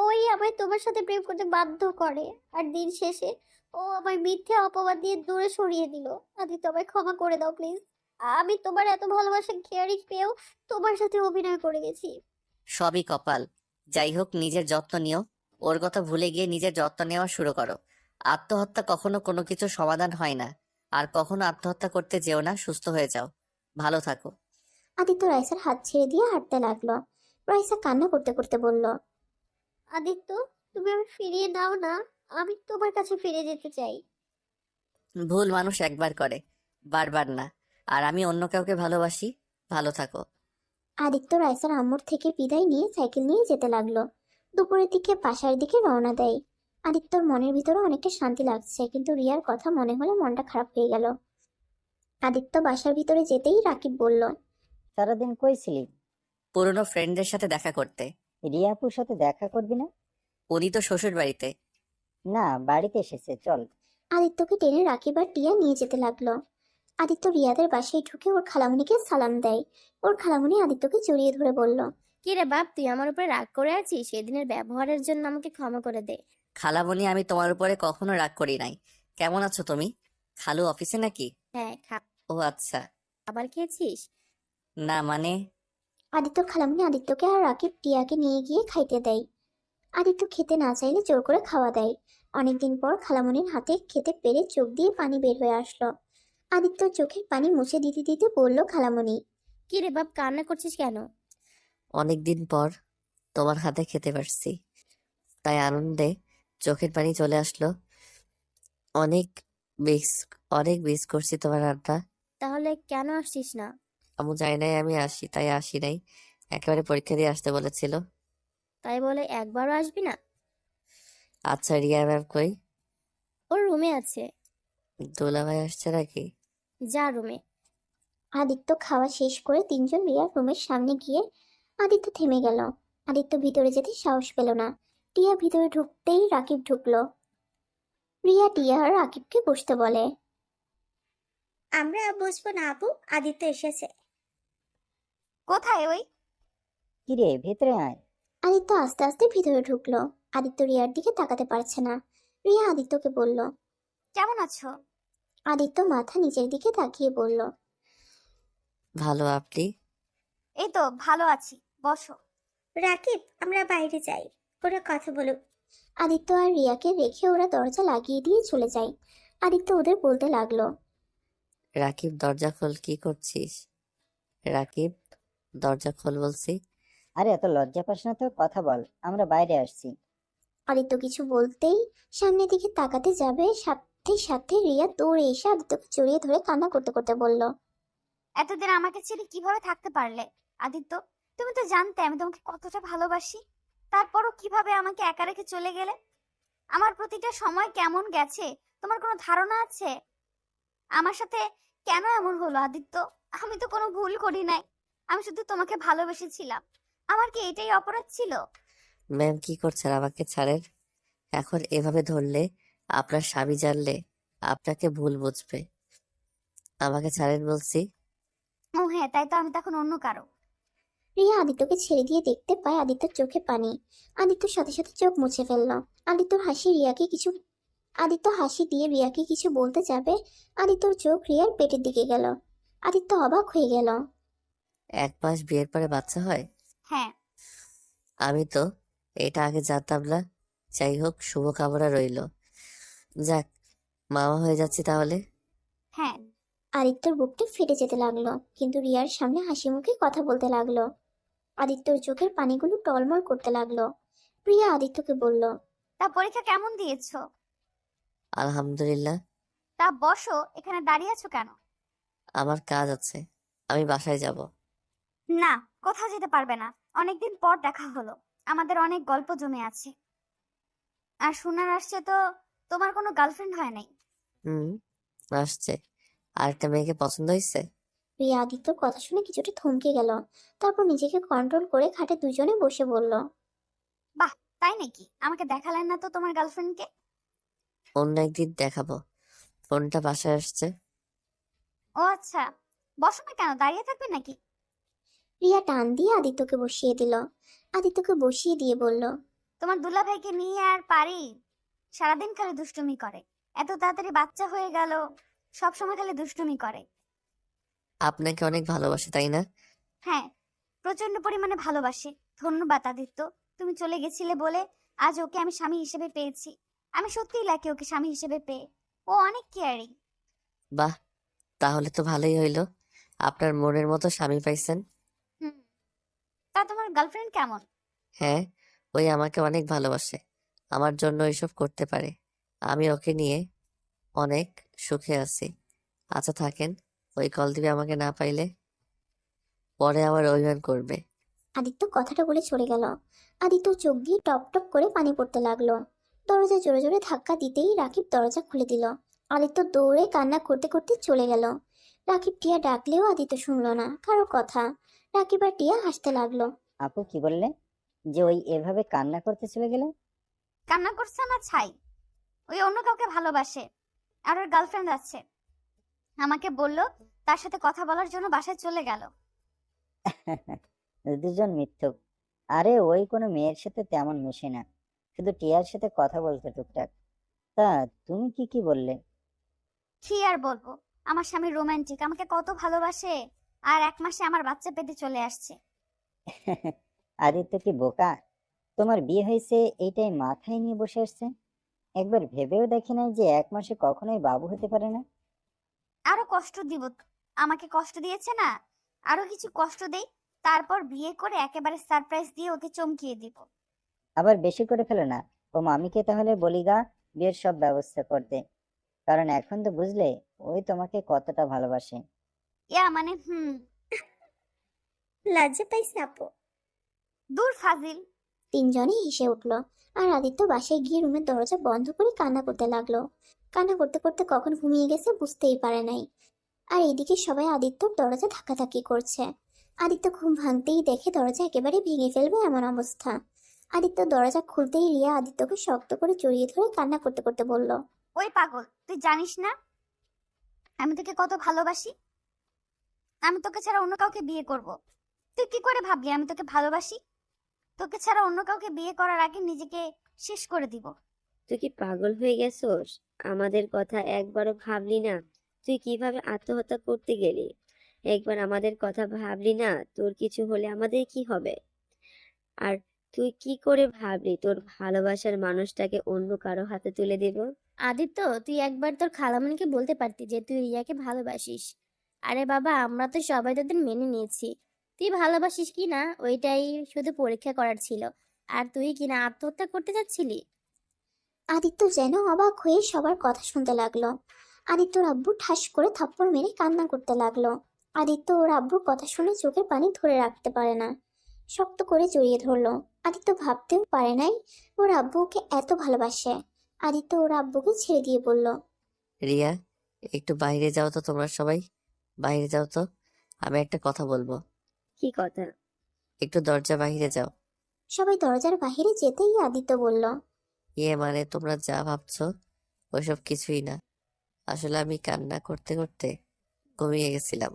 Speaker 6: ওই আমায় তোমার সাথে প্রেম করতে বাধ্য করে। আর দিন শেষে ও আমায় মিথ্যে অপবাদ দিয়ে দূরে সরিয়ে দিল। আদি, তো আমায় ক্ষমা করে দাও প্লিজ। আমি তোমার এত ভালোবাসা কেয়ারিং পেয়েও তোমার সাথে অভিনয় করে গেছি।
Speaker 1: সবই কপাল। যাই হোক, নিজের যত্ন নিও। ওর কথা ভুলে গিয়ে নিজের যত্ন নেওয়া শুরু করো। আত্মহত্যা কখনো কোনো কিছু সমাধান হয় না। আর কখনো আত্মহত্যা করতে যেও না, সুস্থ হয়ে যাও। ভালো থাকো।
Speaker 2: আদিত্য রাইসার হাত ছেড়ে দিয়ে হাঁটতে লাগলো। রাইসা কান্না করতে করতে বলল,
Speaker 6: আদিত্য, তুমি আমি ফিরিয়ে নাও না। আমি তোমার কাছে ফিরে যেতে চাই।
Speaker 1: ভুল মানুষ একবার করে, বারবার না। আর আমি অন্য কাউকে ভালোবাসি। ভালো থাকো।
Speaker 2: আদিত্য রাইসার আম্মুর থেকে বিদায় নিয়ে সাইকেল নিয়ে যেতে লাগলো। দুপুরের দিকে বাসার দিকে রওনা দেয়। আদিত্যর মনের ভিতরে অনেকটা শান্তি লাগছে, কিন্তু রিয়ার কথা মনে হলে মনটা খারাপ হয়ে গেল। আদিত্য বাসার ভিতরে যেতেই রাকিব বলল,
Speaker 8: সারাদিন কই ছিলি?
Speaker 1: পুরনো ফ্রেন্ডদের সাথে দেখা করতে।
Speaker 8: রিয়া আপুর সাথে দেখা করবি না?
Speaker 1: উনি তো শ্বশুর বাড়িতে।
Speaker 8: না, বাড়িতে এসেছে, চল।
Speaker 2: আদিত্যকে টেনে রাকিব আর টিয়া নিয়ে যেতে লাগলো। আদিত্য রিয়াদের বাসায় ঢুকে ওর খালামণিকে সালাম দেয়। ওর খালামণি আদিত্যকে জড়িয়ে ধরে বলল,
Speaker 6: কি রে বাপ, তুই আমার উপরে রাগ করে আছিস? সেদিনের ব্যবহারের জন্য আমাকে ক্ষমা করে দে।
Speaker 1: খালামণি, আমি তোমার উপরে কখনো রাগ করি নাই। কেমন আছো তুমি? খালু অফিসে নাকি?
Speaker 6: হ্যাঁ,
Speaker 1: ও আচ্ছা।
Speaker 6: খাবার খেয়েছিস?
Speaker 1: না মানে।
Speaker 2: আদিত্য খালামণি আদিত্যকে আর রাকিব টিয়াকে নিয়ে গিয়ে খাইতে দেয়। আদিত্য খেতে না চাইলে জোর করে খাওয়া দেয়। অনেকদিন পর খালামণির হাতে খেতে পেরে চোখ দিয়ে পানি বের হয়ে আসলো। আদিত্য চোখের পানি মুছে দিতে দিতে বলল, খালামণি,
Speaker 6: কি রে বাপ, কান্না করছিস কেন?
Speaker 1: অনেকদিন পর তোমার হাতে খেতে পারছি, তাই আনন্দে চোখের পানি চলে আসলো। অনেক মিস অনেক মিস করছি তোমার রান্না।
Speaker 6: তাহলে কেন আসছিস না?
Speaker 1: আমু জানি নাই আমি আসি, তাই আসি নাই। একেবারে পরীক্ষা দিয়ে আসতে বলেছিল।
Speaker 6: তাই বলে একবারও আসবি না?
Speaker 1: আচ্ছা, রিয়া ম্যাম কই?
Speaker 6: ওর রুমে আছে।
Speaker 1: দুলাভাই আসছে নাকি?
Speaker 6: যা রুমে।
Speaker 2: আদিত্য খাওয়া শেষ করে তিনজন রিয়ার রুমের সামনে গিয়ে আদিত্য থেমে গেল। আদিত্য ভিতরে যেতে সাহস পেল না। টিয়া ভিতরে ঢুকতেই রাকিব ঢুকলো। রিয়া টিয়া আর রাকিবকে বসতে বলে।
Speaker 9: আমরা বুঝবো না আপু, আদিত্য এসেছে।
Speaker 3: কোথায় ওই?
Speaker 8: কিরে, ভেতরে আয়।
Speaker 2: আদিত্য আস্তে আস্তে ভিতরে ঢুকলো। আদিত্য রিয়ার দিকে তাকাতে পারছে না। রিয়া আদিত্যকে বলল।
Speaker 3: কেমন আছো?
Speaker 2: আদিত্য মাথা নিচের দিকে তাকিয়ে বলল,
Speaker 1: ভালো, আপনি?
Speaker 3: এই তো ভালো আছি, বসো।
Speaker 9: রাকিব, আমরা বাইরে যাই, ওরা কথা বলুক।
Speaker 2: আদিত্য আর রিয়াকে রেখে ওরা দরজা লাগিয়ে দিয়ে চলে যায়। আদিত্য ওদের বলতে লাগলো,
Speaker 1: রাকিব দরজা খোল, কি করছিস? রাকিব দরজা খোল বলছি।
Speaker 8: আরে এত লজ্জা পাস না তো, কথা বল, আমরা বাইরে আসছি।
Speaker 2: আদিত্য কিছু বলতেই সামনের দিকে তাকাতে যাবে, সাথে সাথে রিয়া দৌড়ে এসে আদিত্যকে জড়িয়ে ধরে কান্না করতে করতে বলল,
Speaker 3: এতদিন আমাকে ছেড়ে কিভাবে থাকতে পারলে আদিত্য? তুমি তো জানতে আমি তোমাকে কতটা ভালোবাসি, তারপরও কিভাবে আমাকে একা রেখে চলে গেলে? আমার প্রতিটা সময় কেমন গেছে তোমার কোনো ধারণা আছে? আমার সাথে কেন এমন হলো আদিত্য? আমি তো কোনো ভুল করি নাই, আমি শুধু তোমাকে ভালোবেসেছিলাম। আমার কি এটাই অপরাধ ছিল?
Speaker 1: ম্যাম কি করছেন? আমাকে ছাড়েন। এখন এভাবে ধরলে আপনার স্বামী জানলে আপনাকে ভুল বুঝবে। আমাকে ছাড়েন বলছি।
Speaker 3: ও হ্যাঁ, তাই তো, আমি তখন অন্য কারো।
Speaker 2: রিয়া আদিত্যকে ছেড়ে দিয়ে দেখতে পায় আদিত্যর চোখে পানি। আদিত্যর সাথে সাথে চোখ মুছে ফেলল। আদিত্য হাসি দিয়ে রিয়াকে কিছু বলতে যাবে, আদিত্যর চোখ রিয়ার পেটের দিকে গেল। আদিত্য অবাক হয়ে গেল।
Speaker 1: 1 মাস বিয়ের পরে বাচ্চা হয়?
Speaker 3: হ্যাঁ।
Speaker 1: আমি তো এটা আগে জানতাম না। যাই হোক, শুভকামনা রইল। যাক, মামা হয়ে যাচ্ছি তাহলে।
Speaker 3: হ্যাঁ।
Speaker 2: আদিত্যর বুকটা ফেটে যেতে লাগলো, কিন্তু রিয়ার সামনে হাসি মুখে কথা বলতে লাগলো। আদিত্যর চোখের পানিগুলো টলমল করতে লাগলো। প্রিয়া আদিত্যকে বলল,
Speaker 3: তা পরীক্ষা কেমন দিয়েছো?
Speaker 1: আলহামদুলিল্লাহ।
Speaker 3: তা বসো, এখানে দাঁড়িয়ে আছো কেন?
Speaker 1: আমার কাজ আছে, আমি বাসায় যাব।
Speaker 3: না, কোথাও যেতে পারবে না। অনেকদিন পর দেখা হলো, আমাদের অনেক গল্প জমে আছে। আর শোনার আসছে তো তোমার কোনো গার্লফ্রেন্ড হয় নাই।
Speaker 1: হুম, আসছে। আরেকটা মেয়েকে পছন্দ হয়েছে।
Speaker 2: রিয়া আদিত্যর কথা শুনে কিছুটা থমকে গেল। তারপর নিজেকে কন্ট্রোল করে খাটে দুজনে বসে বলল,
Speaker 3: বাহ, তাই নাকি? আমাকে দেখালেন না তো তোমার গার্লফ্রেন্ডকে।
Speaker 1: অন্য একদিন দেখাবো। ফোনটা বাসায় আসছে।
Speaker 3: ও আচ্ছা, বসো না কেন, দাঁড়িয়ে থাকবে নাকি?
Speaker 2: রিয়া টান দিয়ে আদিত্যকে বসিয়ে দিল। আদিত্যকে বসিয়ে দিয়ে বলল,
Speaker 3: তোমার দুলাভাইকে নিয়ে আর পারি? সারাদিন খালি দুষ্টুমি করে, এত তাড়াতাড়ি বাচ্চা হয়ে গেল, সব সময় খালি দুষ্টুমি করে।
Speaker 1: আপনাকে অনেক ভালোবাসে, তাই না?
Speaker 3: হ্যাঁ, প্রচন্ড পরিমাণে ভালোবাসে। ধন্যবাদ আদিত্য, তুমি চলে গেছিলে বলে আজ ওকে আমি স্বামী হিসেবে পেয়েছি। আমি সত্যিই লাকি ওকে স্বামী হিসেবে পেয়ে। ও অনেক কেয়ারিং।
Speaker 1: বাহ, তাহলে তো ভালোই হইলো। আপনার মনের মতো স্বামী পাইছেন।
Speaker 3: হুম। তা তোমার গার্লফ্রেন্ড কেমন?
Speaker 1: হ্যাঁ, ওই আমাকে অনেক ভালোবাসে, আমার জন্য এসব করতে পারে। আমি ওকে নিয়ে অনেক সুখে আছি। আচ্ছা থাকেন, ওই কল দিবে আমাকে না পাইলে, পরে আবার অভিমান করবে।
Speaker 2: আদিত্য কথাটা বলে চলে গেল। আদিত্য চোখ দিয়ে টপ টপ করে পানি পড়তে লাগলো। দরজা জোরে জোরে ধাক্কা দিতেই রাকিব দরজা খুলে দিল। আদিত্য দৌড়ে কান্না করতে করতে চলে গেল। রাকিব টিয়া ডাকলেও আদিত্য শুনলো না কারো কথা। রাকিব আর টিয়া হাসতে লাগলো।
Speaker 8: আপু কি বললে? যে ওই এভাবে কান্না করতে চলে গেলে?
Speaker 3: কান্না করছে না ছাই, ওই অন্য কাউকে ভালোবাসে, আর ওর গার্লফ্রেন্ড আছে। আমাকে বলল তার সাথে কথা বলার জন্য বাসায় চলে গেল।
Speaker 8: দুজন মিথ্যুক। আরে ওই কোনো মেয়ের সাথে তেমন মেশে না, শুধু টিয়ার সাথে কথা বলতে টুকটাক। তা তুমি কি কি বললে?
Speaker 3: কি আর বলবো, আমার স্বামী রোমান্টিক, আমাকে কত ভালোবাসে, আর 1 মাসে আমার বাচ্চা পেতে চলে আসছে।
Speaker 8: আদিত্য কি বোকা? তোমার বিয়ে হয়েছে এইটাই মাথায় নিয়ে বসে আসছে। একবার ভেবেও দেখে নাই যে 1 মাসে কখনোই বাবু হতে পারে না।
Speaker 3: আরো কষ্ট দিব আমাকে কষ্ট দিয়েছে না, আরো কিছু কষ্ট দেই, তারপর বিয়ে করে একেবারে সারপ্রাইজ দিয়ে ওকে চমকিয়ে দিব।
Speaker 8: আবার বেশি করে ফেলো না। ও মামিকে তাহলে বলি গা বিয়ের সব ব্যবস্থা করতে, কারণ এখন তো বুঝলে ওই তোমাকে কতটা ভালোবাসে।
Speaker 3: মানে
Speaker 9: লজ্জা পাইছে আপু?
Speaker 3: দূর ফাজিল।
Speaker 2: তিনজনই হেসে উঠল। আর আদিত্য বাসায় গিয়ে রুমের দরজা বন্ধ করে কান্না করতে লাগলো। কান্না করতে করতে কখন ঘুমিয়ে গেছে বুঝতেই পারে নাই। আর এদিকে সবাই আদিত্যর দরজা ধাক্কাধাক্কি করছে। আদিত্য ঘুম ভাঙতেই দেখে দরজা একেবারে ভেঙে ফেলবে এমন অবস্থা। আদিত্য দরজা খুলতেই রিয়া আদিত্যকে শক্ত করে জড়িয়ে ধরে কান্না করতে করতে বলল,
Speaker 3: ওই পাগল, তুই জানিস না আমি তোকে কত ভালোবাসি? আমি তোকে ছাড়া অন্য কাউকে বিয়ে করব। তুই কি করে ভাবলি আমি তোকে ভালোবাসি? তোকে ছাড়া অন্য কাউকে বিয়ে করার আগে নিজেকে শেষ করে দিব।
Speaker 4: তুই কি পাগল হয়ে গেছোস? আমাদের কথা একবারও ভাবলি না? তুই কিভাবে আত্মহত্যা করতে গেলি? একবার আমাদের কথা ভাবলি না? তোর কিছু হলে আমাদের কি হবে? আর তুই কি করে ভাবলি তোর ভালোবাসার মানুষটাকে অন্য কারো হাতে তুলে দিব?
Speaker 6: আদিত্য, তুই একবার তোর খালামণিকে বলতে পারতি যে তুই রিয়াকে ভালোবাসিস। আরে বাবা, আমরা তো সবাই তোদের মেনে নিয়েছি। তুই ভালোবাসিস কি না ওইটাই শুধু পরীক্ষা করার ছিল। আর তুই কিনা আত্মহত্যা করতে যাচ্ছিলি।
Speaker 2: আদিত্য যেন অবাক হয়ে সবার কথা শুনতে লাগলো। আদিত্যর আব্বু ঠাস করে থাপ্পড় মেরে কান্না করতে লাগলো। আদিত্য ওর আব্বুর কথা শুনে চোখের পানি ধরে রাখতে পারে না, শক্ত করে জড়িয়ে ধরলো। আদিত্য ভাবতেও পারে নাই ওর আব্বু ওকে এত ভালোবাসে। আদিত্য ওর আব্বুকে ছেড়ে দিয়ে বলল,
Speaker 1: রিয়া, একটু বাইরে যাও তো, তোমরা সবাই বাইরে যাও তো, আমি একটা কথা বলবো।
Speaker 4: কি কথা?
Speaker 1: একটু দরজা বাইরে যাও।
Speaker 2: সবাই দরজার বাইরে যেতেই আদিত্য বলল,
Speaker 1: মানে তোমরা যা ভাবছো ওইসব কিছুই না, আসলে আমি কান্না করতে করতে ঘুমিয়ে গেছিলাম।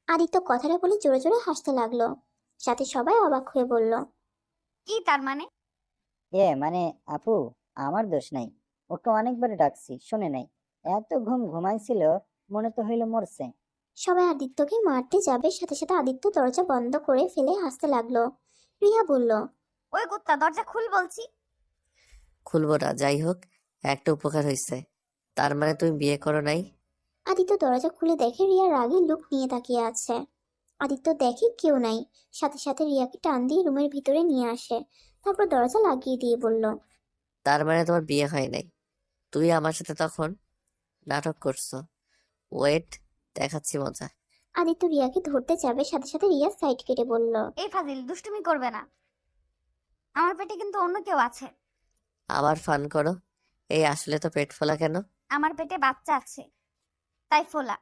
Speaker 2: আদিত্য কথাটা বলে জোরে জোরে হাসতে লাগলো। সাথে সবাই অবাক হয়ে বলল,
Speaker 3: কি তার মানে?
Speaker 8: মানে আপু, আমার দোষ নাই। ওকে অনেকবার ডাকছি, শোনে নাই। এত ঘুমাইছিল, মনে তো হইলো মরছে।
Speaker 2: সবাই আদিত্যকে মারতে যাবে, সাথে সাথে আদিত্য দরজা বন্ধ করে ফেলে হাসতে লাগলো। রিয়া বলল,
Speaker 3: ওই কুত্তা, দরজা খুল বলছি।
Speaker 1: খুলবো না, যাই হোক একটা উপকার হয়েছে। তার মানে তুমি বিয়ে করো নাই?
Speaker 2: আদিত্য দরজা খুলে দেখে রিয়া রাগে লুক নিয়ে তাকিয়ে আছে। আদিত্য দেখে কেউ নাই, সাথে সাথে রিয়াকে টান দিয়ে রুমের ভিতরে নিয়ে আসে। তারপর দরজা লাগিয়ে দিয়ে বলল,
Speaker 1: তার মানে তোমার বিয়ে হয় নাই? তুমি আমার সাথে তখন নাটক করছো। ওয়েট, দেখাচ্ছি মজা।
Speaker 2: আদিত্য রিয়াকে ধরতে যাবে, সাথে সাথে রিয়া সাইড কেটে বলল,
Speaker 3: এই ফাজিল, দুষ্টুমি করবে না। আমার পেটে কিন্তু অন্য কেউ আছে।
Speaker 1: আবার ফান করো। এই আসলে তো পেট ফোলা কেন?
Speaker 3: আমার পেটে বাচ্চা আছে, তাই ফোলা।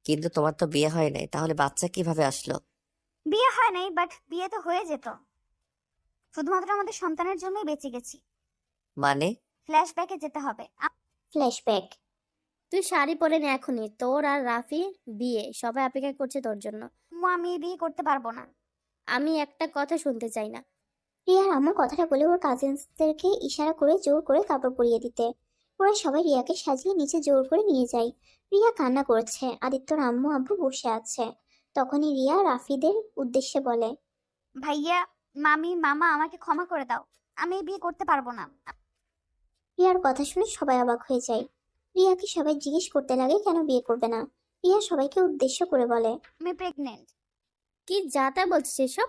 Speaker 1: কিন্তু তোমার তো বিয়ে হয় নাই, তাহলে বাচ্চা কিভাবে আসলো?
Speaker 3: বিয়ে হয় নাই, বাট বিয়ে তো হয়ে যেত। শুধুমাত্র আমাদের সন্তানের জন্যই বেঁচে গেছি।
Speaker 1: মানে?
Speaker 3: ফ্ল্যাশব্যাকে যেতে হবে।
Speaker 2: ফ্ল্যাশব্যাক।
Speaker 6: তুই শাড়ি পরে নে এখনই, তোর আর রাফির বিয়ে, সবাই অপেক্ষা করছে তোর জন্য।
Speaker 3: আমি বিয়ে করতে পারবো না।
Speaker 6: আমি একটা কথা শুনতে চাই না।
Speaker 2: রিয়ার আম্মু কথাটা বলে ওর কাজিনসদেরকে ইশারা করে জোর করে কাপড় পরিয়ে দিতে। ওরা সবাই রিয়াকে সাজিয়ে নিচে জোর করে নিয়ে যায়। রিয়া কান্না করছে, আদিত্যর আম্মু আব্বু বসে আছে। তখনই রিয়া রাফিদের উদ্দেশ্যে বলে,
Speaker 3: ভাইয়া, মামি, মামা, আমাকে ক্ষমা করে দাও। আমি এই বিয়ে করতে পারবো না।
Speaker 2: রিয়ার কথা শুনে সবাই অবাক হয়ে যায়। রিয়াকে সবাই জিজ্ঞেস করতে লাগে কেন বিয়ে করবে না। রিয়া সবাইকে উদ্দেশ্য করে বলে,
Speaker 3: আমি প্রেগনেন্ট।
Speaker 6: কি যা তা বলছিস এসব?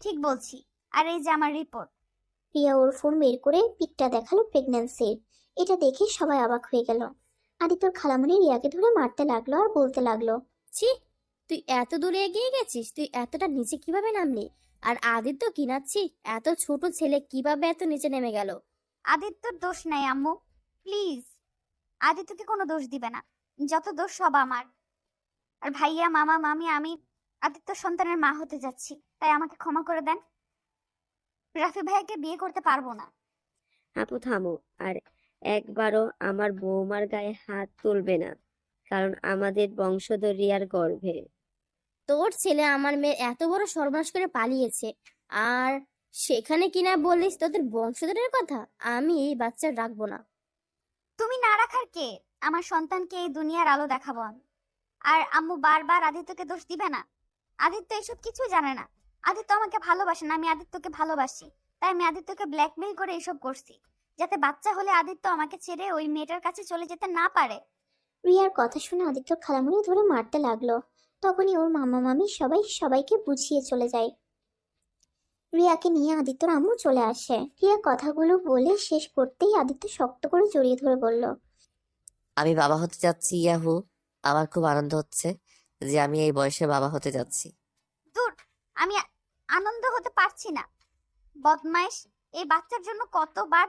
Speaker 3: ঠিক বলছি। আর এই যে আমার রিপোর্ট।
Speaker 2: রিয়া ওর ফোন বের করে পিকটা দেখালো প্রেগন্যান্সির। এটা দেখে সবাই অবাক হয়ে গেল। আদিত্যর খালামণি রিয়াকে ধরে মারতে লাগলো আর বলতে লাগলো,
Speaker 6: ছি, তুই এত দূরে এগিয়ে গেছিস, তুই এতটা নিচে কিভাবে নামলি? আর আদিত্য কিনাচ্ছি, এত ছোট ছেলে কিভাবে এত নিচে নেমে গেল?
Speaker 3: আদিত্যর দোষ নাই আম্মু, প্লিজ। আদিত্যকে কোনো দোষ দিবে না, যত দোষ সব আমার। আর ভাইয়া, মামা, মামি, আমি আদিত্য সন্তানের মা হতে যাচ্ছি, তাই আমাকে ক্ষমা করে দেন। রাফি ভাইয়াকে বিয়ে করতে পারবো না।
Speaker 4: আপু থামো, আর একবারও আমার বৌমার গায়ে হাত তুলবে না, কারণ আমাদের বংশধর রিয়ার গর্ভে।
Speaker 6: তোর ছেলে আমার মেয়ে এত বড় সর্বনাশ করে পালিয়েছে, আর সেখানে কিনা বলিস তোদের বংশধরের কথা? আমি এই বাচ্চা রাখবো না।
Speaker 3: তুমি না রাখার কে? আমার সন্তানকে এই দুনিয়ার আলো দেখাবো আমি। আর আম্মু বারবার আদিত্যকে দোষ দিবে না। আদিত্য এসব কিছু জানে না। আদিত্য আমাকে ভালোবাসে না, আমি আদিত্যকে ভালোবাসি। তাই আমি আদিত্যকে ব্ল্যাকমেইল করে এসব করছি, যাতে বাচ্চা হলে আদিত্য আমাকে ছেড়ে ওই মেয়েটার কাছে চলে যেতে না পারে।
Speaker 2: রিয়ার কথা শুনে আদিত্যর খালামণি ধরে মারতে লাগলো। তখনই ওর মামা মামি সবাই সবাইকে বুঝিয়ে চলে যায়। রিয়াকে নিয়ে আদিত্যর আম্মু চলে আসে। রিয়া কথাগুলো বলে শেষ করতেই আদিত্য শক্ত করে জড়িয়ে ধরে বলল,
Speaker 1: আমি বাবা হতে যাচ্ছি। ইয়াহু, আমার খুব আনন্দ হচ্ছে যে আমি এই বয়সে বাবা হতে যাচ্ছি।
Speaker 3: দূর, আমি আনন্দ হতে পারছি না। বদমাইশ, এই বাচ্চার জন্য কতবার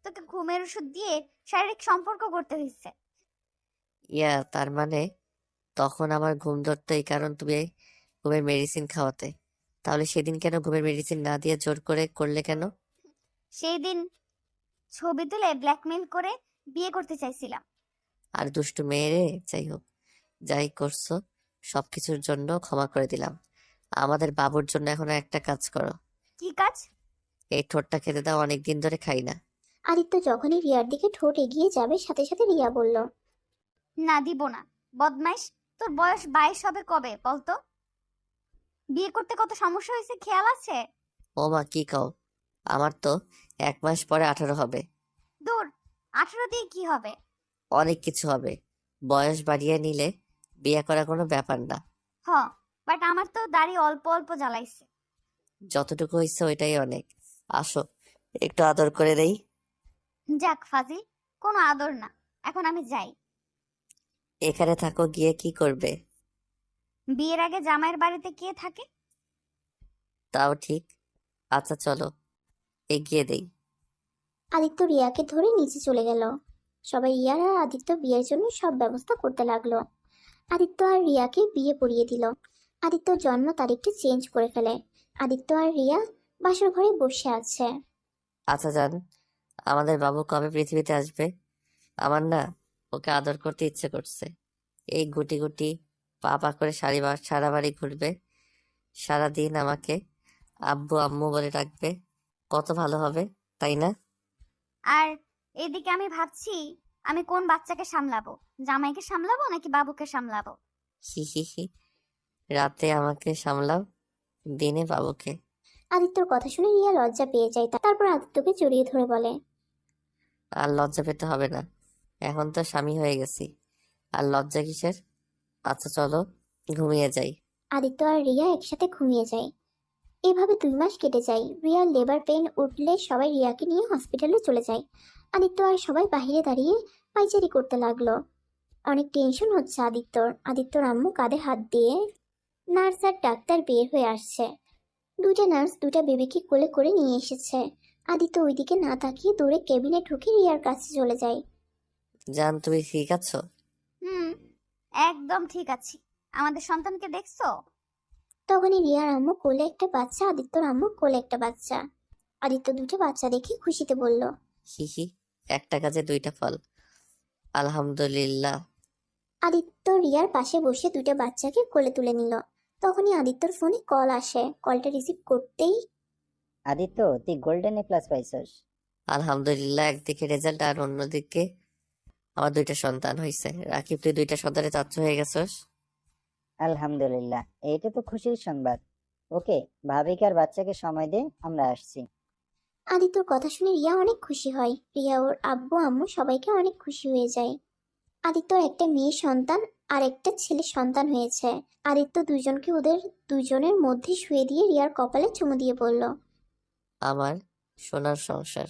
Speaker 3: তোকে ঘুমের ওষুধ দিয়ে শারীরিক সম্পর্ক করতে হয়েছে।
Speaker 1: তার মানে তখন আমার ঘুম ধরতো এই কারণ তুমি ঘুমের মেডিসিন খাওয়াতে। তাহলে সেদিন কেন ঘুমের মেডিসিন না দিয়ে জোর করে করলে কেন?
Speaker 3: সেই দিন ছবি তুলে ব্ল্যাকমেইল করে বিয়ে করতে চাইছিলাম।
Speaker 1: আর দুষ্টু মেয়েরে, যাই হোক, যাই করছো সবকিছুর জন্য ক্ষমা করে দিলাম। আমাদের বাবুর জন্য এখন একটা কাজ করো।
Speaker 3: কি কাজ?
Speaker 1: এই ঠোঁটটা খেতে দাও, অনেকদিন ধরে খাই না।
Speaker 2: আদিত্য যখনই রিয়ার দিকে ঠোঁট এগিয়ে যাবে, সাথে সাথে রিয়া বলল,
Speaker 3: না, দিব না। বদমাইশ, তোর বয়স 22 হবে কবে বলতো? বিয়ে করতে কত সমস্যা হয়েছে খেয়াল আছে?
Speaker 1: ও মা, কি কও? আমার তো 1 মাস পরে 18 হবে।
Speaker 3: দূর, 18 দিয়ে কি হবে?
Speaker 1: অনেক কিছু হবে। বয়স বাড়িয়ে নিলে বিয়ে করা কোনো ব্যাপার না।
Speaker 3: হ, বাট আমার তো দাড়ি অল্প অল্প জ্বালাইছে।
Speaker 1: যতটুকু হয়েছে ওইটাই অনেক। আসো, একটু আদর করে দেই।
Speaker 3: যাক ফাজিল, কোনো আদর না, এখন আমি যাই।
Speaker 1: এখানে থাকো, গিয়ে কি করবে?
Speaker 3: বিয়ের আগে জামাইয়ের বাড়িতে কে থাকে?
Speaker 1: তাও ঠিক। আচ্ছা চলো, এগিয়ে দেই।
Speaker 2: আদিত্য রিয়াকে ধরে নিচে চলে গেল। সবাই রিয়ার আর আদিত্য বিয়ের জন্য সব ব্যবস্থা করতে লাগলো। আদিত্য আর রিয়াকে বিয়ে পড়িয়ে দিল। আদিত্যর জন্ম তারিখটা চেঞ্জ করে ফেলে। আদিত্য আর রিয়া বাসর ঘরে বসে আছে।
Speaker 1: আচ্ছা জান, আমাদের বাবু কবে পৃথিবীতে আসবে? আমার না ওকে আদর করতে ইচ্ছে করছে। এই গুটি গুটি পা পা করে সারা বাড়ি ঘুরবে, সারাদিন আমাকে আব্বু আম্মু বলে ডাকবে। কত ভালো হবে, তাই না?
Speaker 3: আর এদিকে আমি ভাবছি আমি কোন বাচ্চাকে সামলাবো, জামাইকে সামলাবো নাকি বাবুকে সামলাবো।
Speaker 1: হি হি হি। রাতে আমাকে সামলাও, দিনে বাবুকে।
Speaker 2: আদিত্যর কথা শুনে রিয়া লজ্জা পেয়ে যায়। তারপর আদিত্যকে জড়িয়ে ধরে বলে,
Speaker 1: আর লজ্জা পেতে হবে না, এখন তো স্বামী হয়ে গেছি। আর লজ্জা কিসের? আচ্ছা চলো, ঘুমিয়ে যাই।
Speaker 2: আদিত্য আর রিয়া একসাথে ঘুমিয়ে যায়। এভাবে 2 মাস কেটে যায়। রিয়ার লেবার পেন উঠলে সবাই রিয়াকে নিয়ে হসপিটালে চলে যায়। আদিত্য আর সবাই বাইরে দাঁড়িয়ে পাইচারি করতে লাগলো। অনেক টেনশন হচ্ছে আদিত্যর। আদিত্যর আম্মু কাঁধে হাত দিয়ে নার্স আর ডাক্তার বের হয়ে আসছে। দুইটা নার্স দুইটা বেবিকে কোলে করে নিয়ে এসেছে। আদিত্য ওইদিকে না তাকিয়ে দৌড়ে কেবিনে ঢুকে রিয়ার কাছে চলে যায়।
Speaker 1: জান, তুমি ঠিক আছো?
Speaker 3: হুম, একদম ঠিক আছি। আমাদের সন্তানকে দেখছো?
Speaker 2: তখনই রিয়ার আম্মু কোলে একটা বাচ্চা, আদিত্যর আম্মু কোলে একটা বাচ্চা। আদিত্য দুটো বাচ্চা দেখে খুশিতে বলল,
Speaker 1: হি হি, একটা কাজে দুইটা ফল। আলহামদুলিল্লাহ।
Speaker 2: আদিত্য রিয়ার পাশে বসে দুটো বাচ্চাকে কোলে তুলে নিল। তখনই আদিত্যর ফোনে কল আসে। কলটা রিসিভ করতেই
Speaker 8: আদিত্য, তুই গোল্ডেন এ প্লাস পাইছস।
Speaker 1: আলহামদুলিল্লাহ, একদিকে রেজাল্ট আর অন্যদিকে আমার দুইটা সন্তান হয়েছে। রাকিব, তুই দুইটা সন্তানের চাচ্চু হয়ে গেছস।
Speaker 8: আলহামদুলিল্লাহ, এইটা তো খুশির সংবাদ। ওকে, ভাবিকে আর বাচ্চাকে সময় দে, আমরা আসছি।
Speaker 2: আদিত্যর কথা শুনে রিয়া অনেক খুশি হয়। রিয়া ওর আব্বু আম্মু সবাইকে অনেক খুশি হয়ে যায়। আদিত্যর একটা মেয়ে সন্তান আর একটা ছেলে সন্তান হয়েছে। আদিত্য দুইজনকে ওদের দুইজনের মধ্যে শুয়ে দিয়ে রিয়ার কপালে চুমু দিয়ে বলল,
Speaker 1: আমার সোনার সংসার।